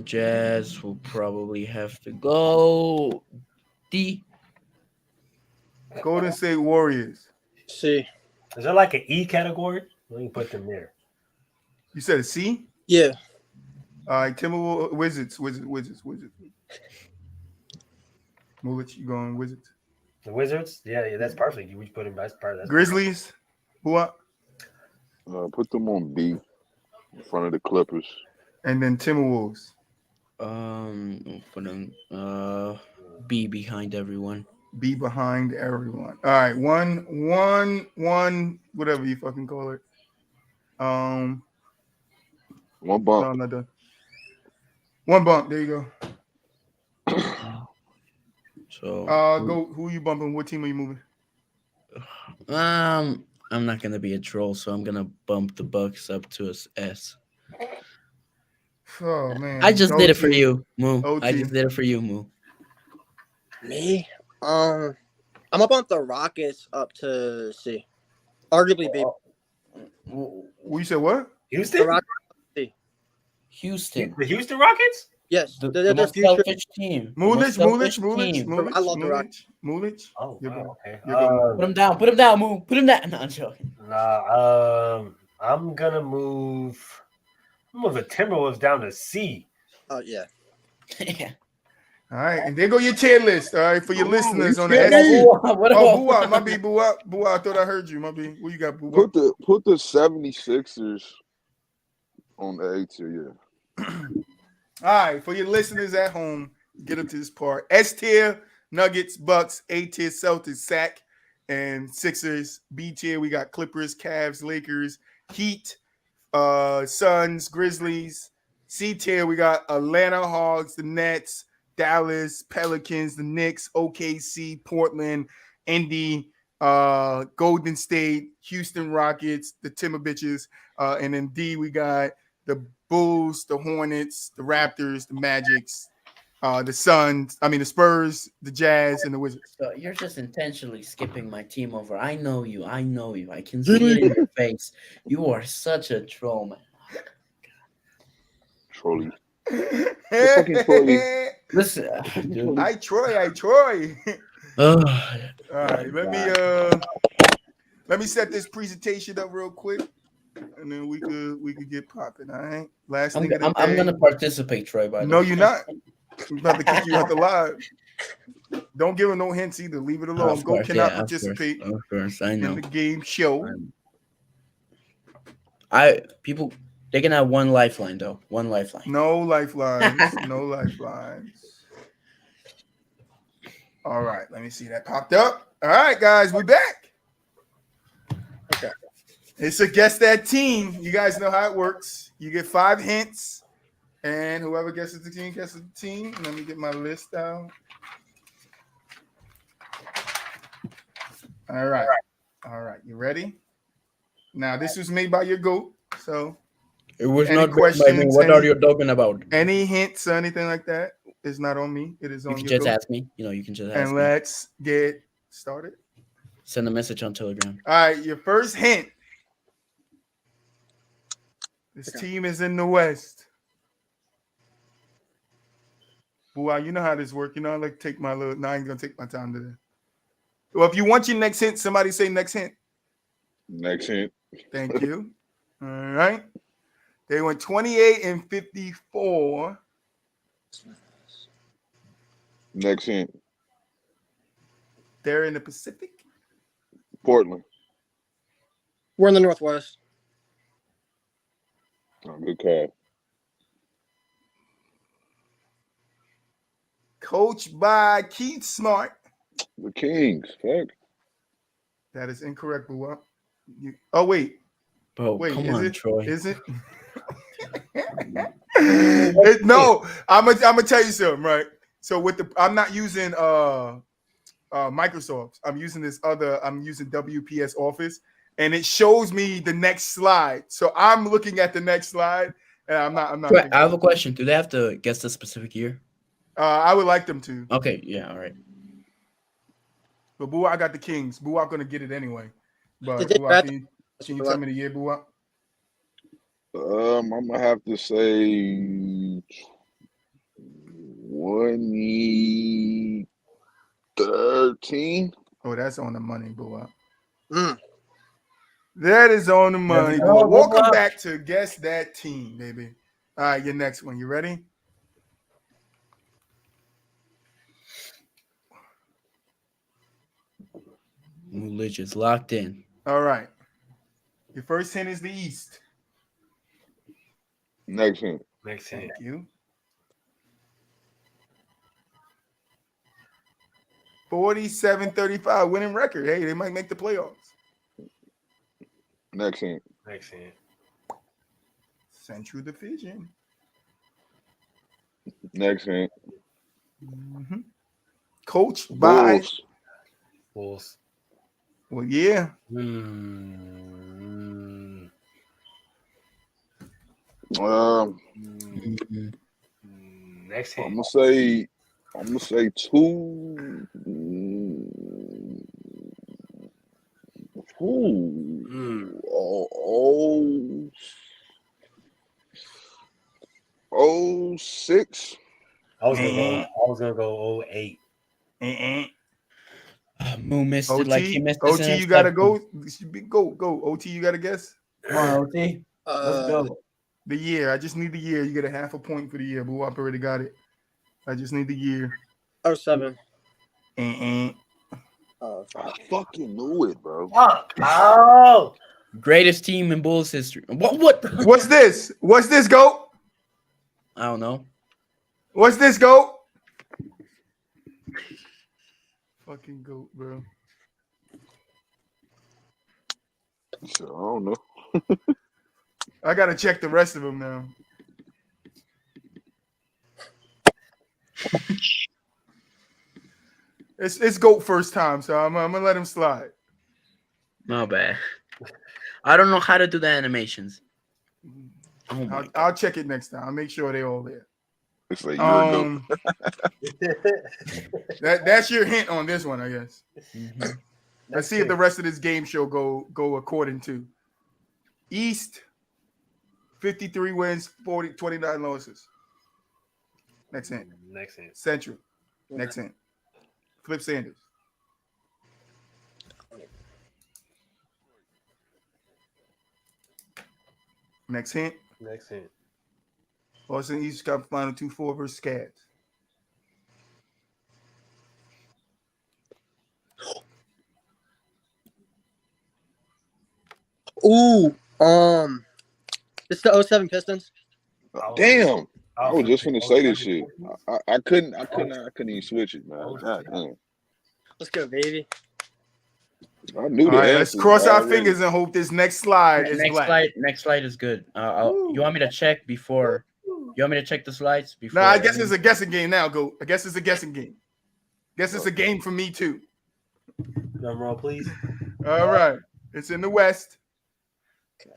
Jazz will probably have to go D. Golden State Warriors. C. Is there like an E category? We can put them there. You said a C? Yeah. All right, Timberwolves, Wizards. Mulich, you going Wizards? The Wizards? Yeah, that's perfect. We put him that's part. That's Grizzlies, who up? Put them on B in front of the Clippers. And then Timberwolves. Put them B behind everyone. Be behind everyone. All right, one, whatever you fucking call it. One No, bump. I'm not done. One bump. There you go. So go. Who are you bumping? What team are you moving? I'm not gonna be a troll, so I'm gonna bump the Bucks up to S. Oh man, I just did it for you, Moo. I OT. just did it for you, Moo. Me? I'm gonna bump the Rockets up to C. Arguably B. You said what? Houston? The Rockets C. Houston. The Houston Rockets? Yes. The They're most future. selfish team. Mulich. I love the Rockets. Mulich. Oh, You're wow, good. okay. Put him down. Put him down, Moo. Put him down. No, I'm joking. I'm gonna move the Timberwolves down to C. Oh yeah. Yeah. All right, and there go your tier list. All right, for your listeners on the What SC. about- Oh, Boo-Wop, my B, Boo-Wop. I thought I heard you, my B. What you got, Boo-Wop? Put the 76ers on the A tier, yeah. All right, for your listeners at home, get up to this part. S tier, Nuggets, Bucks. A tier, Celtics, Sac, and Sixers. B tier, we got Clippers, Cavs, Lakers, Heat, Suns, Grizzlies. C tier, we got Atlanta Hawks, the Nets, Dallas, Pelicans, the Knicks, OKC, Portland, Indy, Golden State, Houston Rockets, the Timber Bitches, and then D, we got the Bulls, the Hornets, the Raptors, the Magics, the Suns, the Spurs, the Jazz, and the Wizards. So you're just intentionally skipping my team over. I know you. I can see it in your face. You are such a troll, man. Trolley. Listen, dude. I Troy. Oh, All right, let me set this presentation up real quick, and then we could get popping. All right. Last thing of the day. I'm gonna participate, Troy. By the No, way. you're not. I'm about to kick you out the live. Don't give him no hints either. Leave it alone. Go cannot participate Of course, I know. in the game show. People they can have one lifeline though. One lifeline. No lifelines. No lifelines. All right, let me see that popped up. All right, guys, we back. Okay. It's a guess that team. You guys know how it works. You get 5 hints, and whoever guesses the team guesses the team. Let me get my list out. All right. You ready? Now, this was made by your GOAT, so It was any not questions, by me. What are you talking about? any hints or anything like that is not on me. It is You on can your just GOAT. ask me. You can just ask And me. let's get started. Send a message on Telegram. All right, your first hint. This team is in the West. Well, you know how this works. I like take my little. No, I ain't gonna take my time today. Well, if you want your next hint, somebody say next hint. Next hint. Thank you. All right. They went 28-54. Next hint. They're in the Pacific. Portland. We're in the Northwest. Oh, good call. Coached by Keith Smart. The Kings. Fuck. That is incorrect, Boo. Oh, wait. Bro, Wait, come is on, it? Troy. Is it? No, I'm gonna tell you something, right? So I'm not using Microsoft. I'm using I'm using WPS Office, and it shows me the next slide. So I'm looking at the next slide, and I'm not. Troy, I have a question. Do they have to guess the specific year? I would like them to. Okay, yeah, all right. But Boo, I got the Kings. Boo, I'm gonna get it anyway. But Did they Boo, draft- can you tell me the year, Boo? I'm gonna have to say 2013. Oh, that's on the money, Boo. Mm. That is on the money, go, Boo. Welcome Boo. back to Guess That Team, baby. All right, your next one. You ready? Mulich is locked in. All right. Your first hint is the East. Next hint. Next hint. Thank you. 47-35 winning record. Hey, they might make the playoffs. Next hint. Next hint. Central Division. Next hint. Mm-hmm. Coached by. Bulls. Bulls. Well, yeah. Next hint. I'm gonna say two. Oh, 06. I was gonna go 08. Moon missed OT, it like he missed OT, it. you gotta go. Go. OT, you gotta guess. Come on, OT. Let's go. The year. I just need the year. You get a half a point for the year. Boo Wop already got it. I just need the year. 07. I fucking knew it, bro. Oh, Greatest team in Bulls history. What? What's this? What's this, GOAT? I don't know. What's this, GOAT? Fucking GOAT, bro. So, I don't know. I gotta check the rest of them now. It's GOAT first time, so I'm gonna let him slide. My bad. I don't know how to do the animations. Oh my I'll check it next time. I'll make sure they're all there. It's like you're That's your hint on this one, I guess. Mhm. Let's see if the rest of this game show go according to East. 53 wins, 29 losses. Next hint. Next hint. Central. Next hint. Flip Sanders. Next hint. Next hint. Boston East Cup final 2-4 versus Cavs. Ooh, it's the 07 Pistons. Damn. I was just finna say this shit. I couldn't even switch it, man. God damn. Let's go, baby. I knew All that. right, let's cross our fingers and hope this next slide is black. Next slide is good. You want me to check before? You want me to check the slides before? No, I guess it's a guessing game now. Go. I guess it's a guessing game. Guess it's a game for me too. Drum roll, please. All right, it's in the West.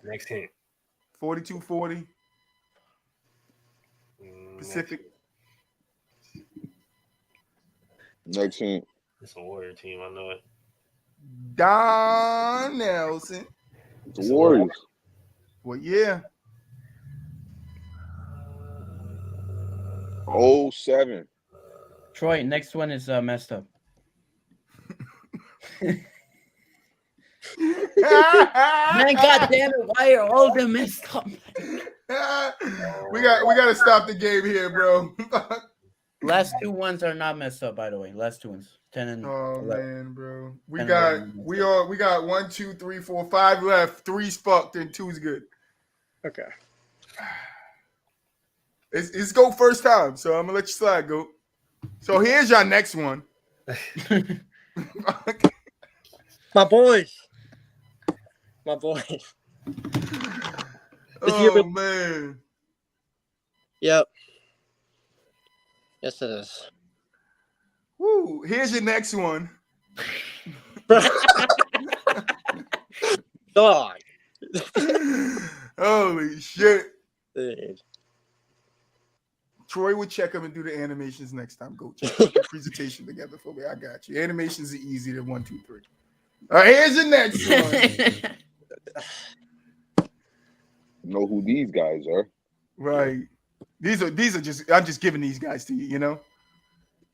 Next hint. 42-40 Pacific. Next hint. It's a Warrior team. I know it. Don Nelson. The Warriors. What year? 07. Troy, next one is messed up. Man, goddamn it! Why are all them messed up? we got to stop the game here, bro. Last two ones are not messed up, by the way. Last two ones, 10 and. Oh 11. man, bro. We got 1, 2, 3, 4, 5 left. 3's fucked and 2's good. Okay. It's go first time, so I'm gonna let you slide, go. So here's your next one. My boys. Oh man. Yep. Yes, it is. Woo. Here's your next one. Dog. Holy shit. Dude. Troy would check them and do the animations next time. Go check the presentation together for me. I got you. Animations are easy to 1, 2, 3. All right, here's your next one. Know who these guys are. Right. These are just I'm just giving these guys to you, you know?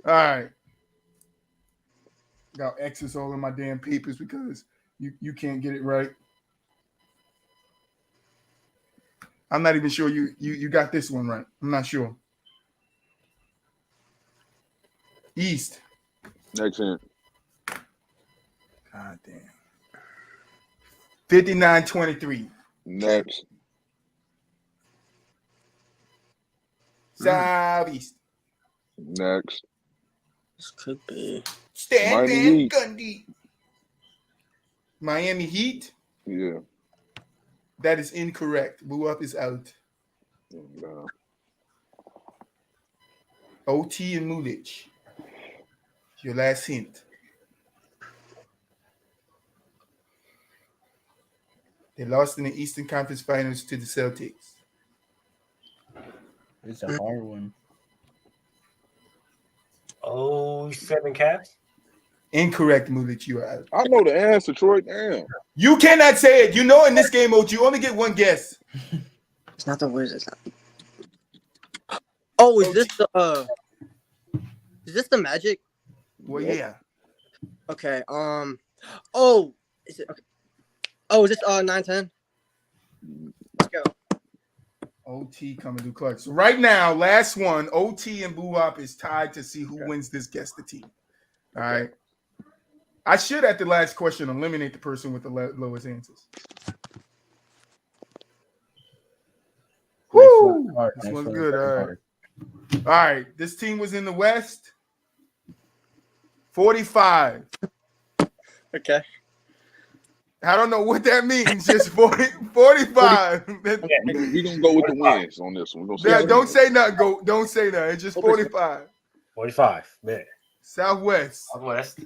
All right. Got X's all in my damn papers because you can't get it right. I'm not even sure you got this one right. I'm not sure. East. Next hint. God damn. 59-23. Next. Southeast. Next. This could be. Stan Miami Van Heat. Gundy. Miami Heat. Yeah. That is incorrect. Boo Up is out. No. OT and Mulich. Your last hint. They lost in the Eastern Conference Finals to the Celtics. It's a hard one. Oh, 7 Cavs. Incorrect, Mulich. You are out. I know the answer, Troy. Damn. You cannot say it. You know in this game, OT, you only get one guess. It's not the Wizards. Oh, is this the Magic? Well, yeah. Okay. Oh, is it okay? Oh, is this 9-10? Let's go. OT coming to clutch. So right now, last one, OT and Boo Up is tied to see who wins this guess the team. All right. I should, at the last question, eliminate the person with the lowest answers. Woo! This one's good. All right. All right. This team was in the West. 45. Okay. I don't know what that means. Just 45. We gonna go with the wins on this one. Don't say nothing. Don't say nothing. It's just 45. 45. Man. Southwest. Southwest.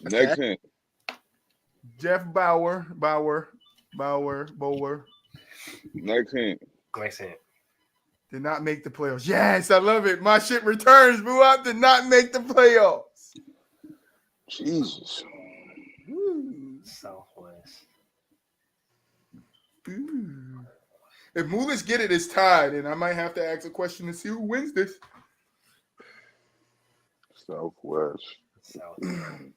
Next hint. Jeff Bower. Next hint. Next hint. Did not make the playoffs. Yes, I love it. My shit returns. Boo Up did not make the playoffs. Jesus. Woo. Southwest. Ooh. If Mulish get it, it's tied, and I might have to ask a question to see who wins this. Southwest. Southwest.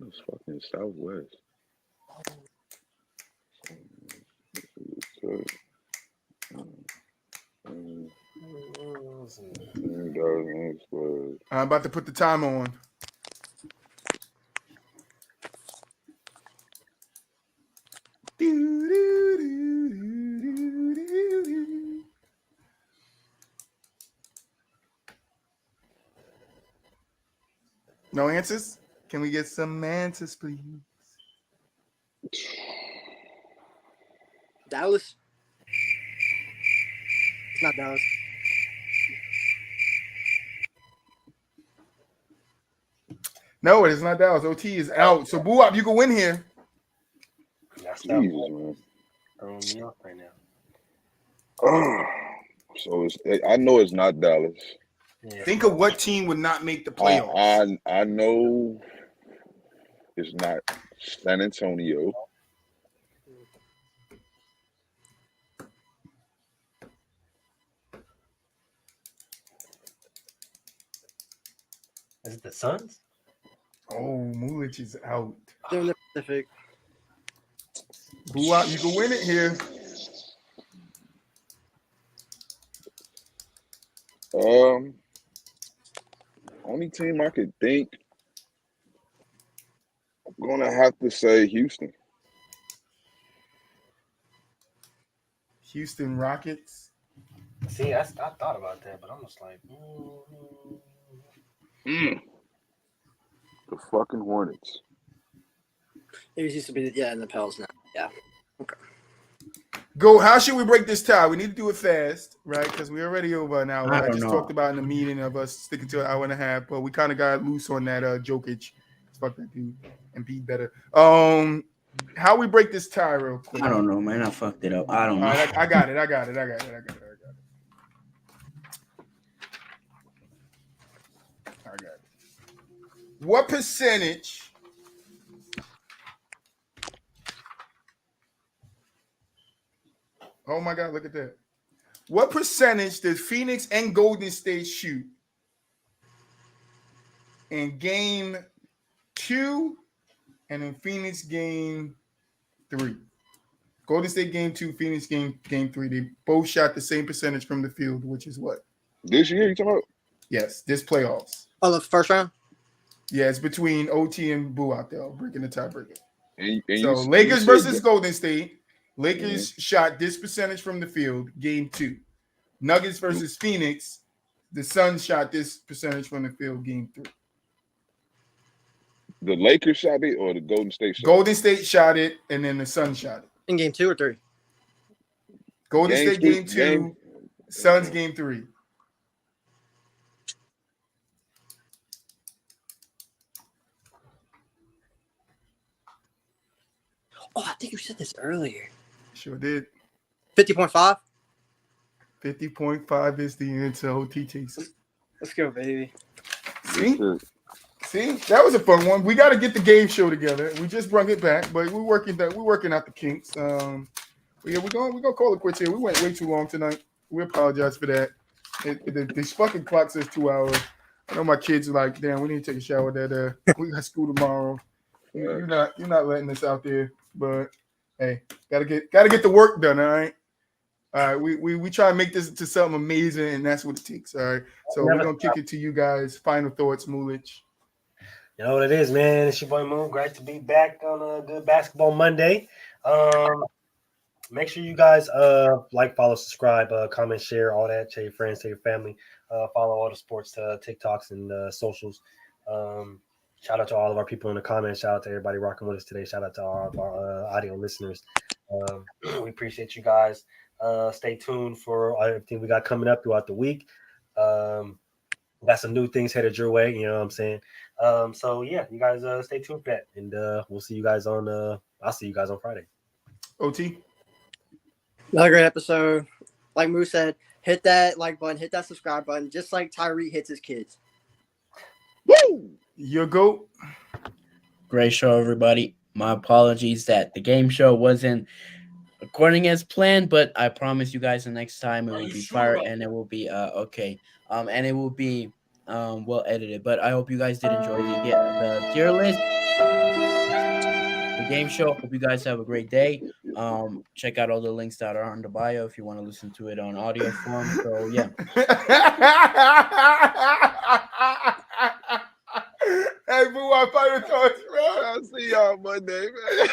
It's fucking Southwest. I'm about to put the time on. No answers? Can we get some answers, please? Dallas. It's not Dallas. No, it is not Dallas. OT is out. So Boo Up, you can win here. That's Jesus, man. throwing me off right now. So I know it's not Dallas. Yeah. Think of what team would not make the playoffs. I know it's not San Antonio. Is it the Suns? Oh, Mulich is out. They're in the Pacific. Boo Up, you can win it here. Only team I could think. I'm gonna have to say Houston. Houston Rockets. See, I thought about that, but I'm just like, The fucking Hornets. It used to be, in the Pels now. Yeah. Okay. Go. How should we break this tie? We need to do it fast, right? Because we're already over an hour. I I just don't know. talked about in the meeting of us sticking to an hour and a half, but we kind of got loose on that Jokic. Fuck that dude and be better. How we break this tie real quick? I don't know, man. I fucked it up. I don't know. All right, I got it. I got it. What percentage? Oh my God, look at that. What percentage did Phoenix and Golden State shoot in game 2 and in Phoenix game 3? Golden State game 2, Phoenix game 3. They both shot the same percentage from the field, which is what? This year, you talking about? Yes, this playoffs. Oh, the first round? Yeah, it's between OT and Boo out there, breaking the tiebreaker. And So Lakers versus Golden State. Lakers shot this percentage from the field, game 2. Nuggets versus Phoenix. The Suns shot this percentage from the field, game 3. The Lakers shot it or the Golden State shot Golden State shot it, and then the Suns shot it. In game 2 or 3? Golden State game 2, Suns game 3. Oh, I think you said this earlier. Sure did. 50.5? 50.5 is the answer. OT takes it. Let's go, baby. See? That was a fun one. We got to get the game show together. We just brought it back, but we're working out the kinks. Yeah, we're gonna call it quits here. We went way too long tonight. We apologize for that. The fucking clock says 2 hours. I know my kids are like, damn, we need to take a shower. That we got school tomorrow. You're not letting us out there, but hey, gotta get the work done. All right. All right, we try to make this into something amazing, and that's what it takes. All right, so we're gonna kick it to you guys. Final thoughts, Mulich. You know what it is, man. It's your boy Moon. Great to be back on a good basketball Monday. Make sure you guys like, follow, subscribe, comment, share, all that. Tell your friends, tell your family. Follow all the sports TikToks and socials. Shout out to all of our people in the comments. Shout out to everybody rocking with us today. Shout out to all of our audio listeners. We appreciate you guys. Stay tuned for everything we got coming up throughout the week. Got some new things headed your way. You know what I'm saying? So yeah, you guys stay tuned for that, and we'll see you guys on. I'll see you guys on Friday. OT. Another great episode. Like Moose said, hit that like button, hit that subscribe button, just like Tyree hits his kids. Woo! Your GOAT. Great show, everybody. My apologies that the game show wasn't according as planned, but I promise you guys the next time it will be fire and it will be okay. And it will be well edited. But I hope you guys did enjoy the tier list. The game show. Hope you guys have a great day. Check out all the links that are on the bio if you want to listen to it on audio form. So yeah. Hey, boo, I final thoughts, bro. I'll see y'all Monday, man.